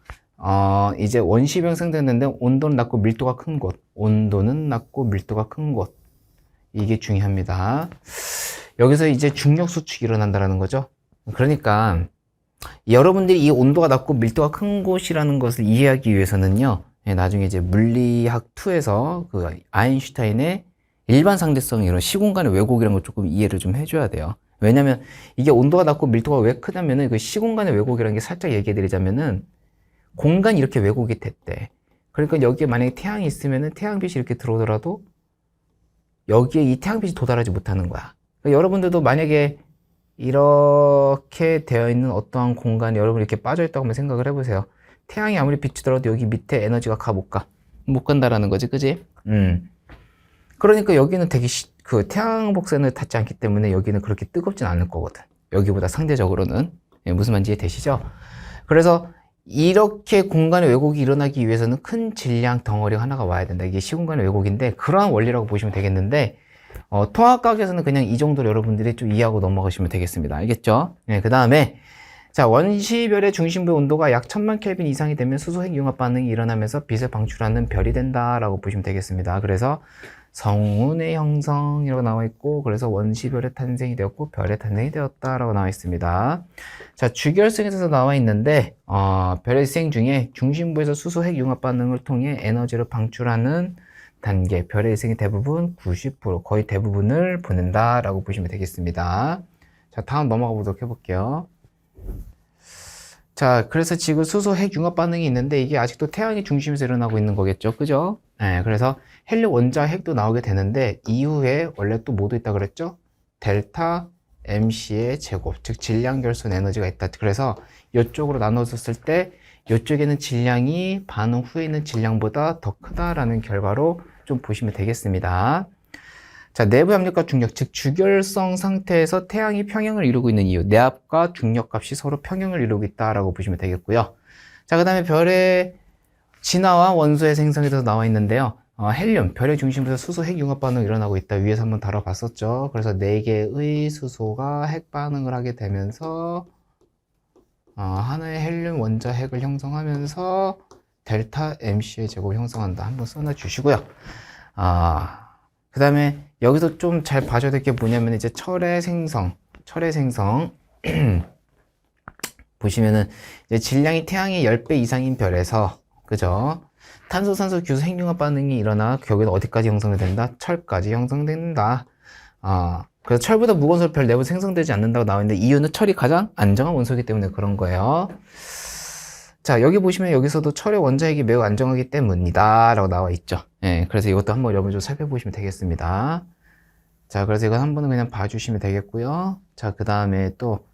이제 원시별이 형성됐는데 온도는 낮고 밀도가 큰 곳. 온도는 낮고 밀도가 큰 곳. 이게 중요합니다. 여기서 이제 중력 수축이 일어난다는 거죠. 그러니까 여러분들이 이 온도가 낮고 밀도가 큰 곳이라는 것을 이해하기 위해서는요. 나중에 이제 물리학 2에서 그 아인슈타인의 일반 상대성 이런 시공간의 왜곡이라는 걸 조금 이해를 좀 해줘야 돼요. 왜냐면 이게 온도가 낮고 밀도가 왜 크냐면은 그 시공간의 왜곡이라는 게 살짝 얘기해 드리자면은 공간이 이렇게 왜곡이 됐대. 그러니까 여기에 만약에 태양이 있으면은 태양빛이 이렇게 들어오더라도 여기에 이 태양빛이 도달하지 못하는 거야. 그러니까 여러분들도 만약에 이렇게 되어 있는 어떠한 공간에 여러분이 이렇게 빠져 있다고 한번 생각을 해보세요. 태양이 아무리 비추더라도 여기 밑에 에너지가 못 가. 못 간다라는 거지, 그지? 그러니까 여기는 되게 그 태양 복선을 닿지 않기 때문에 여기는 그렇게 뜨겁진 않을 거거든. 여기보다 상대적으로는. 무슨 말인지 이해되시죠? 그래서 이렇게 공간의 왜곡이 일어나기 위해서는 큰 질량 덩어리가 하나가 와야 된다. 이게 시공간의 왜곡인데 그러한 원리라고 보시면 되겠는데 통합과학에서는 그냥 이 정도로 여러분들이 좀 이해하고 넘어가시면 되겠습니다. 알겠죠? 네, 그 다음에 자, 원시별의 중심부의 온도가 약 1000만 켈빈 이상이 되면 수소 핵 융합 반응이 일어나면서 빛을 방출하는 별이 된다라고 보시면 되겠습니다. 그래서 성운의 형성이라고 나와 있고 그래서 원시별의 탄생이 되었고 별의 탄생이 되었다라고 나와 있습니다. 자, 주결성에서 나와 있는데 별의 생 중에 중심부에서 수소 핵 융합 반응을 통해 에너지를 방출하는 단계 별의 일생이 대부분 90% 거의 대부분을 보낸다라고 보시면 되겠습니다. 자, 다음 넘어가 보도록 해볼게요. 자, 그래서 지금 수소 핵 융합 반응이 있는데 이게 아직도 태양의 중심에서 일어나고 있는 거겠죠, 그죠? 네, 그래서 헬륨 원자 핵도 나오게 되는데 이후에 원래 또 뭐도 있다 그랬죠? 델타 MC의 제곱, 즉 질량 결손 에너지가 있다. 그래서 이쪽으로 나눠졌을 때 이쪽에는 질량이 반응 후에 있는 질량보다 더 크다라는 결과로 좀 보시면 되겠습니다. 자, 내부 압력과 중력, 즉 주결성 상태에서 태양이 평형을 이루고 있는 이유, 내압과 중력 값이 서로 평형을 이루고 있다라고 보시면 되겠고요. 자, 그 다음에 별의 진화와 원소의 생성에 대해서 나와 있는데요. 헬륨, 별의 중심부에서 수소 핵 융합 반응이 일어나고 있다. 위에서 한번 다뤄봤었죠. 그래서 4개의 수소가 핵 반응을 하게 되면서 하나의 헬륨 원자 핵을 형성하면서 델타 MC의 제곱을 형성한다. 한번 써놔 주시고요. 그 다음에 여기서 좀 잘 봐줘야 될 게 뭐냐면 이제 철의 생성 보시면은 이제 질량이 태양의 10배 이상인 별에서 그죠? 탄소, 산소, 규소 핵융합 반응이 일어나 결국엔 어디까지 형성이 된다? 철까지 형성된다. 그래서 철보다 무거운 원소 별 내부 생성되지 않는다고 나와 있는데 이유는 철이 가장 안정한 원소이기 때문에 그런 거예요. 자, 여기 보시면 여기서도 철의 원자핵이 매우 안정하기 때문이다 라고 나와 있죠. 예, 그래서 이것도 한번 여러분 좀 살펴보시면 되겠습니다. 자, 그래서 이건 한번은 그냥 봐주시면 되겠고요. 자, 그 다음에 또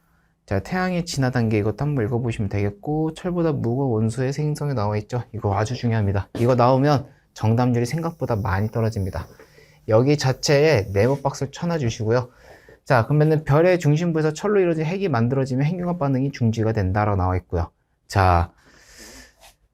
자, 태양의 진화 단계 이것도 한번 읽어보시면 되겠고 철보다 무거운 원소의 생성이 나와 있죠. 이거 아주 중요합니다. 이거 나오면 정답률이 생각보다 많이 떨어집니다. 여기 자체에 네모 박스를 쳐놔주시고요. 자, 그러면은 별의 중심부에서 철로 이루어진 핵이 만들어지면 핵융합 반응이 중지가 된다라고 나와 있고요. 자,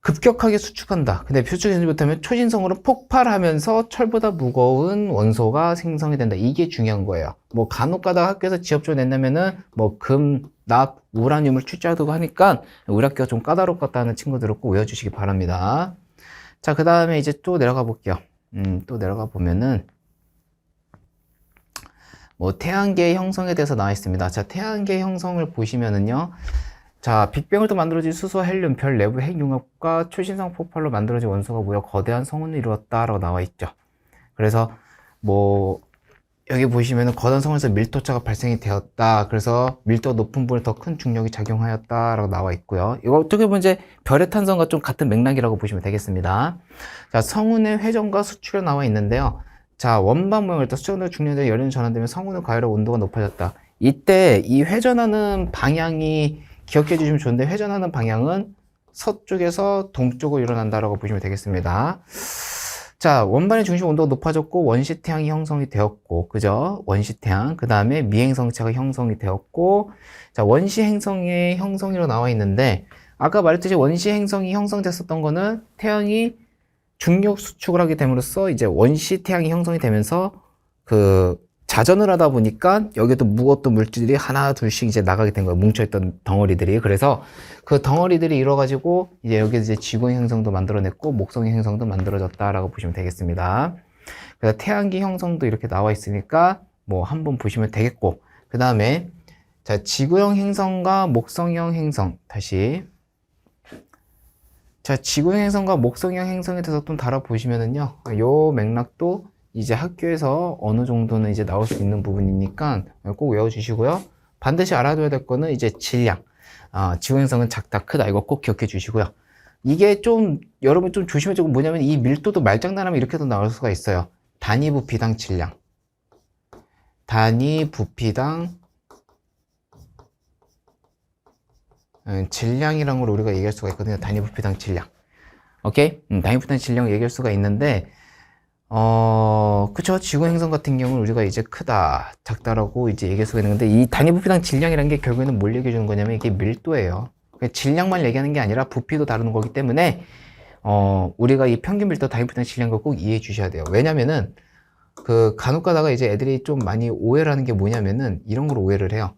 급격하게 수축한다. 근데 수축하지 못하면 초신성으로 폭발하면서 철보다 무거운 원소가 생성이 된다. 이게 중요한 거예요. 뭐 간혹 가다가 학교에서 지엽조 낸다면은 뭐 금, 납, 우라늄을 출자하고 하니까 우리 학교가 좀 까다롭겠다는 친구들을 꼭 외워주시기 바랍니다. 자, 그 다음에 이제 또 내려가 볼게요. 또 내려가 보면은 뭐 태양계 형성에 대해서 나와 있습니다. 자, 태양계 형성을 보시면은요. 자, 빅뱅을 또 만들어진 수소, 헬륨, 별 내부 핵융합과 초신성 폭발로 만들어진 원소가 모여 거대한 성운을 이루었다라고 나와 있죠. 그래서 뭐 여기 보시면은 거대 성에서 밀도차가 발생이 되었다. 그래서 밀도가 높은 부분에 더 큰 중력이 작용하였다라고 나와 있고요. 이거 어떻게 보면 이제 별의 탄성과 좀 같은 맥락이라고 보시면 되겠습니다. 자, 성운의 회전과 수축이 나와 있는데요. 자, 원반 모양을 또 수축과 중력의 열이 전환되면 성운의 가열로 온도가 높아졌다. 이때 이 회전하는 방향이 기억해 주시면 좋은데, 회전하는 방향은 서쪽에서 동쪽으로 일어난다라고 보시면 되겠습니다. 자, 원반의 중심 온도가 높아졌고 원시태양이 형성이 되었고, 그죠? 원시태양. 그 다음에 미행성체가 형성이 되었고, 자, 원시행성의 형성이로 나와 있는데, 아까 말했듯이 원시행성이 형성됐었던 거는 태양이 중력 수축을 하게 됨으로써 이제 원시태양이 형성이 되면서 그 자전을 하다 보니까 여기도 무거웠던 물질들이 하나 둘씩 이제 나가게 된 거예요. 뭉쳐있던 덩어리들이. 그래서 그 덩어리들이 이뤄가지고 이제 여기 이제 지구의 행성도 만들어냈고 목성의 행성도 만들어졌다라고 보시면 되겠습니다. 그래서 태양계 형성도 이렇게 나와 있으니까 뭐 한번 보시면 되겠고, 그 다음에 자, 지구형 행성과 목성형 행성 다시. 자, 지구형 행성과 목성형 행성에 대해서 좀 다뤄보시면은요, 요 맥락도 이제 학교에서 어느 정도는 이제 나올 수 있는 부분이니까 꼭 외워주시고요. 반드시 알아둬야 될 거는 이제 질량. 지구 행성은 작다, 크다. 이거 꼭 기억해 주시고요. 이게 좀, 여러분 좀 조심해야 되고 뭐냐면 이 밀도도 말장난하면 이렇게도 나올 수가 있어요. 단위 부피당 질량. 단위 부피당 질량이라는 걸 우리가 얘기할 수가 있거든요. 단위 부피당 질량. 오케이? 단위 부피당 질량을 얘기할 수가 있는데, 그쵸. 지구 행성 같은 경우는 우리가 이제 크다, 작다라고 이제 얘기할 수가 있는데, 이 단위 부피당 질량이라는 게 결국에는 뭘 얘기해 주는 거냐면 이게 밀도예요. 질량만 얘기하는 게 아니라 부피도 다루는 거기 때문에, 우리가 이 평균 밀도 단위 부피당 질량을 꼭 이해해 주셔야 돼요. 왜냐면은, 그 간혹 가다가 이제 애들이 좀 많이 오해를 하는 게 뭐냐면은, 이런 걸 오해를 해요.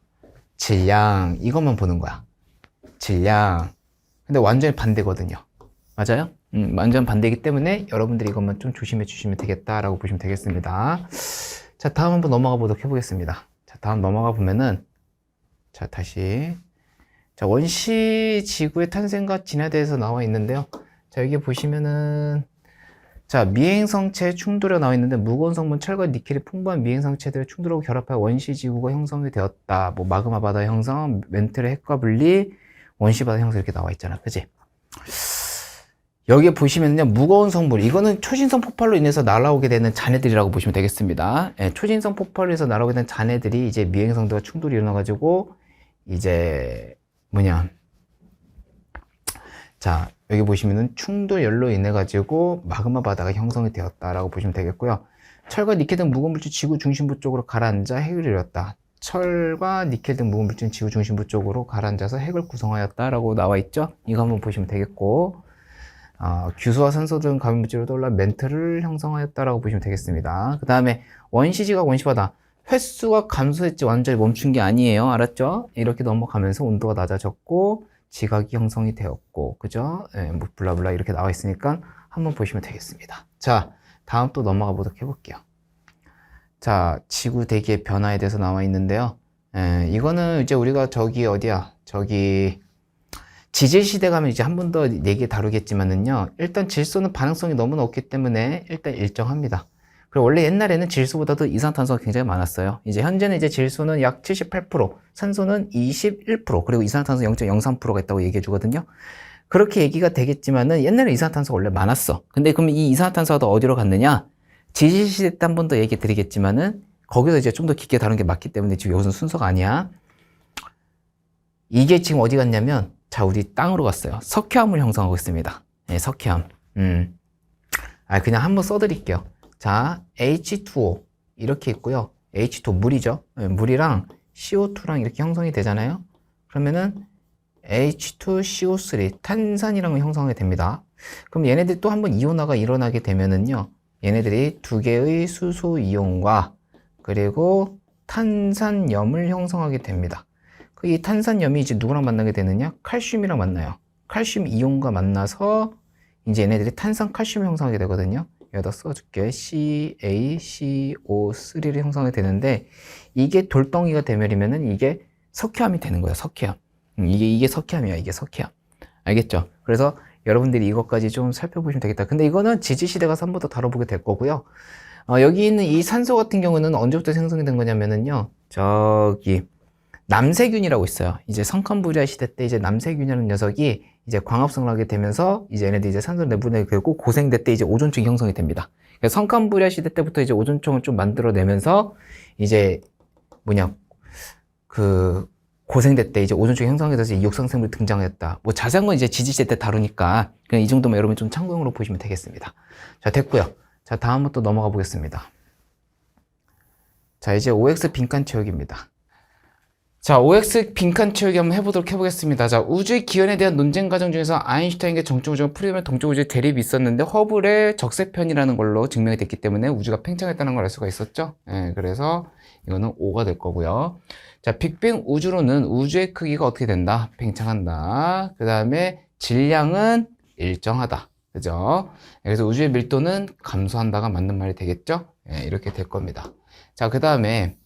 질량, 이것만 보는 거야. 질량. 근데 완전히 반대거든요. 맞아요? 완전 반대이기 때문에 여러분들이 이것만 좀 조심해 주시면 되겠다라고 보시면 되겠습니다. 자, 다음 한번 넘어가 보도록 해보겠습니다. 자, 다음 넘어가 보면은, 자, 다시. 자, 원시 지구의 탄생과 진화에 대해서 나와 있는데요. 자, 여기 보시면은, 자, 미행성체 충돌에 나와 있는데, 무거운 성분 철과 니켈이 풍부한 미행성체들을 충돌하고 결합하여 원시 지구가 형성이 되었다. 뭐, 마그마 바다 형성, 멘틀의 핵과 분리, 원시 바다 형성 이렇게 나와 있잖아. 그치? 여기에 보시면요, 무거운 성분, 이거는 초신성 폭발로 인해서 날아오게 되는 잔해들이라고 보시면 되겠습니다. 예, 초신성 폭발로 인해서 날아오게 되는 잔해들이 이제 미행성들과 충돌이 일어나가지고, 이제, 자, 여기 보시면은 충돌열로 인해가지고 마그마 바다가 형성이 되었다라고 보시면 되겠고요. 철과 니켈 등 무거운 물질 지구 중심부 쪽으로 가라앉아 핵을 이뤘다. 철과 니켈 등 무거운 물질은 지구 중심부 쪽으로 가라앉아서 핵을 구성하였다라고 나와 있죠. 이거 한번 보시면 되겠고, 규수와 산소 등 가변 물질로 떠올라 멘트를 형성하였다라고 보시면 되겠습니다. 그 다음에 원시지각 원시바다 횟수가 감소했지 완전히 멈춘 게 아니에요. 알았죠? 이렇게 넘어가면서 온도가 낮아졌고 지각이 형성이 되었고, 그죠? 예, 뭐 블라블라 이렇게 나와 있으니까 한번 보시면 되겠습니다. 자, 다음 또 넘어가 보도록 해볼게요. 자, 지구 대기의 변화에 대해서 나와 있는데요. 예, 이거는 이제 우리가 저기 어디야? 저기 지질시대 가면 이제 한 번 더 얘기 다루겠지만은요, 일단 질소는 반응성이 너무 높기 때문에 일단 일정합니다. 그리고 원래 옛날에는 질소보다도 이산화탄소가 굉장히 많았어요. 이제 현재는 이제 질소는 약 78%, 산소는 21%, 그리고 이산화탄소 0.03%가 있다고 얘기해 주거든요. 그렇게 얘기가 되겠지만은 옛날에 이산화탄소가 원래 많았어. 근데 그럼 이 이산화탄소가 더 어디로 갔느냐? 지질시대 때 한 번 더 얘기 드리겠지만은 거기서 이제 좀 더 깊게 다룬 게 맞기 때문에 지금 여기서는 순서가 아니야. 이게 지금 어디 갔냐면, 자, 우리 땅으로 갔어요. 석회암을 형성하고 있습니다. 네, 석회암. 그냥 한번 써드릴게요. 자, H2O 이렇게 있고요. H2O 물이죠. 네, 물이랑 CO2랑 이렇게 형성이 되잖아요. 그러면은 H2CO3 탄산이랑 형성이 됩니다. 그럼 얘네들이 또 한번 이온화가 일어나게 되면은요, 얘네들이 두 개의 수소 이온과 그리고 탄산염을 형성하게 됩니다. 이 탄산염이 이제 누구랑 만나게 되느냐? 칼슘이랑 만나요. 칼슘 이온과 만나서 이제 얘네들이 탄산 칼슘을 형성하게 되거든요. 여기다 써줄게. CaCO3를 형성하게 되는데, 이게 돌덩이가 되면이면은 이게 석회암이 되는 거예요. 석회암. 이게 석회암이야. 이게 석회암. 알겠죠? 그래서 여러분들이 이것까지 좀 살펴보시면 되겠다. 근데 이거는 지질시대 가서 한 번 더 다뤄보게 될 거고요. 여기 있는 이 산소 같은 경우는 언제부터 생성이 된 거냐면은요, 저기 남세균이라고 있어요. 이제 성칸부리아 시대 때 이제 남세균이라는 녀석이 이제 광합성을 하게 되면서 이제 얘네들이 이제 산소를 내보내게 되고 고생대 때 이제 오존층이 형성이 됩니다. 그래서 성칸부리아 시대 때부터 이제 오존층을 좀 만들어내면서 이제 뭐냐 그 고생대 때 이제 오존층이 형성이 돼서 이 육상생물이 등장했다. 뭐 자세한 건 이제 지지시대 때 다루니까 그냥 이 정도만 여러분 좀 참고용으로 보시면 되겠습니다. 자, 됐고요. 자, 다음은 또 넘어가 보겠습니다. 자, 이제 OX 빈칸 채우기입니다. 자, OX 빈칸 채우기 한번 해보겠습니다. 자, 우주의 기원에 대한 논쟁 과정 중에서 아인슈타인과 정적 우주와 프리드맨 동적 우주의 대립이 있었는데 허블의 적세편이라는 걸로 증명이 됐기 때문에 우주가 팽창했다는 걸 알 수가 있었죠. 예, 그래서 이거는 O가 될 거고요. 자, 빅뱅 우주로는 우주의 크기가 어떻게 된다? 팽창한다. 그 다음에 질량은 일정하다. 그죠? 그래서 우주의 밀도는 감소한다가 맞는 말이 되겠죠? 예, 이렇게 될 겁니다. 자, 그 다음에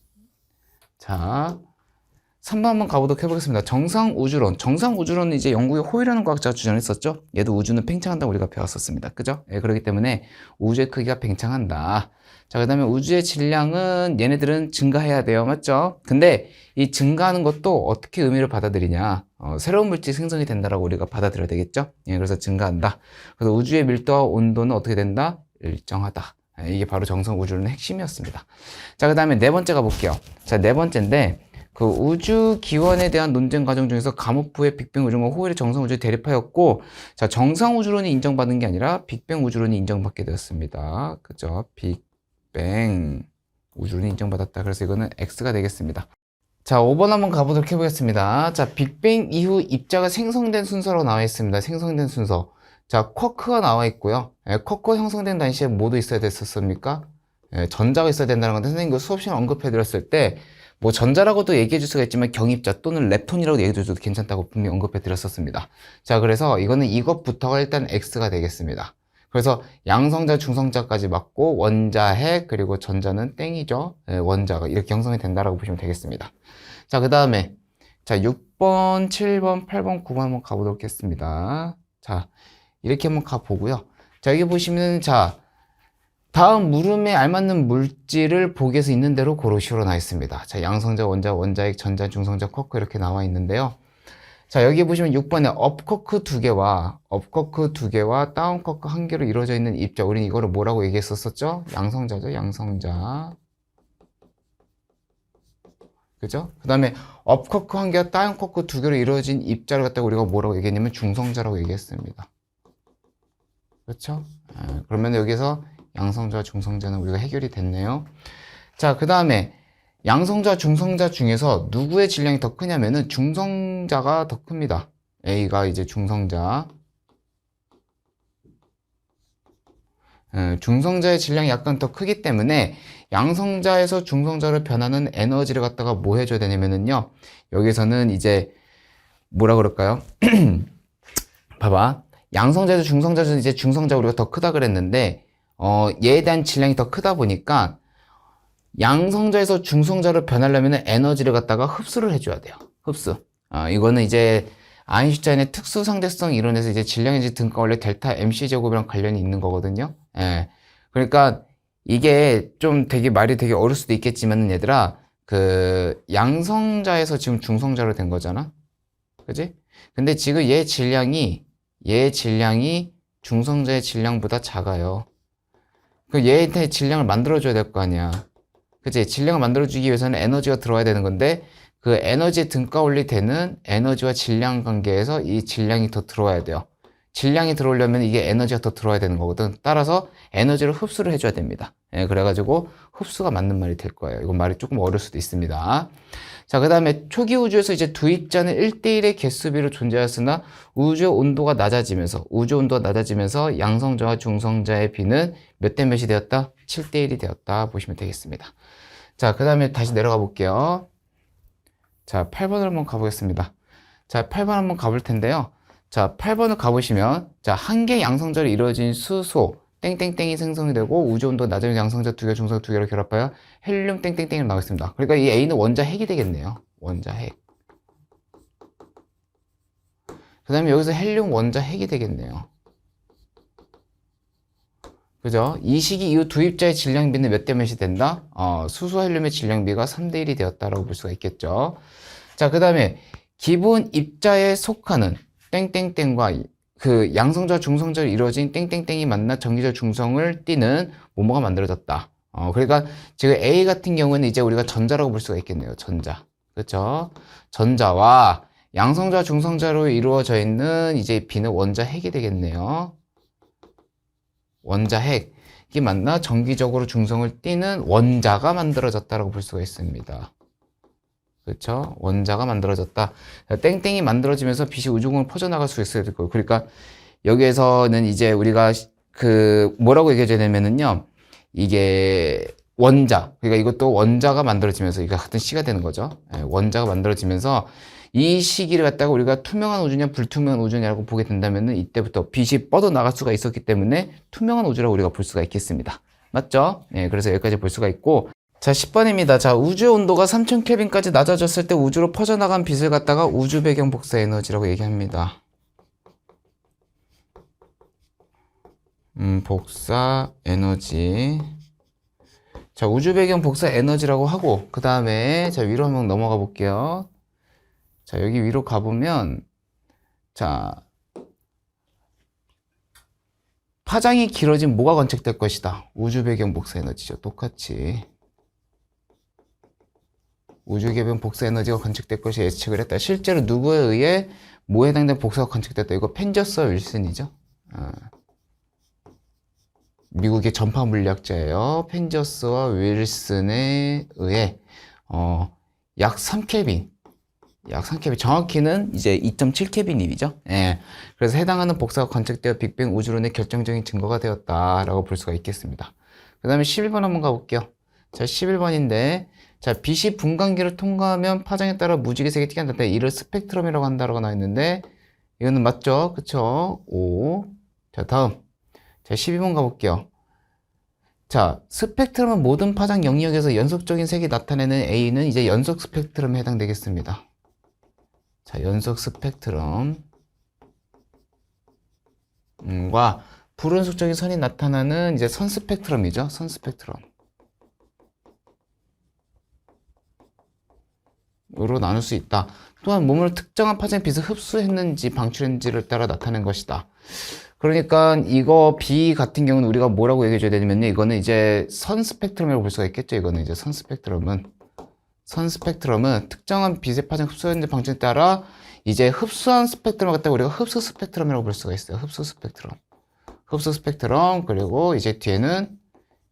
자 3번 한번 가보도록 해보겠습니다. 정상우주론. 정상우주론은 이제 영국의 호일이라는 과학자가 주장했었죠. 얘도 우주는 팽창한다고 우리가 배웠었습니다. 그죠? 예, 그렇기 때문에 우주의 크기가 팽창한다. 자, 그 다음에 우주의 질량은 얘네들은 증가해야 돼요. 맞죠? 근데 이 증가하는 것도 어떻게 의미를 받아들이냐. 새로운 물질이 생성이 된다라고 우리가 받아들여야 되겠죠? 예, 그래서 증가한다. 그래서 우주의 밀도와 온도는 어떻게 된다? 일정하다. 예, 이게 바로 정상우주론의 핵심이었습니다. 자, 그 다음에 네 번째 가볼게요. 자, 네 번째인데 그 우주 기원에 대한 논쟁 과정 중에서 가모프의 빅뱅 우주론과 호일의 정상 우주의 대립하였고, 자, 정상 우주론이 인정받은 게 아니라 빅뱅 우주론이 인정받게 되었습니다. 그죠? 빅뱅 우주론이 인정받았다. 그래서 이거는 X가 되겠습니다. 자, 5번 한번 가보도록 해보겠습니다. 자, 빅뱅 이후 입자가 생성된 순서로 나와 있습니다. 생성된 순서. 자, 쿼크가 나와 있고요. 예, 쿼크 형성된 당시에 뭐도 있어야 됐었습니까? 예, 전자가 있어야 된다는 건데 선생님 그 수업 시간에 언급해 드렸을 때 뭐 전자라고도 얘기해 줄 수가 있지만 경입자 또는 렙톤이라고 얘기해 줘도 괜찮다고 분명히 언급해 드렸었습니다. 자, 그래서 이거는 이것부터가 일단 X가 되겠습니다. 그래서 양성자, 중성자까지 맞고 원자, 핵, 그리고 전자는 땡이죠. 네, 원자가 이렇게 형성이 된다라고 보시면 되겠습니다. 자, 그 다음에 자 6번, 7번, 8번, 9번 한번 가보도록 하겠습니다. 자, 이렇게 한번 가보고요. 자, 여기 보시면 자 다음 물음에 알맞는 물질을 보기에서 있는 대로 고르시오로 나와 있습니다. 자, 양성자, 원자, 원자핵, 전자, 중성자, 쿼크 이렇게 나와 있는데요. 자, 여기 보시면 6번에 업쿼크 2개와 다운쿼크 1개로 이루어져 있는 입자. 우리는 이거를 뭐라고 얘기했었죠? 양성자죠, 양성자. 그죠? 그 다음에 업쿼크 1개와 다운쿼크 2개로 이루어진 입자를 갖다가 우리가 뭐라고 얘기했냐면 중성자라고 얘기했습니다. 그렇죠? 그러면 여기서 양성자, 중성자는 우리가 해결이 됐네요. 자, 그 다음에 양성자, 중성자 중에서 누구의 질량이 더 크냐면은 중성자가 더 큽니다. A가 이제 중성자. 중성자의 질량이 약간 더 크기 때문에 양성자에서 중성자로 변하는 에너지를 갖다가 뭐 해줘야 되냐면은요. 여기서는 이제 뭐라 그럴까요? 봐봐. 양성자에서 중성자에서 이제 중성자 우리가 더 크다 그랬는데 얘에 대한 질량이 더 크다 보니까 양성자에서 중성자로 변하려면 에너지를 갖다가 흡수를 해줘야 돼요. 흡수. 이거는 이제 아인슈타인의 특수 상대성 이론에서 이제 질량의 등가 원래 델타 MC 제곱이랑 관련이 있는 거거든요. 예. 그러니까 이게 좀 되게 말이 되게 어려울 수도 있겠지만 얘들아 그 양성자에서 지금 중성자로 된 거잖아. 그지? 근데 지금 얘 질량이 중성자의 질량보다 작아요. 그 얘한테 질량을 만들어줘야 될 거 아니야. 그치? 질량을 만들어주기 위해서는 에너지가 들어와야 되는 건데, 그 에너지 등가올리 되는 에너지와 질량 관계에서 이 질량이 더 들어와야 돼요. 질량이 들어오려면 이게 에너지가 더 들어와야 되는 거거든. 따라서 에너지를 흡수를 해줘야 됩니다. 예, 그래가지고 흡수가 맞는 말이 될 거예요. 이건 말이 조금 어려울 수도 있습니다. 자, 그 다음에 초기 우주에서 이제 두 입자는 1대1의 개수비로 존재하였으나 우주의 온도가 낮아지면서 양성자와 중성자의 비는 몇 대 몇이 되었다? 7대1이 되었다 보시면 되겠습니다. 자, 그 다음에 다시 내려가 볼게요. 자, 8번을 한번 가보겠습니다. 자, 8번 한번 가볼 텐데요. 자, 8번을 가보시면 자, 한 개 양성자로 이루어진 수소 땡땡땡이 생성이 되고 우주 온도 낮은 양성자 2개, 중성자 2개를 결합하여 헬륨 땡땡땡이 나오겠습니다. 그러니까 이 A는 원자 핵이 되겠네요. 원자 핵. 그 다음에 여기서 헬륨 원자 핵이 되겠네요. 그죠? 이 시기 이후 두 입자의 질량비는 몇 대 몇이 된다? 수소 헬륨의 질량비가 3대 1이 되었다라고 볼 수가 있겠죠. 자, 그 다음에 기본 입자에 속하는 땡땡땡과 그 양성자 중성자로 이루어진 땡땡땡이 만나 전기적 중성을 띠는 뭐뭐가 만들어졌다. 그러니까 지금 A 같은 경우는 이제 우리가 전자라고 볼 수가 있겠네요. 전자. 그렇죠? 전자와 양성자 중성자로 이루어져 있는 이제 B는 원자 핵이 되겠네요. 원자 핵이 만나 전기적으로 중성을 띠는 원자가 만들어졌다라고 볼 수가 있습니다. 그렇죠? 원자가 만들어졌다. 땡땡이 만들어지면서 빛이 우주공을 퍼져나갈 수 있어야 될 거예요. 그러니까 여기에서는 이제 우리가 그 뭐라고 얘기해줘야 되냐면은요. 이게 원자. 그러니까 이것도 원자가 만들어지면서 이거 같은 시가 되는 거죠. 원자가 만들어지면서 이 시기를 갖다가 우리가 투명한 우주냐 불투명한 우주냐라고 보게 된다면은 이때부터 빛이 뻗어나갈 수가 있었기 때문에 투명한 우주라고 우리가 볼 수가 있겠습니다. 맞죠? 그래서 여기까지 볼 수가 있고, 자, 10번입니다. 자, 우주의 온도가 3000켈빈까지 낮아졌을 때 우주로 퍼져나간 빛을 갖다가 우주 배경 복사 에너지라고 얘기합니다. 복사 에너지. 자, 우주 배경 복사 에너지라고 하고, 그 다음에 자, 위로 한번 넘어가 볼게요. 자, 여기 위로 가보면, 자, 파장이 길어진 뭐가 관측될 것이다. 우주 배경 복사 에너지죠. 똑같이. 우주 배경 복사 에너지가 관측될 것이 예측을 했다. 실제로 누구에 의해 뭐에 해당된 복사가 관측됐다. 이거 펜저스와 윌슨이죠. 미국의 전파 물리학자예요. 펜저스와 윌슨에 의해 약 3켈빈. 정확히는 이제 2.7켈빈이죠. 그래서 해당하는 복사가 관측되어 빅뱅 우주론의 결정적인 증거가 되었다라고 볼 수가 있겠습니다. 그 다음에 11번 한번 가볼게요. 자, 11번인데, 자, 빛이 분광기를 통과하면 파장에 따라 무지개 색이 튀게 한다. 이를 스펙트럼이라고 한다라고 나와 있는데, 이거는 맞죠? 그쵸? 오. 자, 다음. 자, 12번 가볼게요. 자, 스펙트럼은 모든 파장 영역에서 연속적인 색이 나타내는 A는 이제 연속 스펙트럼에 해당되겠습니다. 자, 연속 스펙트럼과 불연속적인 선이 나타나는 이제 선 스펙트럼이죠. 선 스펙트럼. 으로 나눌 수 있다. 또한 몸을 특정한 파장의 빛을 흡수했는지 방출했는지를 따라 나타낸 것이다. 그러니까 이거 B 같은 경우는 우리가 뭐라고 얘기해 줘야 되냐면요. 이거는 이제 선 스펙트럼이라고 볼 수가 있겠죠. 이거는 이제 선 스펙트럼은 특정한 빛의 파장 흡수했는지 방출에 따라 이제 흡수한 스펙트럼을 갖다가 우리가 흡수 스펙트럼이라고 볼 수가 있어요. 흡수 스펙트럼. 그리고 이제 뒤에는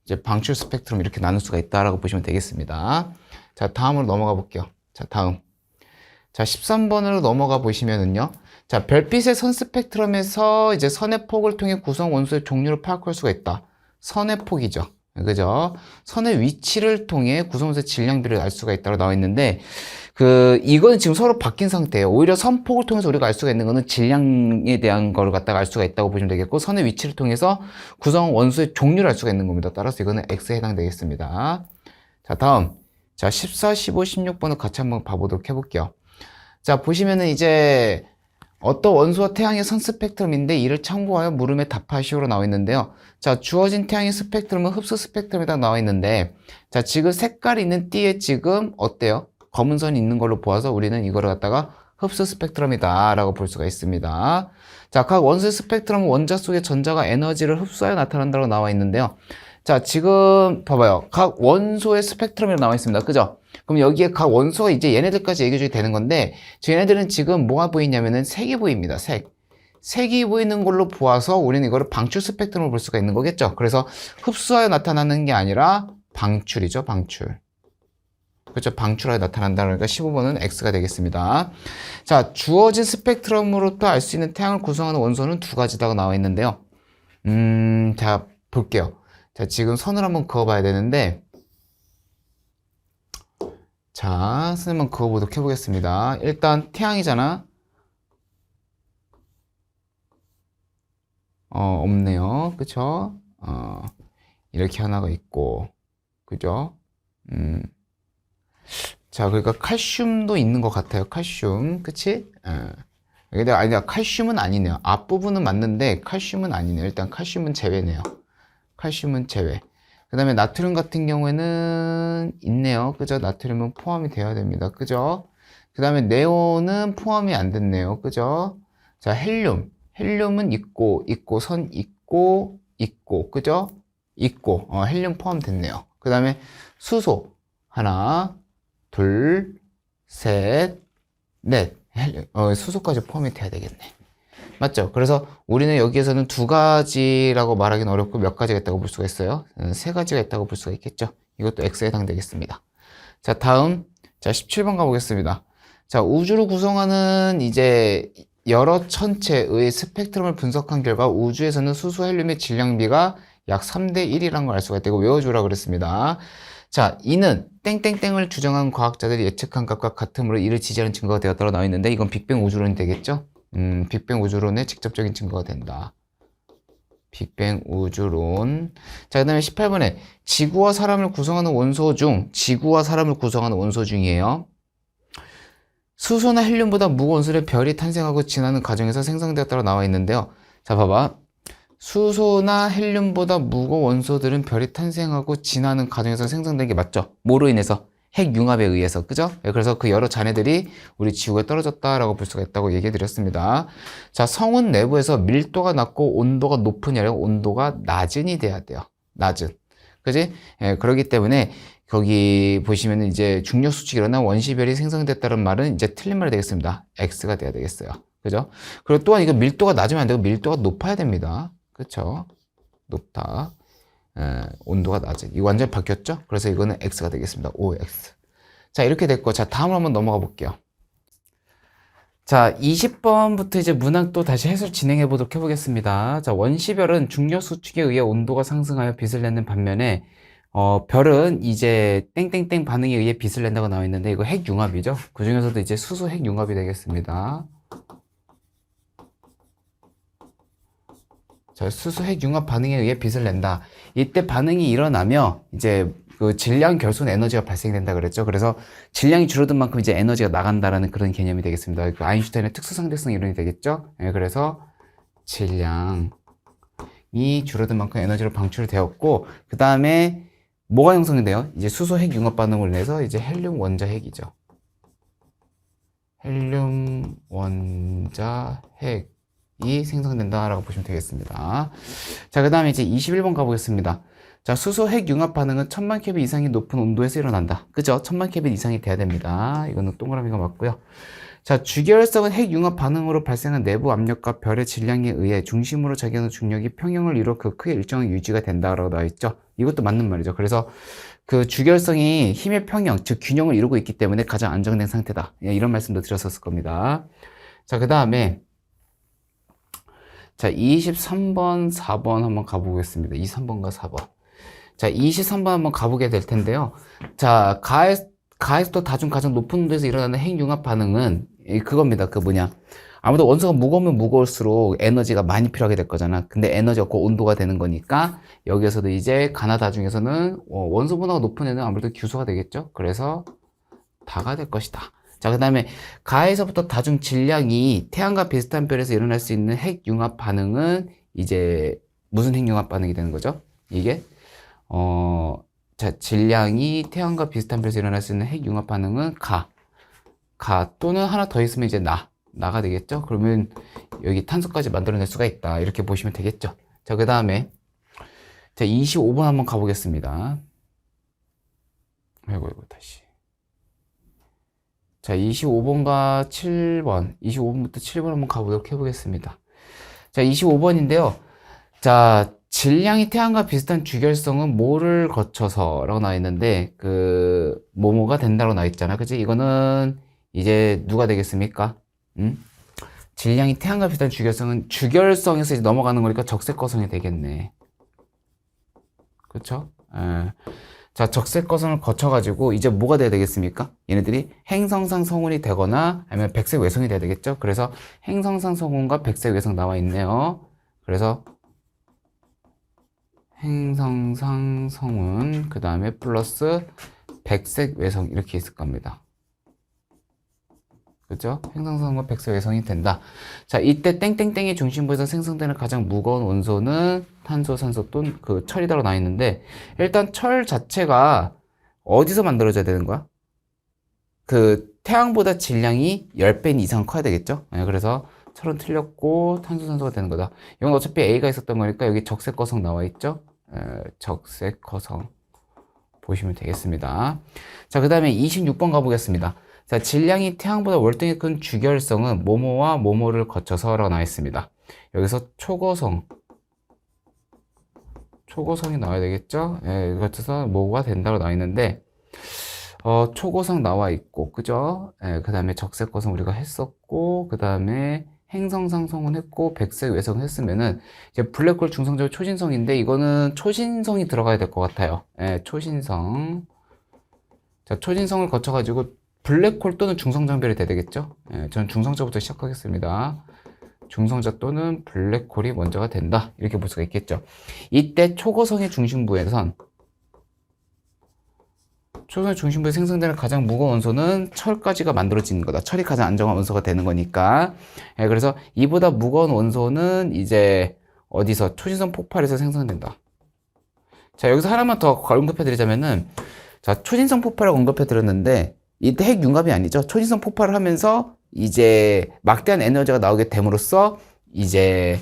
이제 방출 스펙트럼 이렇게 나눌 수가 있다라고 보시면 되겠습니다. 자, 다음으로 넘어가 볼게요. 자, 다음. 자, 13번으로 넘어가 보시면은요. 자, 별빛의 선 스펙트럼에서 이제 선의 폭을 통해 구성 원소의 종류를 파악할 수가 있다. 선의 폭이죠. 그죠? 선의 위치를 통해 구성 원소의 질량비를 알 수가 있다고 나와 있는데, 이거는 지금 서로 바뀐 상태예요. 오히려 선폭을 통해서 우리가 알 수가 있는 거는 질량에 대한 걸 갖다가 알 수가 있다고 보시면 되겠고, 선의 위치를 통해서 구성 원소의 종류를 알 수가 있는 겁니다. 따라서 이거는 X에 해당되겠습니다. 자, 다음. 자, 14, 15, 16번을 같이 한번 봐보도록 해볼게요. 자, 보시면은 이제 어떤 원소와 태양의 선 스펙트럼인데 이를 참고하여 물음에 답하시오로 나와 있는데요. 자, 주어진 태양의 스펙트럼은 흡수 스펙트럼에다 나와 있는데, 자, 지금 색깔이 있는 띠에 지금 어때요? 검은 선이 있는 걸로 보아서 우리는 이거를 갖다가 흡수 스펙트럼이다 라고 볼 수가 있습니다. 자, 각 원소의 스펙트럼은 원자 속의 전자가 에너지를 흡수하여 나타난다고 나와 있는데요. 자, 지금 봐봐요. 각 원소의 스펙트럼이라고 나와 있습니다. 그죠? 그럼 여기에 각 원소가 이제 얘네들까지 얘기해줘야 되는 건데, 얘네들은 지금 뭐가 보이냐면은 색이 보입니다. 색이 보이는 걸로 보아서 우리는 이거를 방출 스펙트럼을 볼 수가 있는 거겠죠. 그래서 흡수하여 나타나는 게 아니라 방출이죠. 방출. 그렇죠. 방출하여 나타난다. 그러니까 15번은 X가 되겠습니다. 자, 주어진 스펙트럼으로부터 알 수 있는 태양을 구성하는 원소는 두 가지다고 나와 있는데요. 자, 볼게요. 자, 지금 선을 한번 그어봐야 되는데, 자, 선을 한번 그어보도록 해보겠습니다. 일단 태양이잖아. 없네요. 그쵸? 이렇게 하나가 있고, 그죠? 자, 그러니까 칼슘도 있는 것 같아요. 칼슘, 그치? 근데 아니다, 칼슘은 아니네요. 앞부분은 맞는데 칼슘은 아니네요. 일단 칼슘은 제외네요. 칼슘은 제외. 그 다음에 나트륨 같은 경우에는 있네요. 그죠? 나트륨은 포함이 되어야 됩니다. 그죠? 그 다음에 네온은 포함이 안 됐네요. 그죠? 자, 헬륨. 헬륨은 있고, 선 있고, 그죠? 헬륨 포함됐네요. 그 다음에 수소. 하나, 둘, 셋, 넷. 수소까지 포함이 돼야 되겠네. 맞죠? 그래서 우리는 여기에서는 두 가지라고 말하기는 어렵고 몇 가지가 있다고 볼 수가 있어요. 세 가지가 있다고 볼 수가 있겠죠. 이것도 X에 해당되겠습니다. 자, 다음. 자, 17번 가보겠습니다. 자, 우주를 구성하는 이제 여러 천체의 스펙트럼을 분석한 결과 우주에서는 수소 헬륨의 질량비가 약 3대 1이라는 걸 알 수가 있다고 외워주라 그랬습니다. 자, 이는 땡땡땡을 주장한 과학자들이 예측한 값과 같으므로 이를 지지하는 증거가 되었다고 나와 있는데 이건 빅뱅 우주론이 되겠죠? 빅뱅 우주론의 직접적인 증거가 된다. 빅뱅 우주론. 자, 그 다음에 18번에 지구와 사람을 구성하는 원소 중이에요. 수소나 헬륨보다 무거운 원소의 별이 탄생하고 진화하는 과정에서 생성되었다고 나와 있는데요. 자, 봐봐. 수소나 헬륨보다 무거운 원소들은 별이 탄생하고 진화하는 과정에서 생성된 게 맞죠? 뭐로 인해서? 핵융합에 의해서, 그죠? 그래서 그 여러 잔해들이 우리 지구에 떨어졌다라고 볼 수가 있다고 얘기해 드렸습니다. 자, 성운 내부에서 밀도가 낮고 온도가 높으냐, 온도가 낮은이 돼야 돼요. 낮은. 그지? 그렇기 때문에 거기 보시면 이제 중력 수축이 일어나 원시별이 생성됐다는 말은 이제 틀린 말이 되겠습니다. X가 돼야 되겠어요. 그죠? 그리고 또한 이거 밀도가 낮으면 안 되고 밀도가 높아야 됩니다. 그쵸? 높다. 온도가 낮은. 이거 완전히 바뀌었죠? 그래서 이거는 X가 되겠습니다. OX. 자, 이렇게 됐고. 자, 다음으로 한번 넘어가 볼게요. 자, 20번부터 이제 문항 또 다시 해설 진행해 보도록 해보겠습니다. 자, 원시별은 중력 수축에 의해 온도가 상승하여 빛을 내는 반면에, 별은 이제 땡땡땡 반응에 의해 빛을 낸다고 나와 있는데, 이거 핵융합이죠? 그 중에서도 이제 수소 핵융합이 되겠습니다. 자, 수소 핵융합 반응에 의해 빛을 낸다. 이때 반응이 일어나며 이제 그 질량 결손 에너지가 발생된다 그랬죠. 그래서 질량이 줄어든 만큼 이제 에너지가 나간다라는 그런 개념이 되겠습니다. 그 아인슈타인의 특수상대성 이론이 되겠죠. 그래서 질량이 줄어든 만큼 에너지로 방출되었고, 그 다음에 뭐가 형성이 돼요? 이제 수소 핵융합 반응을 인해서 이제 헬륨 원자핵이죠. 헬륨 원자핵. 이 생성된다라고 보시면 되겠습니다. 자, 그 다음에 이제 21번 가보겠습니다. 자, 수소 핵 융합 반응은 1000만 켈빈 이상이 높은 온도에서 일어난다. 그죠? 1000만 켈빈 이상이 돼야 됩니다. 이거는 동그라미가 맞고요. 자, 주결성은 핵 융합 반응으로 발생한 내부 압력과 별의 질량에 의해 중심으로 작용하는 중력이 평형을 이루어 그 크기의 일정한 유지가 된다라고 나와 있죠. 이것도 맞는 말이죠. 그래서 그 주결성이 힘의 평형, 즉 균형을 이루고 있기 때문에 가장 안정된 상태다. 이런 말씀도 드렸었을 겁니다. 자, 그 다음에 자, 23번, 4번 한번 가보겠습니다. 23번과 4번. 자, 23번 한번 가보게 될 텐데요. 자, 가에서 다중 가장 높은 온도에서 일어나는 핵융합 반응은 그겁니다. 그 뭐냐. 아무래도 원소가 무거우면 무거울수록 에너지가 많이 필요하게 될 거잖아. 근데 에너지 없고 온도가 되는 거니까 여기에서도 이제 가나다 중에서는 원소 분화가 높은 애는 아무래도 규소가 되겠죠. 그래서 다가 될 것이다. 자, 그 다음에 가에서부터 다중 질량이 태양과 비슷한 별에서 일어날 수 있는 핵융합 반응은 이제 무슨 핵융합 반응이 되는 거죠? 이게 자, 질량이 태양과 비슷한 별에서 일어날 수 있는 핵융합 반응은 가 또는 하나 더 있으면 이제 나가 되겠죠? 그러면 여기 탄소까지 만들어낼 수가 있다. 이렇게 보시면 되겠죠? 자, 그 다음에 자, 25번 한번 가보겠습니다. 아이고 다시. 자, 25번과 7번, 25번부터 7번 한번 가보도록 해보겠습니다. 자, 25번인데요. 자, 질량이 태양과 비슷한 주결성은 뭐를 거쳐서 라고 나와 있는데, 뭐뭐가 된다고 나와 있잖아. 그치? 이거는 이제 누가 되겠습니까? 질량이 태양과 비슷한 주결성은 주결성에서 이제 넘어가는 거니까 적색거성이 되겠네. 그쵸? 자, 적색거성을 거쳐가지고 이제 뭐가 돼야 되겠습니까? 얘네들이 행성상 성운이 되거나 아니면 백색 외성이 돼야 되겠죠? 그래서 행성상 성운과 백색 외성 나와 있네요. 그래서 행성상 성운 그 다음에 플러스 백색 외성 이렇게 있을 겁니다. 그죠? 행성성은 백색 외성이 된다. 자, 이때 땡땡땡의 중심부에서 생성되는 가장 무거운 원소는 탄소, 산소 또는 그 철이다로 나와 있는데, 일단 철 자체가 어디서 만들어져야 되는 거야? 그 태양보다 질량이 10배 이상 커야 되겠죠? 네, 그래서 철은 틀렸고 탄소, 산소가 되는 거다. 이건 어차피 A가 있었던 거니까 여기 적색 거성 나와 있죠? 적색 거성 보시면 되겠습니다. 자, 그 다음에 26번 가보겠습니다. 자, 질량이 태양보다 월등히 큰 주결성은 뭐뭐와 뭐뭐를 거쳐서라고 나와 있습니다. 여기서 초거성이 나와야 되겠죠? 예, 거쳐서 뭐가 된다고 나와 있는데, 초고성 나와 있고, 그죠? 예, 그 다음에 적색거성 우리가 했었고, 그 다음에 행성상성은 했고, 백색 외성은 했으면은, 이제 블랙홀 중성적 초신성인데, 이거는 초신성이 들어가야 될 것 같아요. 예, 초신성. 자, 초신성을 거쳐가지고, 블랙홀 또는 중성장별이 돼야 되겠죠? 예, 저는 중성자부터 시작하겠습니다. 중성자 또는 블랙홀이 먼저가 된다. 이렇게 볼 수가 있겠죠. 이때 초고성의 중심부에선 초고성의 중심부에 생성되는 가장 무거운 원소는 철까지가 만들어지는 거다. 철이 가장 안정한 원소가 되는 거니까. 예, 그래서 이보다 무거운 원소는 이제 어디서 초신성 폭발에서 생성된다. 자, 여기서 하나만 더 언급해 드리자면은, 자, 초신성 폭발을 언급해 드렸는데 이때 핵융합이 아니죠. 초신성 폭발을 하면서 이제 막대한 에너지가 나오게 됨으로써 이제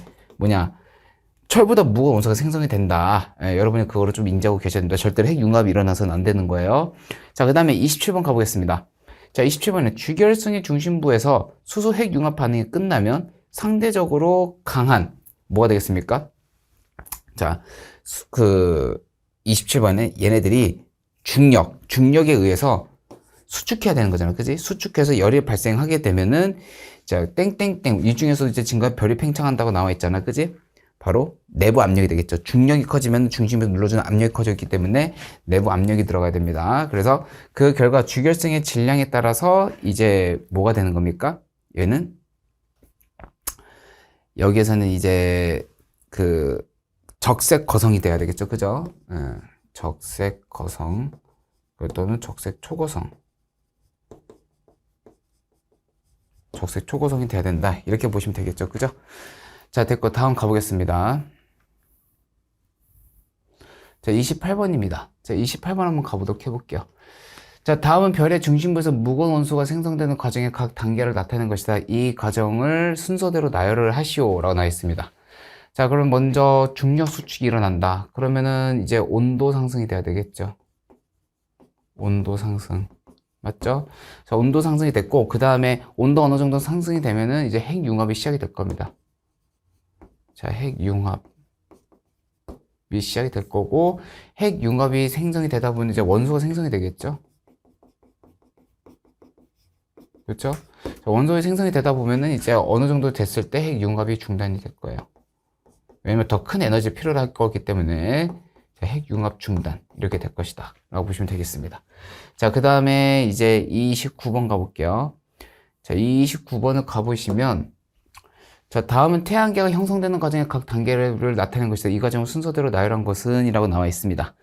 철보다 무거운 원소가 생성이 된다. 예, 여러분이 그거를 좀 인지하고 계셔야 됩니다. 절대로 핵융합이 일어나서는 안 되는 거예요. 자, 그 다음에 27번 가보겠습니다. 자, 27번에 주결성의 중심부에서 수소 핵융합 반응이 끝나면 상대적으로 강한 뭐가 되겠습니까? 자, 27번에 얘네들이 중력에 의해서 수축해야 되는 거잖아. 그지? 수축해서 열이 발생하게 되면은, 자, 땡땡땡, 이 중에서도 이제 지금까지 별이 팽창한다고 나와 있잖아. 그지? 바로 내부 압력이 되겠죠. 중력이 커지면 중심에서 눌러주는 압력이 커졌기 때문에 내부 압력이 들어가야 됩니다. 그래서 그 결과 주결성의 질량에 따라서 이제 뭐가 되는 겁니까? 얘는, 여기에서는 이제 그 적색 거성이 돼야 되겠죠. 그죠? 적색 거성 또는 적색 초거성. 적색 초고성이 돼야 된다. 이렇게 보시면 되겠죠. 그죠? 자, 됐고, 다음 가보겠습니다. 자, 28번입니다. 자, 28번 한번 가보도록 해볼게요. 자, 다음은 별의 중심부에서 무거운 원소가 생성되는 과정의 각 단계를 나타내는 것이다. 이 과정을 순서대로 나열을 하시오. 라고 나와 있습니다. 자, 그럼 먼저 중력 수축이 일어난다. 그러면은 이제 온도 상승이 돼야 되겠죠. 온도 상승. 맞죠? 자, 온도 상승이 됐고, 그 다음에 온도 어느 정도 상승이 되면은 이제 핵융합이 시작이 될 겁니다. 자, 핵융합이 시작이 될 거고, 핵융합이 생성이 되다 보면 이제 원소가 생성이 되겠죠? 그렇죠? 자, 원소가 생성이 되다 보면은 이제 어느 정도 됐을 때 핵융합이 중단이 될 거예요. 왜냐면 더 큰 에너지 필요로 할 거기 때문에 핵융합 중단 이렇게 될 것이다 라고 보시면 되겠습니다. 자, 그 다음에 이제 29번 가볼게요. 자, 29번을 가보시면, 자, 다음은 태양계가 형성되는 과정의 각 단계를 나타내는 것이다. 이 과정을 순서대로 나열한 것은 이라고 나와 있습니다.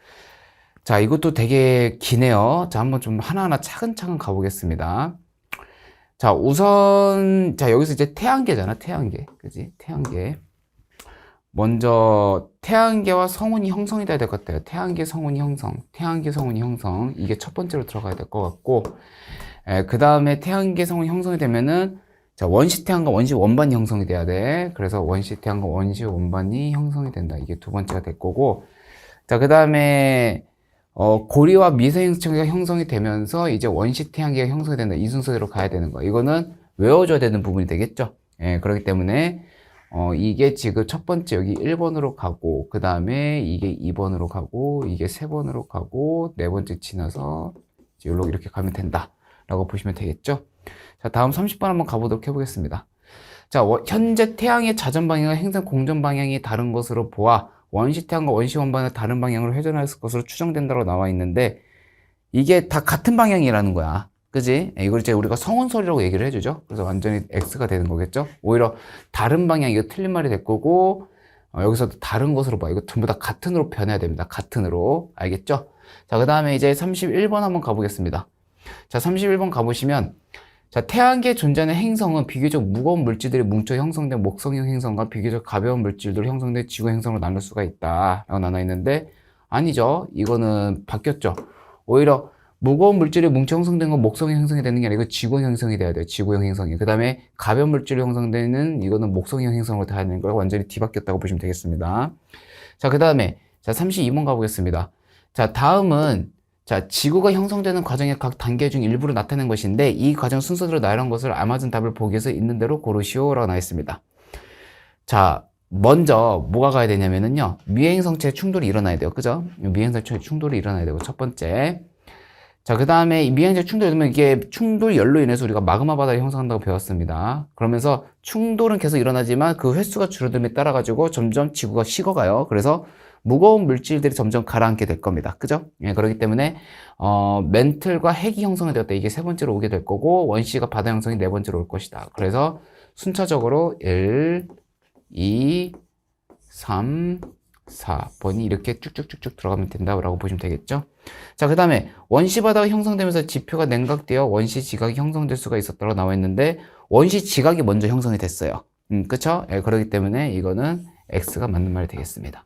자, 이것도 되게 기네요. 자, 한번 좀 하나하나 차근차근 가보겠습니다. 자, 우선, 자, 여기서 이제 태양계잖아. 태양계. 그지? 태양계. 먼저 태양계와 성운이 형성이 돼야 될 것 같아요. 태양계 성운이 형성, 태양계 성운이 형성, 이게 첫 번째로 들어가야 될 것 같고, 그 다음에 태양계 성운이 형성이 되면은, 자, 원시 태양과 원시 원반이 형성이 돼야 돼. 그래서 원시 태양과 원시 원반이 형성이 된다. 이게 두 번째가 될 거고, 자, 그 다음에 고리와 미세행성체가 형성이 되면서 이제 원시 태양계가 형성이 된다. 이 순서대로 가야 되는 거. 이거는 외워줘야 되는 부분이 되겠죠. 예, 그렇기 때문에 이게 지금 첫 번째 여기 1번으로 가고, 그 다음에 이게 2번으로 가고, 이게 3번으로 가고, 네 번째 지나서 여기로 이렇게 가면 된다 라고 보시면 되겠죠. 자, 다음 30번 한번 가보도록 해보겠습니다. 자, 현재 태양의 자전 방향과 행성 공전 방향이 다른 것으로 보아 원시 태양과 원시 원반을 다른 방향으로 회전할 것으로 추정된다고 나와 있는데, 이게 다 같은 방향이라는 거야. 그지? 이걸 이제 우리가 성운설이라고 얘기를 해주죠. 그래서 완전히 X가 되는 거겠죠. 오히려 다른 방향, 이거 틀린 말이 될 거고, 여기서도 다른 것으로 봐. 이거 전부 다 같은으로 변해야 됩니다. 같은으로. 알겠죠? 자, 그 다음에 이제 31번 한번 가보겠습니다. 자, 31번 가보시면, 자, 태양계에 존재하는 행성은 비교적 무거운 물질들이 뭉쳐 형성된 목성형 행성과 비교적 가벼운 물질들로 형성된 지구 행성으로 나눌 수가 있다 라고 나눠 있는데, 아니죠. 이거는 바뀌었죠. 오히려 무거운 물질이 뭉쳐 형성된 건 목성형 행성이 되는 게 아니고 지구형 행성이 돼야 돼요. 지구형 행성이. 그 다음에 가벼운 물질로 형성되는 이거는 목성형 행성으로 돼야 되는 거가 완전히 뒤바뀌었다고 보시면 되겠습니다. 자, 그 다음에 자 32번 가보겠습니다. 자, 다음은 자, 지구가 형성되는 과정의 각 단계 중 일부를 나타낸 것인데 이 과정 순서대로 나열한 것을 알맞은 답을 보기 위해서 있는 대로 고르시오 라고 나와 있습니다. 자, 먼저 뭐가 가야 되냐면은요, 미행성체의 충돌이 일어나야 돼요. 그죠? 미행성체의 충돌이 일어나야 되고, 첫 번째. 자, 그 다음에 미행성체 충돌이 되면 이게 충돌 열로 인해서 우리가 마그마 바다를 형성한다고 배웠습니다. 그러면서 충돌은 계속 일어나지만 그 횟수가 줄어듦에 따라 가지고 점점 지구가 식어가요. 그래서 무거운 물질들이 점점 가라앉게 될 겁니다. 그죠? 예, 그렇기 때문에 멘틀과 핵이 형성이 되었다. 이게 세 번째로 오게 될 거고, 원시가 바다 형성이 네 번째로 올 것이다. 그래서 순차적으로 1, 2, 3, 4번이 이렇게 쭉쭉쭉쭉 들어가면 된다고 보시면 되겠죠. 자, 그 다음에 원시 바다가 형성되면서 지표가 냉각되어 원시 지각이 형성될 수가 있었다고 나와 있는데, 원시 지각이 먼저 형성이 됐어요. 그쵸? 예, 그렇기 때문에 이거는 X가 맞는 말이 되겠습니다.